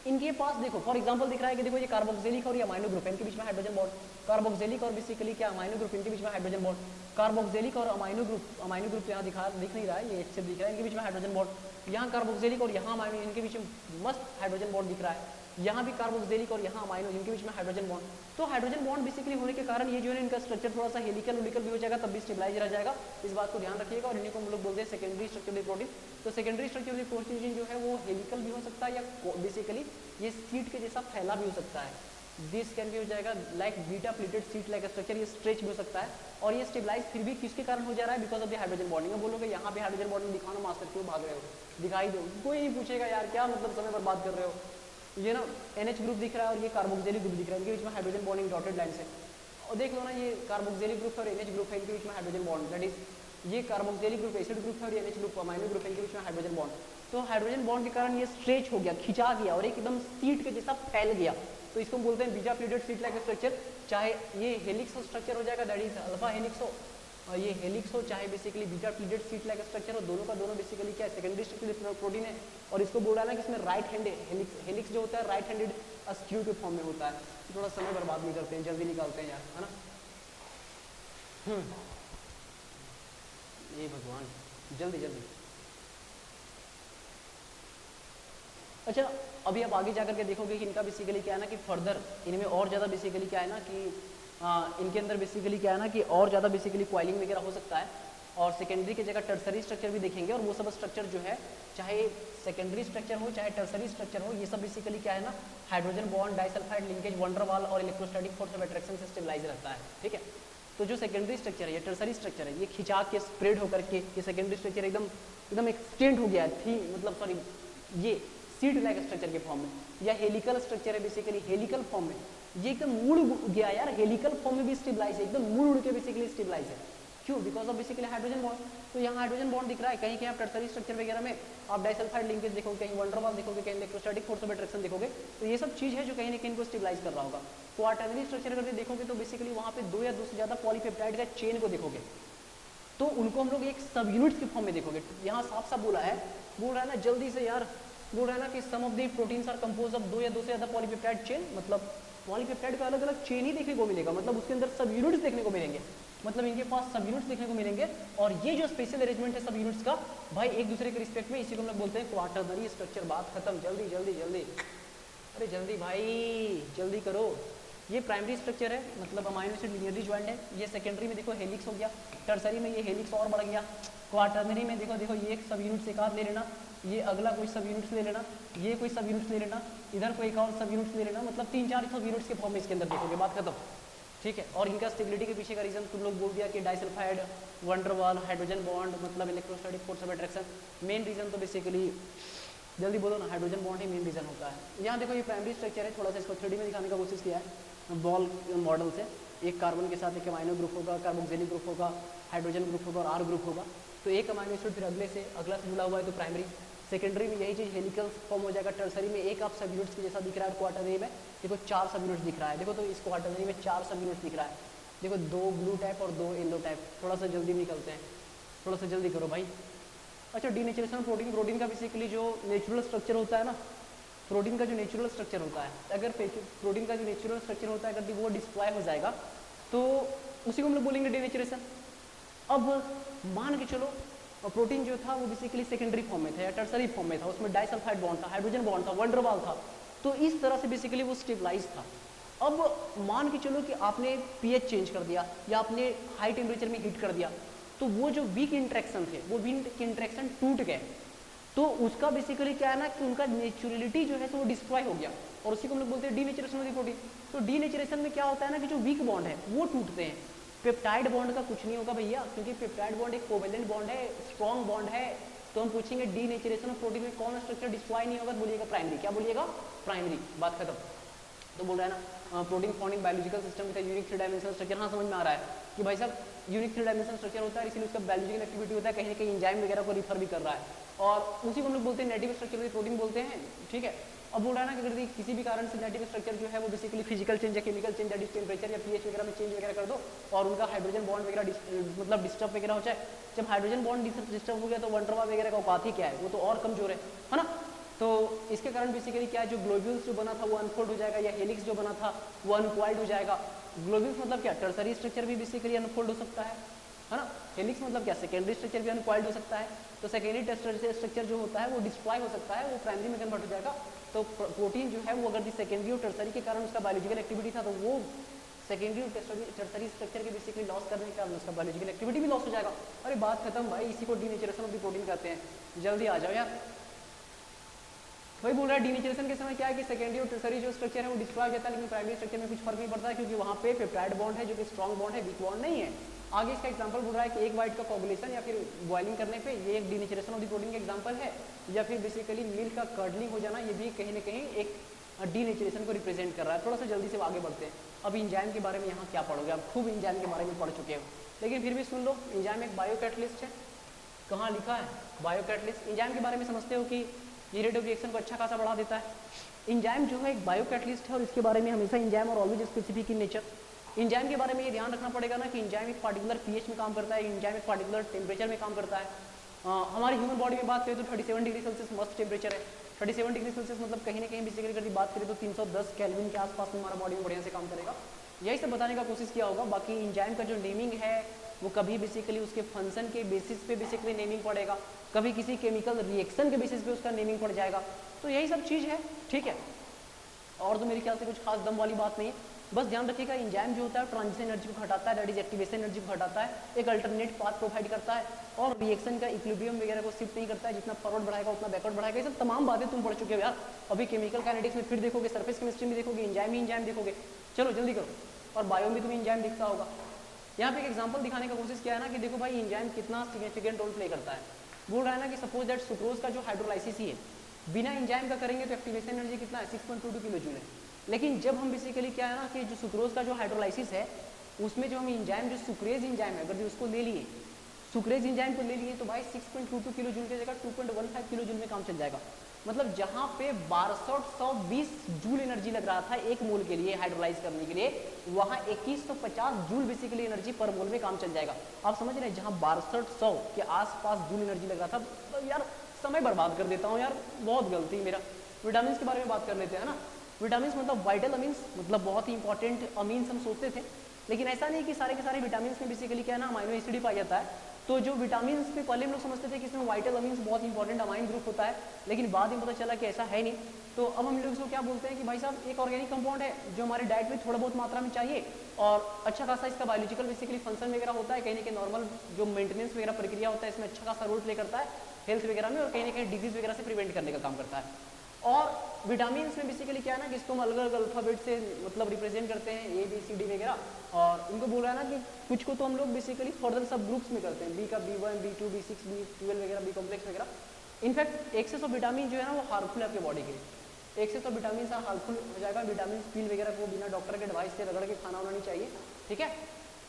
इनके पास देखो फॉर एग्जांपल दिख रहा है कि देखो ये कार्बोक्सिलिक और ये अमाइनो ग्रुप है, इनके बीच में हाइड्रोजन बॉन्ड, कार्बोक्सिलिक और बेसिकली क्या अमाइनो ग्रुप, इनके बीच में हाइड्रोजन बॉन्ड, कार्बोक्सिलिक और अमाइनो ग्रुप यहाँ दिख नहीं रहा है, ये एक से दिख रहा है, इनके बीच में हाइड्रोजन बॉन्ड, यहाँ कार्बोक्सिलिक और यहाँ अमाइनो, इनके बीच में मस्त हाइड्रोजन बॉन्ड दिख रहा है, यहाँ भी कार्बोक्सिलिक और यहाँ अमाइनो, इनके बीच में हाइड्रोजन बॉन्ड। तो हाइड्रोजन बॉन्ड बेसिकली होने के कारण ये जो है इनका स्ट्रक्चर थोड़ा सा हेलिकल भी हो जाएगा, तब भी स्टेबलाइज रह जाएगा, इस बात को ध्यान रखिएगा। और इन्हीं को हम लोग बोलते हैं सेकेंडरी स्ट्रक्चर प्रोटीन। तो सेकेंडरी स्ट्रक्चर प्रोटीन जो है वो हेलिकल भी हो सकता है या बेसिकली ये सीट के जैसा फैला भी हो सकता है। दिस कैन भी हो जाएगा like beta pleated seat like structure, ये स्ट्रेच भी हो सकता है। और ये स्टेबलाइज फिर भी किसके कारण हो जा रहा है, because of the hydrogen bonding. बोलोगे यहाँ पे हाइड्रोजन बॉन्डिंग दिखाना मास्टर, क्यों भाग रहे हो, दिखाई दो, कोई नहीं पूछेगा यार क्या मतलब समय बर्बाद कर रहे हो। ये ना NH ग्रुप दिख रहा है और ये कार्बोक्सिलिक ग्रुप दिख रहा है, इनके बीच में हाइड्रोजन बॉन्डिंग डॉटेड लाइन से। और देख लो ना ये कार्बोक्सिलिक ग्रुप और NH ग्रुप है, इनके बीच में हाइड्रोजन बॉन्ड, दैट इज ये कार्बोक्सिलिक ग्रुप एसिड ग्रुप है और NH ग्रुप अमाइनो ग्रुप है, इनके बीच में हाइड्रोजन बॉन्ड। तो हाइड्रोजन बॉन्ड के कारण ये स्ट्रेच हो गया, खिंचा गया और एकदम सीट के जैसा फैल गया। तो इसको हम बोलते हैं beta pleated seat like structure. चाहे ये हेलिक्स स्ट्रक्चर हो जाएगा, दैट इज अल्फा हेलिक्स हो, और ये हेलिक्स हो, चाहे basically beta pleated seat like structure हो, दोनों का दोनों बेसिकली क्या है सेकेंडरी स्ट्रक्चर प्रोटीन है। और इसको बोल रहा है ना कि इसमें राइट हैंड हेलिक्स जो होता है राइट हैंडेड स्क्यू के फॉर्म में होता है। थोड़ा समय बर्बाद नहीं करते हैं, जल्दी निकालते हैं यार, है ना। ये भगवान, जल्दी जल्दी। अच्छा, अभी आप आगे जाकर के देखोगे कि इनका बेसिकली क्या है ना कि फर्दर इनमें और ज़्यादा बेसिकली क्या है ना कि इनके अंदर बेसिकली क्या है ना कि और ज़्यादा बेसिकली कॉइलिंग वगैरह हो सकता है, और सेकेंडरी की जगह टर्सरी स्ट्रक्चर भी देखेंगे, और वो सब स्ट्रक्चर जो है चाहे सेकेंडरी स्ट्रक्चर हो चाहे टर्सरी स्ट्रक्चर हो, ये सब बेसिकली क्या है ना hydrogen bond, disulphide linkage, van der Waals और इलेक्ट्रोस्टैटिक फोर्स ऑफ अट्रैक्शन से स्टेबलाइज रहता है। ठीक है, तो जो सेकेंडरी स्ट्रक्चर है या टर्सरी स्ट्रक्चर है, ये खिंचा के स्प्रेड होकर के ये सेकेंडरी स्ट्रक्चर एकदम एकदम एक्सटेंड हो गया थी, मतलब सॉरी ये सीड लाइक स्ट्रक्चर के फॉर्म में, या हेलिकल स्ट्रक्चर है बेसिकली हेलिकल फॉर्म में, ये एकदम मुड़ गया यार, हेलिकल फॉर्म में भी स्टेबलाइज है, एकदम मुड़ उड़ के बेसिकली स्टेबलाइज है। क्यों? Because of basically hydrogen bond. तो यहाँ हाइड्रोजन बॉन्ड दिख रहा है, कहीं कहीं आप टर्सरी स्ट्रक्चर वगैरह में आप डाइसल्फाइड लिंकेज देखोगे, कहीं वंडरवाल देखोगे, कहीं इलेक्ट्रोस्टैटिक फोर्स ऑफ अट्रैक्शन देखोगे, तो ये सब चीज़ है जो कहीं ना कहीं इनको स्टेबलाइज कर रहा होगा। क्वाटरनरी स्ट्रक्चर अगर देखोगे तो बेसिकली वहाँ पे 2 या 2 से ज़्यादा पॉलीपेप्टाइड का चेन को देखोगे, तो उनको हम लोग एक सब यूनिट्स के फॉर्म में देखोगे। यहाँ साफ साफ बोल रहा है ना जल्दी से यार, बोल रहा है ना कि some of the proteins are compose of 2 या 2 से ज़्यादा पॉलीपेप्टाइड चेन, मतलब पॉलीपेप्टाइड का अलग अलग चेन ही देखने को मिलेगा, मतलब उसके अंदर सब यूनिट्स देखने को मिलेंगे, मतलब इनके पास सब यूनिट्स देखने को मिलेंगे। और ये जो स्पेशल अरेंजमेंट है सब यूनिट्स का भाई एक दूसरे के रिस्पेक्ट में, इसी को हम लोग बोलते हैं क्वाटरनरी स्ट्रक्चर। बात खत्म, जल्दी जल्दी जल्दी, अरे जल्दी भाई जल्दी करो। ये प्राइमरी स्ट्रक्चर है, मतलब अमाइनो एसिड लिनियरली ज्वाइंट है। ये सेकेंडरी में देखो हेलिक्स हो गया, टर्सरी में ये हेलिक्स और बढ़ गया, क्वाटरनरी में देखो देखो ये एक सब यूनिट एक आध ले लेना, ये अगला कोई सब यूनिट्स ले लेना, ये कोई सब यूनिट्स ले लेना, इधर कोई एक और सब यूनिट्स ले लेना, मतलब 3-4 सब यूनिट्स के फॉर्म में इसके अंदर देखोगे। बात खत्म, ठीक है। और इनका स्टेबिलिटी के पीछे का रीजन तुम लोग बोल दिया कि डाइसल्फाइड, वंडरवाल, हाइड्रोजन बॉन्ड, मतलब electrostatic force of attraction. Main reason तो बेसिकली जल्दी बोलो ना, हाइड्रोजन बॉन्ड ही मेन रीजन होता है। यहाँ देखो ये प्राइमरी स्ट्रक्चर है, थोड़ा सा इसको 3D में दिखाने का कोशिश किया है बॉल मॉडल से। एक कार्बन के साथ एक अमाइनो ग्रुप होगा, कार्बोक्सिलिक ग्रुप होगा, हाइड्रोजन ग्रुप होगा और आर ग्रुप होगा। तो एक अमाइनो एसिड फिर अगला से जुड़ा हुआ है तो प्राइमरी। सेकेंडरी में यही चीज़ हेलिकल फॉर्म हो जाएगा। टर्सरी में एक आप सब यूनिट्स के जैसा दिख रहा है, क्वाटरनरी में देखो 4 सब यूनिट्स दिख रहा है। देखो तो इस क्वाटरनरी में 4 सब यूनिट्स दिख रहा है, देखो 2 ब्लू टाइप और 2 येलो टाइप। थोड़ा सा जल्दी निकलते हैं, थोड़ा सा जल्दी करो भाई। अच्छा, डीनेचुरेशन प्रोटीन, प्रोटीन का बेसिकली जो नेचुरल स्ट्रक्चर होता है ना, प्रोटीन का जो नेचुरल स्ट्रक्चर होता है, अगर प्रोटीन का जो नेचुरल स्ट्रक्चर होता है अगर वो डिस्ट्रॉय हो जाएगा तो उसी को हम लोग बोलेंगे डीनेचुरेशन। अब मान के चलो प्रोटीन जो था वो बेसिकली सेकेंडरी फॉर्म में था या टर्सरी फॉर्म में था, उसमें डाइसल्फाइड बॉन्ड था, हाइड्रोजन बॉन्ड था, वंडरवाल था, तो इस तरह से बेसिकली वो स्टेबलाइज था। अब मान के चलो कि आपने पीएच चेंज कर दिया या आपने हाई टेम्परेचर में हीट कर दिया, तो वो जो वीक इंट्रैक्शन थे वो वीक इंट्रैक्शन टूट गए, तो उसका बेसिकली क्या है ना कि उनका नेचुरलिटी जो है तो वो डिस्ट्रॉय हो गया, और उसी को हम लोग बोलते हैं डीनेचुरेशन ऑफ द प्रोटीन। तो डीनेचुरेशन में क्या होता है ना कि जो वीक बॉन्ड है वो टूटते हैं। पेप्टाइड बॉन्ड का कुछ नहीं होगा भैया, क्योंकि पेप्टाइड बॉन्ड एक कोवेलेंट बॉन्ड है, स्ट्रॉन्ग बॉन्ड है। तो हम पूछेंगे डीनेचुरेशन ऑफ प्रोटीन में कौन स्ट्रक्चर डिस्ट्रॉय नहीं होगा, बोलिएगा प्राइमरी। क्या बोलिएगा? प्राइमरी। बात खत्म। तो बोल रहा है ना protein found in biological system with unique 3 dimensional structure. हाँ, समझ में आ रहा है कि भाई साहब यूनिक 3 डायमेंशनल स्ट्रक्चर होता है, इसीलिए उसका बायोलॉजिकल एक्टिविटी होता है, कहीं ना कहीं एंजाइम वगैरह को रिफर भी कर रहा है, और उसी को हम लोग बोलते हैं नेटिव स्ट्रक्चर प्रोटीन बोलते हैं। ठीक है। अब बोल रहा है ना कि अगर किसी भी कारण से नेटिव स्ट्रक्चर जो है वो बेसिकली फिजिकल चेंज या केमिकल चेंज या टेम्परेचर या पीएच वगैरह में चेंज वगैरह कर दो और उनका हाइड्रोजन बॉन्ड वगैरह मतलब डिस्टर्ब वगैरह हो जाए, जब हाइड्रोजन बॉन्ड डिस्टर्ब हो गया तो वंडरवाल वगैरह का औकात ही क्या है, वो तो और कमजोर है ना। तो इसके कारण बेसिकली क्या है, जो ग्लोब्यूल्स जो बना था वो अनफोल्ड हो जाएगा, या हेलिक्स जो बना था वो अनकॉइल्ड हो जाएगा। ग्लोब्यूल्स मतलब क्या, टर्सरी स्ट्रक्चर भी बेसिकली अनफोल्ड हो सकता है ना। हेलिक्स मतलब क्या, सेकेंडरी स्ट्रक्चर भी अनकॉइल्ड हो सकता है। तो सेकेंडरी टर्सरी स्ट्रक्चर जो होता है वो डिस्ट्रॉय हो सकता है, वो प्राइमरी में कन्वर्ट हो जाएगा। तो प्रोटीन जो है वो अगर सेकेंडरी और टर्सरी के कारण उसका बायोलॉजिकल एक्टिविटी था तो वो सेकेंडरी और टर्सरी स्ट्रक्चर के बेसिकली लॉस करने के कारण उसका बायोलॉजिकल एक्टिविटी भी लॉस हो जाएगा। अरे बात खत्म भाई, इसी को डीनेचुरेशन ऑफ द प्रोटीन कहते हैं। जल्दी आ जाओ यार। वही बोल रहा है डीनेचुरेशन के समय क्या है कि सेकेंडरी और टर्सरी जो स्ट्रक्चर है वो डिस्ट्रॉय हो जाता है, लेकिन प्राइमरी स्ट्रक्चर में कुछ फर्क नहीं पड़ता है, क्योंकि वहाँ पे पेप्टाइड बॉन्ड है जो कि स्ट्रॉन्ग बॉन्ड है, वीक बॉन्ड नहीं है। आगे इसका एग्जांपल बोल रहा है कि एक वाइट का कोगुलेशन या फिर बॉइलिंग करने पे ये एक डीनेचुरेशन ऑफ द प्रोटीन का एग्जांपल है, या फिर बेसिकली मिल्क का कर्डलिंग हो जाना, ये भी कहीं ना कहीं एक डीनेचुरेशन को रिप्रेजेंट कर रहा है। थोड़ा सा जल्दी से आगे बढ़ते हैं। अब इंजाइम के बारे में यहाँ क्या पढ़ोगे, आप खूब इंजाइम के बारे में पढ़ चुके हो, लेकिन फिर भी सुन लो। इंजाइम एक बायोकैटलिस्ट है, कहाँ लिखा है बायोकैटलिस्ट। इंजाइम के बारे में समझते हो कि ये रेट ऑफ रिएक्शन को अच्छा खासा बढ़ा देता है। इंजाइम जो है एक बायोकैटलिस्ट है, और इसके बारे में हमेशा इंजाइम और always specific in nature. Enzyme के बारे में ये ध्यान रखना पड़ेगा ना कि इंजाइम एक पार्टिकुलर पीएच में काम करता है, इंजाइम एक पार्टिकुलर टेम्परेचर में काम करता है। हमारी ह्यूमन बॉडी में बात करें तो 37 डिग्री सेल्सियस मस्ट टेम्परेचर है। 37 डिग्री सेल्सियस मतलब कहीं ना कहीं बेसिकली अगर बात करें तो 310 केल्विन के आसपास में हमारा बॉडी में बढ़िया से काम करेगा। यही सब बताने का कोशिश किया होगा। बाकी इंजाइम का जो नेमिंग है, वो कभी बेसिकली उसके फंक्शन के बेसिस पे बेसिकली नेमिंग पड़ेगा, कभी किसी केमिकल रिएक्शन के बेसिस पे उसका नेमिंग पड़ जाएगा। तो यही सब चीज़ है, ठीक है। और तो मेरे ख्याल से कुछ खास दम वाली बात नहीं है, बस ध्यान रखिएगा एंजाइम जो होता है ट्रांजिशन एनर्जी को घटाता है, दैट इज एक्टिवेशन एनर्जी को घटाता है, एक अल्टरनेट पाथ प्रोवाइड करता है और रिएक्शन का इक्विलिब्रियम वगैरह को शिफ्ट नहीं करता है, जितना फॉरवर्ड बढ़ाएगा उतना बैकवर्ड बढ़ाएगा। ये सब तमाम बातें तुम पढ़ चुके हो यार, अभी केमिकल काइनेटिक्स में फिर देखोगे, सरफेस केमिस्ट्री में देखोगे, एंजाइम ही एंजाइम देखोगे। चलो जल्दी करो, और बायो में तुम्हें एंजाइम दिखता होगा। यहाँ पे एक एग्जांपल दिखाने का कोशिश किया है ना कि देखो भाई एंजाइम कितना सिग्निफिकेंट रोल प्ले करता है। बोल रहा है ना कि सपोज दैट सुक्रोज का जो हाइड्रोलाइसिस ही है, बिना एंजाइम का करेंगे तो एक्टिवेशन एनर्जी कितना है 6.22 किलो जूल है। लेकिन जब हम बेसिकली क्या है ना कि जो सुक्रोज का जो हाइड्रोलाइसिस है उसमें जो हम एंजाइम जो सुक्रेज एंजाइम है अगर जो उसको ले लिए, सुक्रेज एंजाइम को ले लिए तो भाई 6.22 किलो जूल की जगह 2.15 किलो जूल में काम चल जाएगा। मतलब जहाँ पे 1220 जूल एनर्जी लग रहा था एक मोल के लिए हाइड्रोलाइज करने के लिए, वहाँ 2150 जूल बेसिकली एनर्जी पर मोल में काम चल जाएगा। आप समझ रहे हैं, जहाँ 6200 के आसपास जूल एनर्जी लग रहा था। तो यार समय बर्बाद कर देता हूँ यार, बहुत गलती मेरा। विटामिन के बारे में बात कर लेते हैं ना। विटामिन मतलब वाइटल अमीन्स, मतलब बहुत ही इंपॉर्टेंट अमीन्स हम सोचते थे, लेकिन ऐसा नहीं कि सारे के सारे विटामिन में बेसिकली क्या है ना अमाइनो एसिड ही पाया जाता है। तो जो विटामिन पे पहले हम लोग समझते थे कि इसमें वाइटल अमीन्स बहुत इंपॉर्टेंट अमाइन ग्रुप होता है, लेकिन बाद में पता चला कि ऐसा है नहीं। तो अब हम लोग इसको क्या बोलते हैं कि भाई साहब एक ऑर्गेनिक कंपाउंड है जो हमारे डाइट में थोड़ा बहुत मात्रा में चाहिए और अच्छा खासा इसका बायोलॉजिकल बेसिकली फंक्शन वगैरह होता है, कहीं ना कहीं नॉर्मल जो मेंटेनेंस वगैरह प्रक्रिया होता है इसमें अच्छा खासा रोल प्ले करता है हेल्थ वगैरह में, और कहीं ना कहीं डिजीज वगैरह से प्रिवेंट करने का काम करता है। और विटामिन में बेसिकली क्या है ना कि इसको हम अलग अलग अल्फाबेट से मतलब रिप्रेजेंट करते हैं, ए बी सी डी वगैरह, और इनको बोल रहा है ना कि कुछ को तो हम लोग बेसिकली फर्दर सब ग्रुप्स में करते हैं, बी का B1 B2 B6 B12 वगैरह, बी कॉम्प्लेक्स वगैरह। इनफैक्ट एक्सेस ऑफ विटामिन जो है ना वो हार्मफुल है आपके बॉडी के लिए। एक्सेस ऑफ विटामिन हार्मफुल हो जाएगा, विटामिन पील वगैरह को बिना डॉक्टर के एडवाइस से रगड़ के खाना होना नहीं चाहिए, ठीक है।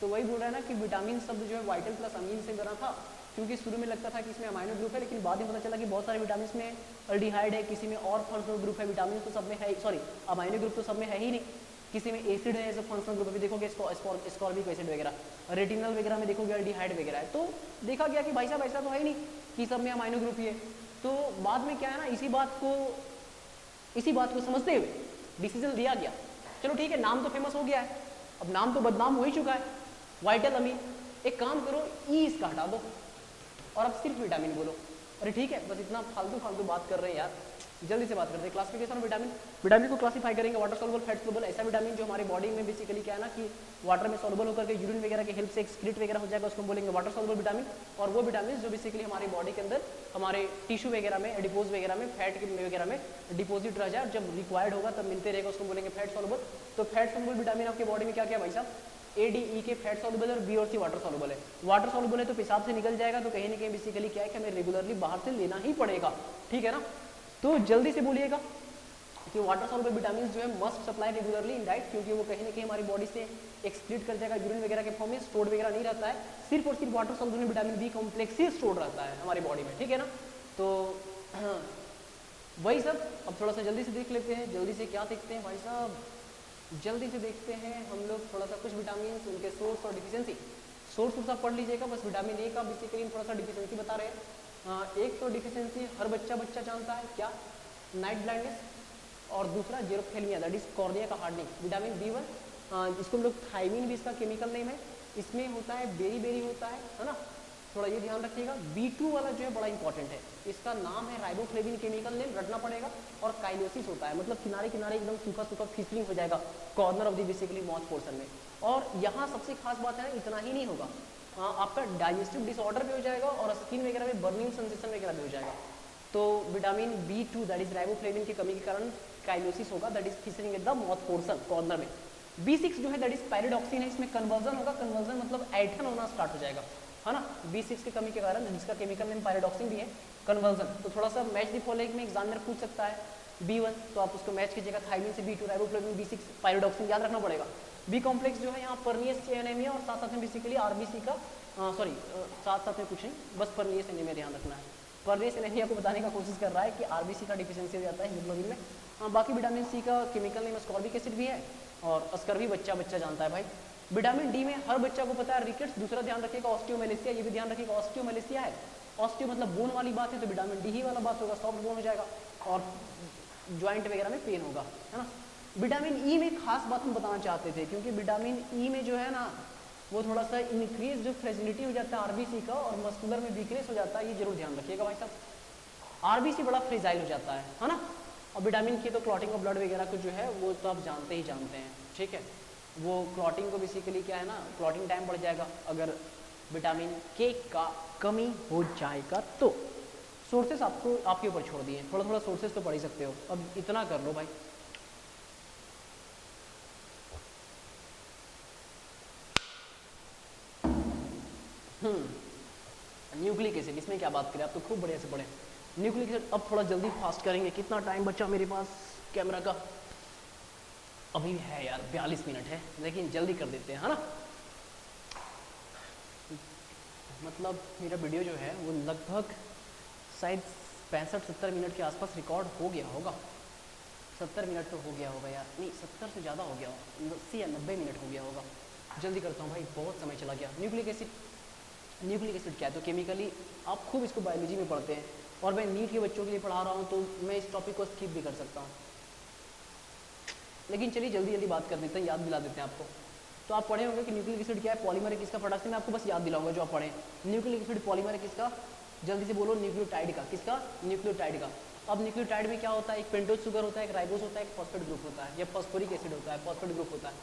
तो वही बोल रहा है ना कि विटामिन शब्द जो है वाइटल प्लस अमीन से बना था, क्योंकि शुरू में लगता था कि इसमें अमाइनो ग्रुप है, लेकिन बाद में पता चला कि बहुत सारे विटामिन में अल्डिहाइड है, किसी में और फंक्शनल ग्रुप है, विटामिन तो सब में है, सॉरी अमाइनो ग्रुप तो सब में है ही नहीं, किसी में एसिड है एज अ फंक्शनल ग्रुप, अभी देखोगे स्कॉर्बिक एसिड वगैरह, रेटिनल वगैरह में देखोगे अल्डिहाइड वगैरह है। तो देखा गया कि भाई साहब ऐसा तो है ही नहीं कि सब में अमाइनो ग्रुप ही है। तो बाद में क्या है ना इसी बात को समझते हुए डिसीजन लिया गया, चलो ठीक है नाम तो फेमस हो गया है, अब नाम तो बदनाम हो ही चुका है, वाइटल अमीन, एक काम करो ई इसका हटा दो और अब सिर्फ विटामिन बोलो। अरे ठीक है, बस इतना फालतू बात कर रहे हैं यार, जल्दी से बात करते हैं। क्लासिफिकेशन ऑफ विटामिन को क्लासिफाई करेंगे वाटर सॉल्युबल, फैट सॉल्युबल, ऐसा विटामिन जो हमारे बॉडी में बेसिकली क्या है ना कि वाटर में सॉल्युबल होकर के यूरिन वगैरह की हेल्प से एक्सक्रीट वगैरह हो जाएगा, उसको हम बोलेंगे वाटर सॉल्युबल विटामिन। और वो विटामिन जो बेसिकली हमारी बॉडी के अंदर हमारे टिश्यू वगैरह में, एडिपोज वगैरह में, फैट वगैरह में डिपोजिट रह जाए, जब रिक्वायर्ड होगा तब मिलते रहेगा, उसको बोलेंगे फैट सॉल्युबल। तो फैट सॉल्युबल विटामिन आपके बॉडी में क्या क्या भाई साहब, ए डी ई के फैट सॉल्युबल और बी और सी वाटर सॉल्युबल है। वाटर सॉल्युबल है तो पेशाब से निकल जाएगा, तो कहीं ना कहीं बेसिकली क्या है कि हमें रेगुलरली बाहर से लेना ही पड़ेगा, ठीक है ना। तो जल्दी से बोलिएगा कि वाटर सॉल्युबल विटामिन जो है must supply regularly in diet, क्योंकि वो कहीं ना कहीं हमारी बॉडी से एक्सक्रीट कर जाएगा यूरिन वगैरह के फॉर्म में, स्टोर्ड वगैरह नहीं रहता है, सिर्फ और सिर्फ water soluble vitamin B complex ही स्टोर्ड रहता है हमारी बॉडी में, ठीक है ना। तो वही सब अब थोड़ा सा जल्दी से देख लेते हैं। जल्दी से क्या देखते हैं भाई साहब, जल्दी से देखते हैं हम लोग थोड़ा सा कुछ विटामिन, उनके सोर्स और डिफिशियंसी। सोर्स आप पढ़ लीजिएगा, बस विटामिन ए का बेसिकली थोड़ा सा डिफिशियंसी बता रहे हैं। एक तो डिफिशियंसी हर बच्चा जानता है क्या, नाइट ब्लाइंडनेस, और दूसरा जेरोथेलमिया दैट इज कॉर्निया का हार्डनिंग। विटामिन B1 इसको हम लोग थायमिन भी इसका केमिकल नेम है, इसमें होता है बेरी होता है ना, थोड़ा ये ध्यान रखिएगा। B2 वाला जो है बड़ा इंपॉर्टेंट है, इसका नाम है राइबोफ्लेविन, केमिकल नेम रटना पड़ेगा, और काइलोसिस होता है, मतलब किनारे एकदम सूखा फिसलिंग हो जाएगा corner of the basically mouth portion में। और यहाँ सबसे खास बात है इतना ही नहीं होगा, आपका डाइजेस्टिव डिसऑर्डर भी हो जाएगा और स्किन वगैरह में बर्निंग सेंसेशन वगैरह भी हो जाएगा। तो vitamin B2 that is riboflavin की कमी के कारण काइलोसिस होगा, that is fissuring at the mouth portion corner में। B6 जो है दैट इज पैराडॉक्सिन है, इसमें कन्वर्जन होगा, कन्वर्जन मतलब ऐठन होना स्टार्ट हो जाएगा, है ना, B6 की कमी के कारण, जिसका केमिकल नेम पैराडॉक्सिन भी है, कन्वर्जन। तो थोड़ा सा मैच द फॉलोइंग में एग्जामिनर पूछ सकता है B1, तो आप उसको मैच कीजिएगा, थायमिन से B2, राइबोफ्लेविन B6, पैराडॉक्सिन याद रखना पड़ेगा। बी कॉम्प्लेक्स जो है यहाँ परनियस एनीमिया और साथ में बेसिकली RBC का साथ में कुछ नहीं, बस परनियस एनीमिया ध्यान रखना है। परनियस एनीमिया को बताने का कोशिश कर रहा है कि RBC का डिफिशियंसी हो जाता है हीमोग्लोबिन में। बाकी विटामिन C का केमिकल नेम स्कॉर्बिक एसिड भी है, और अस्कर भी बच्चा जानता है भाई। विटामिन डी में हर बच्चा को पता है रिकेट्स, दूसरा ध्यान रखिएगा ऑस्टियोमेलेसिया, ये भी ध्यान रखिएगा ऑस्टियोमेलेसिया है, ऑस्टियो मतलब बोन वाली बात है, तो विटामिन डी ही वाला बात होगा, सॉफ्ट बोन हो जाएगा और ज्वाइंट वगैरह में पेन होगा, है ना। विटामिन ई में खास बात हम बताना चाहते थे, क्योंकि विटामिन ई में जो है ना वो थोड़ा सा इंक्रीज जो फ्रेजिलिटी हो जाता है आरबीसी का और मस्कुलर में वीकनेस हो जाता है, ये जरूर ध्यान रखिएगा भाई साहब। आरबीसी बड़ा फ्रेजाइल हो जाता है ना। और विटामिन के तो क्लॉटिंग ऑफ ब्लड वगैरह को जो है वो तो आप जानते ही जानते हैं, ठीक है। वो क्लॉटिंग को बेसिकली क्या है ना, क्लॉटिंग टाइम बढ़ जाएगा अगर विटामिन के का कमी हो जाएगा तो। सोर्सेस आपको आपके ऊपर छोड़ दिए, थोड़ा थोड़ा सोर्सेस तो पढ़ ही सकते हो, अब इतना कर लो भाई। न्यूक्लिक एसिड, इसमें क्या बात करें, आप तो खूब बढ़िया से पढ़े। न्यूक्लिक एसिड अब थोड़ा जल्दी फास्ट करेंगे। कितना टाइम बचा मेरे पास कैमरा का? अभी है यार 42 मिनट है, लेकिन जल्दी कर देते हैं, है ना। मतलब मेरा वीडियो जो है वो लगभग शायद 65-70 मिनट के आसपास रिकॉर्ड हो गया होगा। 70 मिनट तो हो गया होगा यार, नहीं 70 से ज़्यादा हो गया होगा, 80 या 90 मिनट हो गया होगा। जल्दी करता हूँ भाई, बहुत समय चला गया। न्यूक्लिक एसिड क्या है? तो केमिकली आप खूब इसको बायोलॉजी में पढ़ते हैं, और मैं नीट के बच्चों के लिए पढ़ा रहा हूँ तो मैं इस टॉपिक को स्किप भी कर सकता हूँ। लेकिन चलिए जल्दी जल्दी बात कर देते हैं, याद दिला देते हैं आपको। तो आप पढ़े होंगे कि न्यूक्लिक एसिड क्या है, पॉलीमर है किसका। फटाक से मैं आपको बस याद दिलाऊंगा जो आप पढ़े। न्यूक्लिक एसिड पॉलीमर है किसका? जल्दी से बोलो, न्यूक्लियोटाइड का। किसका? न्यूक्लियोटाइड का। अब न्यूक्लियोटाइड में क्या होता है? एक पेंटोज शुगर होता है, एक राइबोज होता है, एक फॉस्फेट ग्रुप होता है, या फॉस्फोरिक एसिड होता है, फॉस्फेट ग्रुप होता है।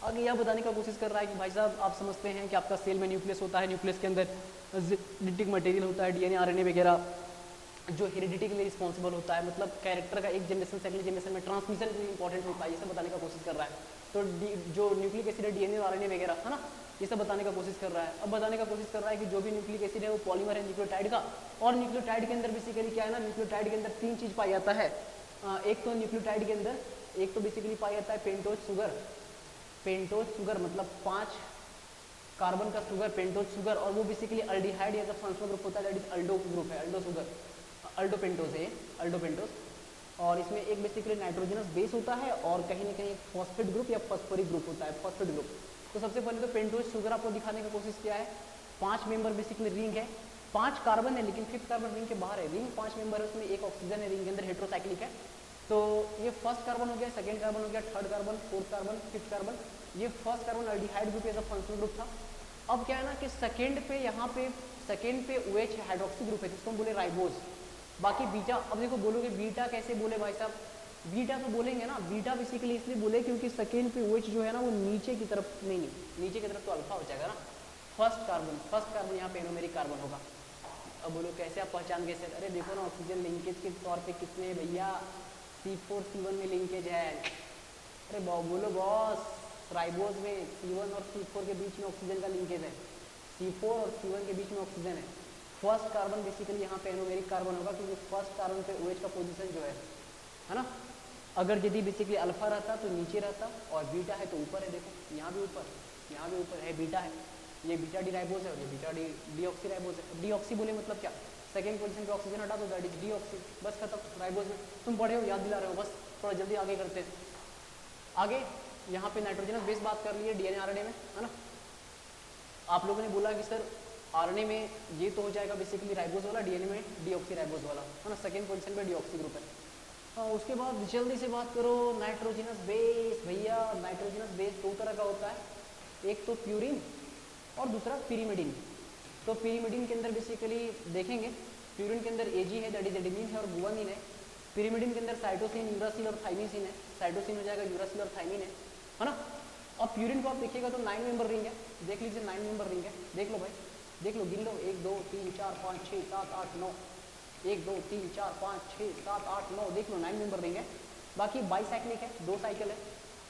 आगे यह बताने का कोशिश कर रहा है कि भाई साहब आप समझते हैं कि आपका सेल में न्यूक्लियस होता है, न्यूक्लियस के अंदर जेनेटिक मटेरियल होता है, डीएनए आरएनए वगैरह, जो हेरिडिटी के लिए रिस्पॉन्सिबल होता है, मतलब कैरेक्टर का एक जनरेशन से अगले जनरेशन में ट्रांसमिशन के लिए इंपॉर्टेंट होता है, ये सब बताने का कोशिश कर रहा है। तो जो न्यूक्लिक एसिड है, डीएनए और आरएनए वगैरह, है ना, ये सब बताने का कोशिश कर रहा है। अब बताने का कोशिश कर रहा है कि जो भी न्यूक्लिक एसिड है वो पॉलीमर है न्यूक्लियोटाइड का। और न्यूक्लियोटाइड के अंदर बेसिकली क्या है ना, न्यूक्लियोटाइड के अंदर 3 चीज़ पाई जाता है। एक तो न्यूक्लियोटाइड के अंदर एक तो बेसिकली पाया जाता है पेंटोज शुगर। पेंटोज शुगर मतलब 5 कार्बन का शुगर, पेंटोज शुगर, और वो बेसिकली अल्डिहाइड या फंक्शनल ग्रुप होता है, दैट इज अल्डो ग्रुप है, अल्डो शुगर, अल्डो पेंटोज है, अल्डो पेंटोज। और इसमें एक बेसिकली नाइट्रोजनस बेस होता है और कहीं ना कहीं एक फॉस्फेट ग्रुप या फॉस्फोरिक ग्रुप होता है, फॉस्फेट ग्रुप। तो सबसे पहले तो पेंटोज शुगर आपको दिखाने की कोशिश किया है। 5 मेंबर बेसिकली रिंग है, 5 कार्बन है, लेकिन 5th कार्बन रिंग के बाहर है। रिंग 5 मेंबर है, उसमें एक ऑक्सीजन है, रिंग के अंदर हेट्रोसाइक्लिक है। तो ये फर्स्ट कार्बन हो गया, सेकंड कार्बन हो गया, third carbon, fourth carbon, fifth carbon. ये first carbon aldehyde group as a functional group था। अब क्या है ना कि सेकंड पे यहाँ पे सेकंड पे OH हाइड्रोक्सी ग्रुप है, जिसको हम बोले राइबोज। बाकी बीटा, अब देखो बोलोगे बीटा कैसे बोले भाई साहब, बीटा तो बोलेंगे ना, बीटा बेसिकली इसलिए बोले क्योंकि सेकंड पे OH जो है ना वो नीचे की तरफ, नहीं नीचे की तरफ तो अल्फा हो जाएगा ना। फर्स्ट कार्बन यहाँ पे एरोमेरिक कार्बन होगा। अब बोलो कैसे आप पहचान कैसे? अरे देखो ना, ऑक्सीजन लिंकेज के तौर पे कितने भैया, C4C1 में लिंकेज है। अरे बोलो बॉस, राइबोज में C1 और C4 के बीच में ऑक्सीजन का लिंकेज है, C4 और C1 के बीच में ऑक्सीजन है। फर्स्ट कार्बन बेसिकली यहाँ पे एरोमेरिक कार्बन होगा, क्योंकि फर्स्ट कार्बन पे OH का पोजीशन जो है ना। अगर यदि बेसिकली अल्फा रहता तो नीचे रहता, और बीटा है तो ऊपर है। देखो यहाँ भी ऊपर, यहाँ भी ऊपर है, बीटा है, ये बीटा डीराइबोज है और ये बीटा डीऑक्सी राइबोज है। डीऑक्सी बोले मतलब क्या? सेकंड पोजीशन पे ऑक्सीजन हटा दो, दैट इज डीऑक्सी, बस खत्म। राइबोज में तुम पढ़े हो, याद दिला रहे हो, बस थोड़ा जल्दी आगे करते हैं। आगे यहाँ पे नाइट्रोजनस बेस बात कर लिए डीएनए आरएनए में, है ना। आप लोगों ने बोला कि सर आरएनए में ये तो हो जाएगा बेसिकली राइबोज वाला, डीएनए में डीऑक्सी राइबोज वाला, है ना। सेकंड पोजीशन पे डीऑक्सी ग्रुप है। उसके बाद जल्दी से बात करो नाइट्रोजनस बेस। भैया नाइट्रोजनस बेस 2 तरह का होता है, एक तो प्यूरिन और दूसरा पिरीमिडिन। तो पिरीमिडिन के अंदर बेसिकली देखेंगे, प्यूरिन के अंदर एजी है, दैट इज एडेनिन है और गुआनिन है। पिरीमिडिन के अंदर साइटोसिन, यूरासिल और थाइमिसिन है। साइटोसिन हो जाएगा, यूरासिल और थाइमिन है ना। अब प्यूरिन को आप देखिएगा तो 9 मेंबर रिंग है, देख लीजिए 9 मेंबर रिंग है, देख लो भाई, देख लो, गिन लो, 1 2 3 4 5 6 7 8 9, 1 2 3 4 5 6 7 8 9, देख लो 9 मेंबर रिंग है। बाकी बाईसाइक्लिक है, 2 साइकिल है।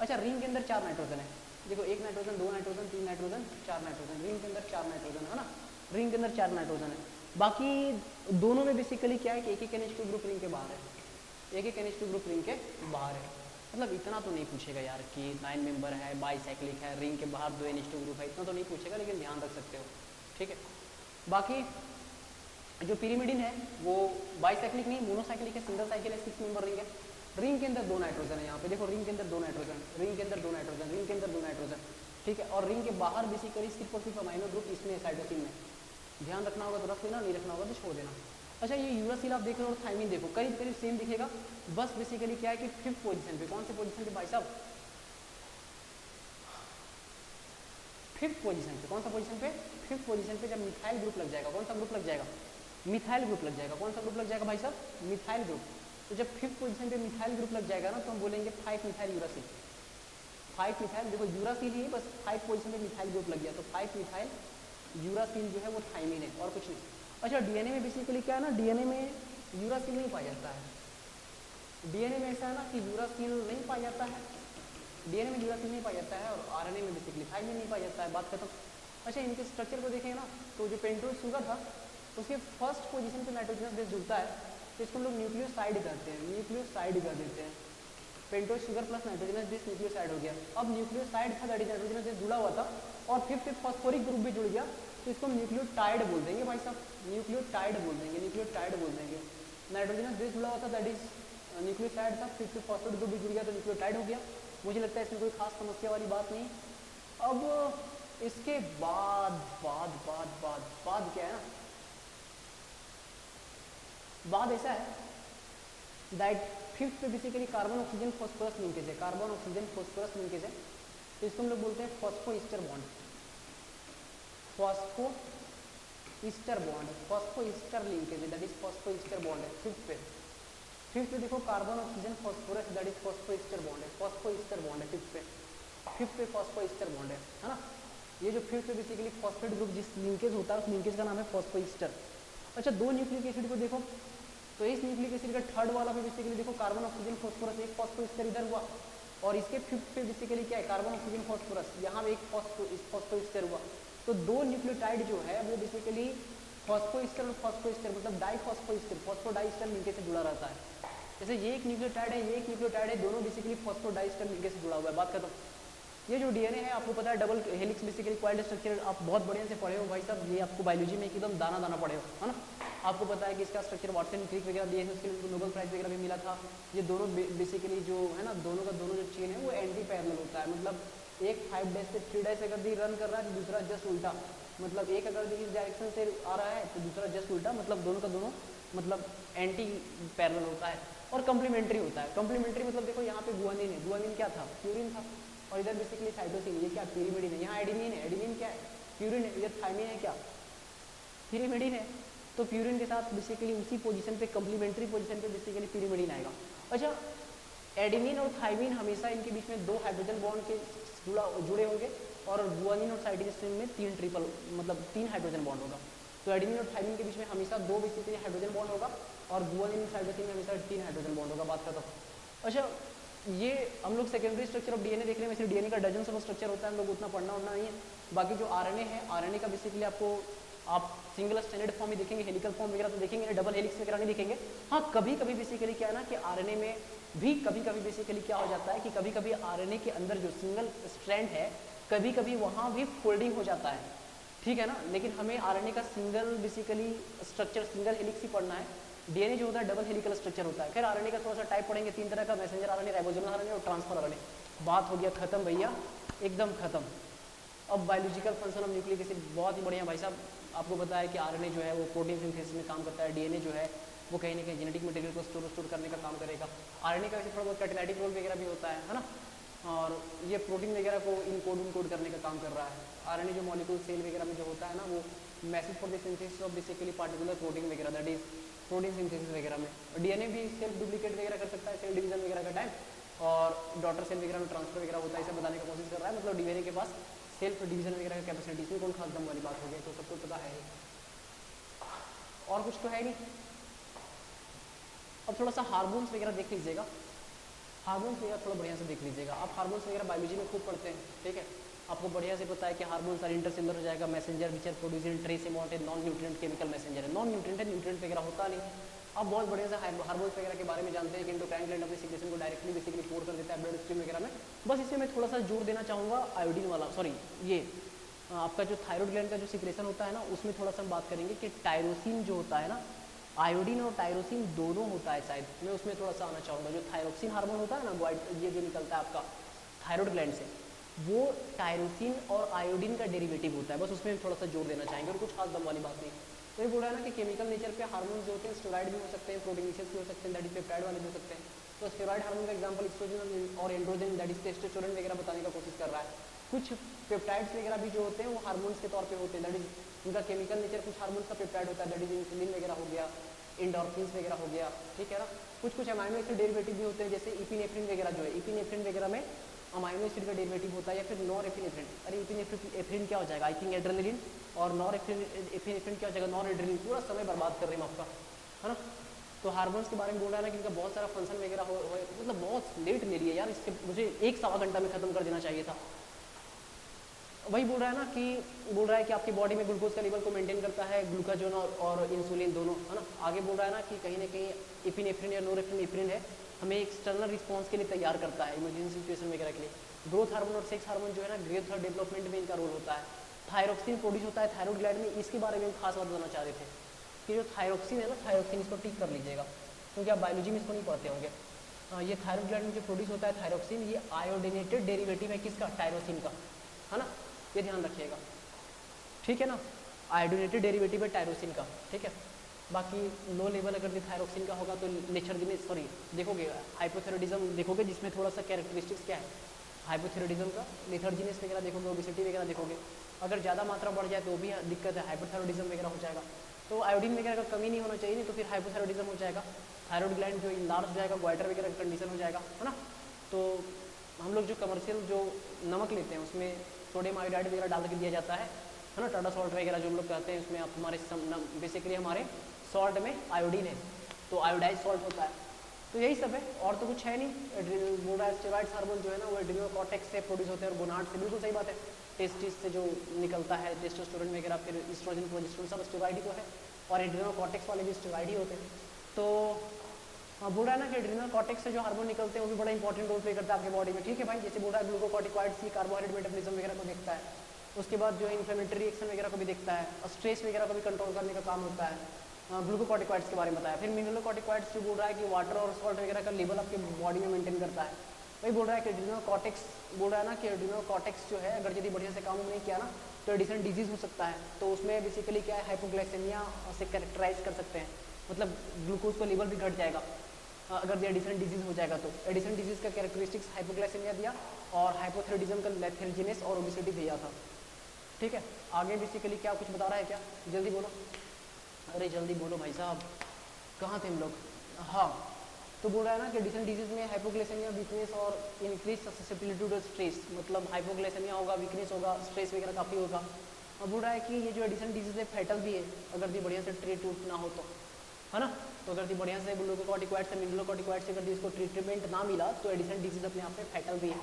अच्छा, रिंग के अंदर 4 नाइट्रोजन है, देखो 1 nitrogen, 2 nitrogen, 3 nitrogen, 4 nitrogen, ring के अंदर 4 नाइट्रोजन, है ना। रिंग के अंदर 4 नाइट्रोजन है। बाकी दोनों में बेसिकली क्या है कि एक NH2 ग्रुप रिंग के बाहर है, एक NH2 ग्रुप रिंग के बाहर है। मतलब इतना तो नहीं पूछेगा यार कि 9 मेंबर है, बाईसाइक्लिक है, रिंग के बाहर 2 NH2 ग्रुप है, इतना तो नहीं पूछेगा, लेकिन ध्यान रख सकते हो, ठीक है। बाकी जो पिरीमिडिन है वो बाईसाइक्लिक नहीं, मोनोसाइक्लिक है, सिंगल साइकिल है, 6 मेंबर रिंग है। रिंग के अंदर 2 नाइट्रोजन है, यहाँ पे देखो, रिंग के अंदर 2 नाइट्रोजन, रिंग के अंदर 2 नाइट्रोजन, रिंग के अंदर 2 नाइट्रोजन, ठीक है। और रिंग के बाहर बेसिकली सिर्फ और सिर्फ अमाइनो ग्रुप इसमें साइटोसिन में। ध्यान रखना होगा तो रख लेना, नहीं रखना होगा तो छोड़ देना। अच्छा, ये यूरासिल आप देख रहे हो और थाइमिन देखो, करीब करीब सेम दिखेगा, बस बेसिकली क्या है कि 5th पोजीशन पे, कौन से पोजीशन पे भाई साहब? फिफ्थ पोजीशन पे, कौन सा पोजीशन पे, फिफ्थ पोजीशन पे जब मिथाइल ग्रुप लग जाएगा, कौन सा ग्रुप लग जाएगा, मिथाइल ग्रुप लग जाएगा, कौन सा ग्रुप लग जाएगा भाई साहब, मिथाइल ग्रुप। तो जब फिफ्थ पोजीशन पे मिथाइल ग्रुप लग जाएगा ना तो हम बोलेंगे 5 मिथाइल यूरासिल, 5 मिथाइल, देखो यूरासिल ही बस 5 पोजीशन पे मिथाइल ग्रुप लग गया तो 5 मिथाइल यूरासिल जो है वो थाइमिन है और कुछ नहीं। अच्छा डीएनए में बेसिकली क्या है ना, डीएनए में यूरासिल नहीं पाया जाता है, डीएनए में ऐसा है ना कि यूरासिल नहीं पाया जाता है, डीएनए में यूरासिल नहीं पाया जाता है और आरएनए में बेसिकली थाइमिन नहीं पाया जाता है, बात खत्म। अच्छा इनके स्ट्रक्चर को देखें ना तो जो पेंटोज शुगर था उसके फर्स्ट पोजीशन पे नाइट्रोजनस बेस जुड़ता है तो इसको हम लोग न्यूक्लियोसाइड कहते हैं, न्यूक्लियोसाइड कह देते हैं। Pentose sugar plus nitrogenous base nucleoside हो गया। अब न्यूक्लियोसाइड था दैट इज नाइट्रोजनस बेस जुड़ा हुआ था और फिफ्थ फॉस्फोरिक ग्रुप भी जुड़ गया तो इसको हम न्यूक्लियोटाइड बोल देंगे भाई साहब, न्यूक्लियोटाइड बोल देंगे, न्यूक्लियोटाइड बोल देंगे। नाइट्रोजनस बेस जुड़ा हुआ था दैट इज न्यूक्लियोसाइड था, फिफ्थ फॉस्फोरिक ग्रुप भी जुड़ गया तो न्यूक्लियोटाइड हो गया। मुझे लगता है इसमें कोई खास समस्या वाली बात नहीं। अब इसके बाद बाद बाद बाद बाद क्या है ना, बाद ऐसा है दैट फिफ्थ पे basically carbon oxygen phosphorus linkage है, कार्बन ऑक्सीजन फॉस्फोरस लिंकेज है तो इसको हम लोग बोलते हैं phosphoester bond, phosphoester bond, phosphoester linkage है that is phosphoester bond है फिफ्थ पे। फिफ्थ पे देखो carbon oxygen phosphorus that is phosphoester bond है, फॉस्फो ईस्टर बॉन्ड है फिफ्थ पे, फिफ्थ पे फॉस्फो ईस्टर बॉन्ड है ना। ये जो फिफ्थ पे बेसिकली फॉस्फेट ग्रुप जिस लिंकेज होता है उस लिंकेज का नाम है फॉस्फो ईस्टर। अच्छा दो न्यूक्लिक एसिड को देखो तो इस न्यूक्लिक एसिड का थर्ड वाला पे बेसिकली देखो कार्बन ऑक्सीजन फॉस्फोरस, एक फॉस्फो ईस्टर इधर हुआ और इसके फिफ्थ पे बेसिकली क्या है कार्बन ऑक्सीजन फॉस्फोरस, यहाँ एक फॉस्फो ईस्टर हुआ तो दो न्यूक्लियोटाइड जो है वो बेसिकली फॉस्फो ईस्टर और फॉस्फो ईस्टर मतलब डाइफॉस्फो ईस्टर, फॉस्फो डाइस्टर लिंकेज से जुड़ा रहता है। जैसे ये एक न्यूक्लियोटाइड है ये एक न्यूक्लियोटाइड है, दोनों बेसिकली फॉस्फो डाइस्टर लिंकेज से जुड़ा हुआ है, बात खत्म। ये जो डीएनए है आपको पता है double helix basically coiled structure, आप बहुत बढ़िया से पढ़े हो भाई साहब, ये आपको बायोलॉजी में एकदम दाना दाना पढ़े हो है ना। आपको पता है कि इसका स्ट्रक्चर वाटसन क्रिक वगैरह दिए हैं, उसके लिए उनको नोबेल प्राइज वगैरह भी मिला था। ये दोनों बेसिकली जो है ना दोनों का दोनों जो चेन है वो एंटी पैरेलल होता है, मतलब एक 5 डैश से 3 डैश अगर दी रन कर रहा है तो दूसरा जस्ट उल्टा, मतलब एक अगर इस डायरेक्शन से आ रहा है तो दूसरा जस्ट उल्टा, मतलब दोनों का दोनों मतलब एंटी पैरेलल होता है और कम्प्लीमेंट्री होता है। कम्प्लीमेंट्री मतलब देखो यहाँ पे गुआनिन है, गुआनिन क्या था प्यूरिन था और इधर बेसिकली साइटोसिन, ये क्या पिरिमिडिन है, यहाँ एडिनिन है, एडिनिन क्या है प्यूरिन है, इधर थाइमिन है क्या पिरिमिडिन है, तो प्यूरिन के साथ बेसिकली उसी पोजीशन पे कम्प्लीमेंट्री पोजीशन पे बेसिकली पिरिमिडिन आएगा। अच्छा एडिनिन और थाइमिन हमेशा इनके बीच में 2 हाइड्रोजन बॉन्ड के जुड़े होंगे और गुआनिन और साइटोसिन में 3 ट्रिपल मतलब 3 हाइड्रोजन बॉन्ड होगा। तो एडिनिन और थाइमिन के बीच में हमेशा 2 बेसिकली हाइड्रोजन बॉन्ड होगा और गुआनिन और साइटोसिन में हमेशा 3 हाइड्रोजन बॉन्ड होगा, बात खत्म। अच्छा ये हम लोग सेकेंडरी स्ट्रक्चर ऑफ डीएनए देख रहे हैं, वैसे डीएनए का डजन ऑफ स्ट्रक्चर होता है, हम लोग उतना पढ़ना उड़ना नहीं है। बाकी जो आरएनए है, आरएनए का बेसिकली आपको आप सिंगल स्टैंडर्ड फॉर्म ही देखेंगे, हेलिकल फॉर्म वगैरह तो देखेंगे, डबल हेलिक्स वगैरह नहीं देखेंगे। हाँ कभी कभी बेसिकली क्या है ना कि आरएनए में भी कभी कभी बेसिकली क्या हो जाता है कि कभी कभी आरएनए के अंदर जो सिंगल स्ट्रैंड है कभी कभी वहाँ भी फोल्डिंग हो जाता है, ठीक है ना। लेकिन हमें आरएनए का single basically structure single helix ही पढ़ना है। डीएनए जो होता है डबल हेलिकल स्ट्रक्चर होता है। खैर आरएनए का थोड़ा सा टाइप पढ़ेंगे, 3 तरह का, मैसेंजर आरएनए, राइबोसोमल आरएनए और ट्रांसफर आरएनए। बात हो गया खत्म भैया, एकदम खत्म। अब biological function of nucleic acid बहुत ही बढ़िया भाई साहब, आपको पता है कि आरएनए जो है वो प्रोटीन सिंथेसिस में काम करता है, डीएनए जो है वो कहीं ना कहीं जेनेटिक मटेरियल को स्टोर करने का काम करेगा। आरएनए का वैसे थोड़ा बहुत कैटालाइटिक रोल वगैरह भी होता है ना, और ये प्रोटीन वगैरह को इनकोड करने का काम कर रहा है। आरएनए जो मॉलिक्यूल सेल वगैरह में जो होता है ना वो message for the synthesis of basically particular protein वगैरह दैट इज प्रोटीन सिंथेसिस वगैरह में। डीएनए भी सेल्फ डुप्लीकेट वगैरह कर सकता है सेल डिवीजन वगैरह का टाइम, और डॉटर सेल वगैरह में ट्रांसफर वगैरह होता है, इसे बताने की कोशिश कर रहा है। मतलब डीएनए के पास सेल्फ डिवीजन वगैरह का कैपेसिटी, इसमें कौन खास दम वाली बात हो गई, तो सबको पता है। और कुछ तो है नहीं। अब थोड़ा सा हार्मोन्स वगैरह देख लीजिएगा, हार्मोन्स वगैरह थोड़ा बढ़िया से देख लीजिएगा। आप हार्मोन्स वगैरह बायोलॉजी में खूब पढ़ते हैं, ठीक है, आपको बढ़िया से पता है कि हार्मोन्स सारे इंटरसेलुलर हो जाएगा, messenger which are producing trace amount है, नॉन न्यूट्रिएंट केमिकल मैसेंजर है, नॉन न्यूट्रिएंट है, न्यूट्रिएंट वगैरह होता नहीं। आप बहुत बढ़िया से हार्मोन्स वगैरह के बारे में जानते हैं कि एंडोक्राइन ग्लैंड अपनी सिक्रेशन को डायरेक्टली बेसिकली पोर कर देता है ब्लड स्ट्रीम वगैरह में। बस इसमें मैं थोड़ा सा जोर देना चाहूँगा आयोडीन वाला, सॉरी ये आपका जो थायराइड ग्लैंड का जो सिक्रेशन होता है ना उसमें थोड़ा सा हम बात करेंगे कि टायरोसिन जो होता है ना, आयोडीन और टायरोसिन दोनों होता है शायद, मैं उसमें थोड़ा सा आना चाहूँगा। जो थायरोक्सिन हार्मोन होता है ना, ये जो निकलता है आपका थायराइड ग्लैंड से, वो टायरोसिन और आयोडीन का डेरिवेटिव होता है, बस उसमें थोड़ा सा जोर देना चाहेंगे और कुछ खास दम वाली बात नहीं। तो ये बोल रहा है ना कि केमिकल नेचर पे हार्मोन जो होते हैं स्टेरॉइड भी हो सकते हैं, प्रोटीनेशियस भी हो सकते हैं, दैट इज पेप्टाइड वाले भी हो सकते हैं। तो स्टेरॉइड हार्मोन का एग्जांपल एस्ट्रोजन और एंड्रोजन दैट इज टेस्टोस्टेरोन वगैरह बताने का कोशिश कर रहा है। कुछ पेप्टाइड्स वगैरह भी जो होते हैं वो हार्मोन्स के तौर पे होते हैं, दैट इज उनका केमिकल नेचर कुछ हार्मोन्स का पेप्टाइड होता है, दैट इज इंसुलिन वगैरह हो गया, इंडोर्फिन्स वगैरह हो गया, ठीक है ना। कुछ अमाइनो एसिड डेरिवेटिव भी होते हैं, जैसे इपिनेफ्रिन वगैरह जो है, इपिनेफ्रिन वगैरह में अमाइनो एसिड का डेरिवेटिव होता है, या फिर नॉर एपिनेफ्रिन। अरे इपिनेफ्रिन क्या हो जाएगा, आई थिंक एड्रेनलिन, और नॉर एपिनेफ्रिन क्या हो जाएगा, नॉर एड्रेनलिन। पूरा समय बर्बाद कर रहे हैं आपका, है ना। तो हार्मोन्स के बारे में बोल रहा है ना कि इनका बहुत सारा फंक्शन वगैरह हो, मतलब बहुत लेट ले लिया यार, इसके मुझे 1-1.25 घंटा में खत्म कर देना चाहिए था। वही बोल रहा है ना कि आपकी बॉडी में ग्लूकोज का लेवल को मेंटेन करता है ग्लूकाजोन और इंसुलिन दोनों, है ना। आगे बोल रहा है ना कि कहीं ना कहीं एपिनेफ्रिन या नोरेपिनेफ्रिन है, हमें एक्सटर्नल रिस्पॉन्स के लिए तैयार करता है इमरजेंसी सिचुएशन वगैरह के लिए। ग्रोथ हार्मोन और सेक्स हार्मोन जो है ना, ग्रोथ और डेवलपमेंट में इनका रोल होता है। थायरोक्सिन प्रोड्यूस होता है थायराइड ग्लैंड में, इसके बारे में हम खास बात बताना चाह रहे थे कि जो थायरोक्सिन है ना, थायरोक्सिन इसको टिक कर लीजिएगा क्योंकि आप बायोलॉजी में इसको नहीं पढ़ते होंगे। ये थायराइड ग्लैंड में जो प्रोड्यूस होता है थायरोक्सिन, ये आयोडिनेटेड डेरिवेटिव है किसका, टायरोसिन का, है ना, ये ध्यान रखिएगा, ठीक है ना। आयोडिनेटेड डेरिवेटिव है टायरोसिन का, ठीक है। बाकी लो लेवल अगर थायरोक्सिन का होगा तो लेथर्जिनेस, सॉरी देखोगे हाइपोथायराइडिज्म देखोगे, जिसमें थोड़ा सा कैरेक्टरिस्टिक्स क्या है हाइपोथायराइडिज्म का, लेथर्जिनेस वगैरह देखोगे, ओबेसिटी वगैरह देखोगे। अगर ज़्यादा मात्रा बढ़ जाए तो भी दिक्कत है, हाइपोथायराइडिज्म वगैरह हो जाएगा। तो आयोडीन वगैरह का कमी नहीं होना चाहिए, नहीं तो फिर हाइपोथायराइडिज्म हो जाएगा, थायराइड ग्लैंड जो इनलार्ज हो जाएगा, ग्वाइटर वगैरह का कंडीशन हो जाएगा, है ना। तो हम लोग जो कमर्शियल जो नमक लेते हैं उसमें सोडियम आयोडाइड वगैरह डाल के दिया जाता है ना, टाटा सॉल्ट वगैरह जो हम लोग कहते हैं, उसमें आप हमारे बेसिकली हमारे सॉल्ट में आयोडीन है, तो आयोडाइज सॉल्ट होता है। तो यही सब है, और तो कुछ है नहीं। स्टेरॉइड्स हार्मोन जो है ना, वो एड्रिनल कॉर्टेक्स से प्रोड्यूस होते हैं और गोनाड से, बिल्कुल सही बात है। टेस्टिस से जो निकलता है टेस्टोस्टेरोन वगैरह, फिर एस्ट्रोजन प्रोजेस्टेरोन, सब स्टेरॉइड ही तो है, और एड्रिनल कॉर्टेक्स वाले भी स्टेरॉइड ही होते हैं। तो बोल रहा है ना कि एड्रिनल कॉर्टेक्स से जो हार्मोन निकलते हैं वो भी बड़ा इंपॉर्टेंट रोल प्ले करता है आपके बॉडी में, ठीक है भाई। जैसे बोल रहा है ग्लूकोकॉर्टिकॉइड्स ही कार्बोहाइड्रेट मेटाबॉलिज्म वगैरह को देखता है, उसके बाद जो है इन्फ्लेमेटरी रिएक्शन वगैरह को भी देखता है, और स्ट्रेस वगैरह को भी कंट्रोल करने का काम होता है। ग्लूकोकॉर्टिकॉइड्स के बारे में बताया। फिर मिनरलोकॉर्टिकॉइड्स जो बोल रहा है कि वाटर और सॉल्ट वगैरह का लेवल आपके बॉडी में मेंटेन करता है। वही बोल रहा है कि एड्रिनल कॉर्टेक्स, बोल रहा है ना कि एड्रिनल कॉर्टेक्स जो है अगर यदि बढ़िया से काम नहीं किया ना तो एडिसन डिजीज हो सकता है। तो उसमें बेसिकली क्या है, हाइपोग्लाइसेमिया से कैरेक्टराइज कर सकते हैं, मतलब ग्लूकोज का लेवल भी घट जाएगा अगर एडिसन डिजीज हो जाएगा। तो एडिसन डिजीज का कैरेक्टरिस्टिक्स हाइपोग्लाइसेमिया दिया, और हाइपोथायराइडिज्म का लेथर्जिनेस और ओबेसिटी दिया था, ठीक है। आगे बेसिकली क्या कुछ बता रहा है क्या, जल्दी बोलो, अरे जल्दी बोलो भाई साहब, कहाँ थे हम लोग। हाँ, तो बोल रहा है ना कि एडिसन डिजीज में हाइपोग्लाइसेमिया, वीकनेस और इंक्रीज ससेसिबिलिटी टू स्ट्रेस, मतलब हाइपोग्लाइसेमिया होगा, वीकनेस होगा, स्ट्रेस वगैरह काफ़ी होगा। अब बोल रहा है कि ये जो एडिसन डिजीज है फैटल भी है अगर ये बढ़िया से ट्रीट ना हो तो, है ना। तो अगर ये बढ़िया से ग्लूकोकॉर्टिकॉइड से मिनरलोकॉर्टिकॉइड से अगर इसको ट्रीटमेंट ना मिला तो एडिसन डिजीज अपने आप में फैटल भी है।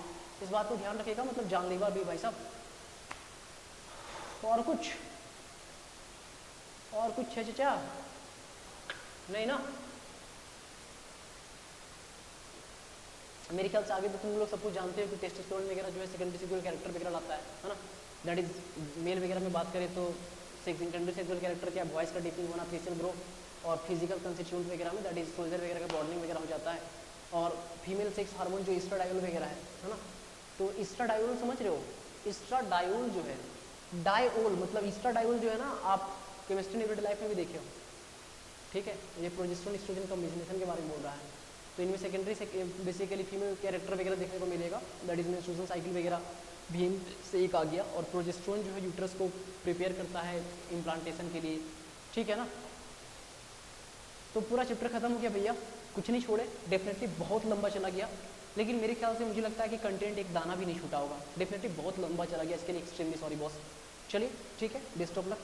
इस बात को ध्यान रखिएगा, मतलब जानलेवा भी भाई साहब। और कुछ है चचा, नहीं ना। मेरे ख्याल से आगे तो तुम लोग सब कुछ जानते हो कि टेस्टोस्टेरोन वगैरह जो है सेकेंडरी सेक्सुअल कैरेक्टर वगैरह लाता है ना। दैट इज मेल वगैरह में बात करें तो सेकेंडरी सेक्सुअल कैरेक्टर क्या, वॉइस का डीपिंग होना, फेशियल ग्रो और फिजिकल कंस्टिट्यूट वगैरह में, दैट इज सोल्जर वगैरह का बॉर्डनिंग वगैरह हो जाता है। और फीमेल सेक्स हार्मोन जो इस्ट्राडायोल वगैरह है ना। तो इस्ट्राडायोल समझ रहे हो, इस्ट्राडायोल जो है, डायोल मतलब इस्ट्राडायोल जो है ना, आप केमिस्ट्री ने एवरीडे लाइफ में भी देखे हो, ठीक है। ये प्रोजेस्टेरोन एस्ट्रोजन कॉम्बिनेशन के बारे में बोल रहा है। तो इनमें सेकेंडरी से बेसिकली फीमेल कैरेक्टर वगैरह देखने को मिलेगा, दैट इज मेंस्ट्रुएशन साइकिल वगैरह भी से एक आ गया। और प्रोजेस्टेरोन जो है यूट्रस को प्रिपेयर करता है इम्प्लांटेशन के लिए, ठीक है ना। तो पूरा चैप्टर खत्म हो गया भैया, कुछ नहीं छोड़े। डेफिनेटली बहुत लंबा चला गया, लेकिन मेरे ख्याल से मुझे लगता है कि कंटेंट एक दाना भी नहीं छूटा होगा। डेफिनेटली बहुत लंबा चला गया, इसके लिए एक्सट्रीमली सॉरी बॉस। चलिए ठीक है, बेस्ट ऑफ लक।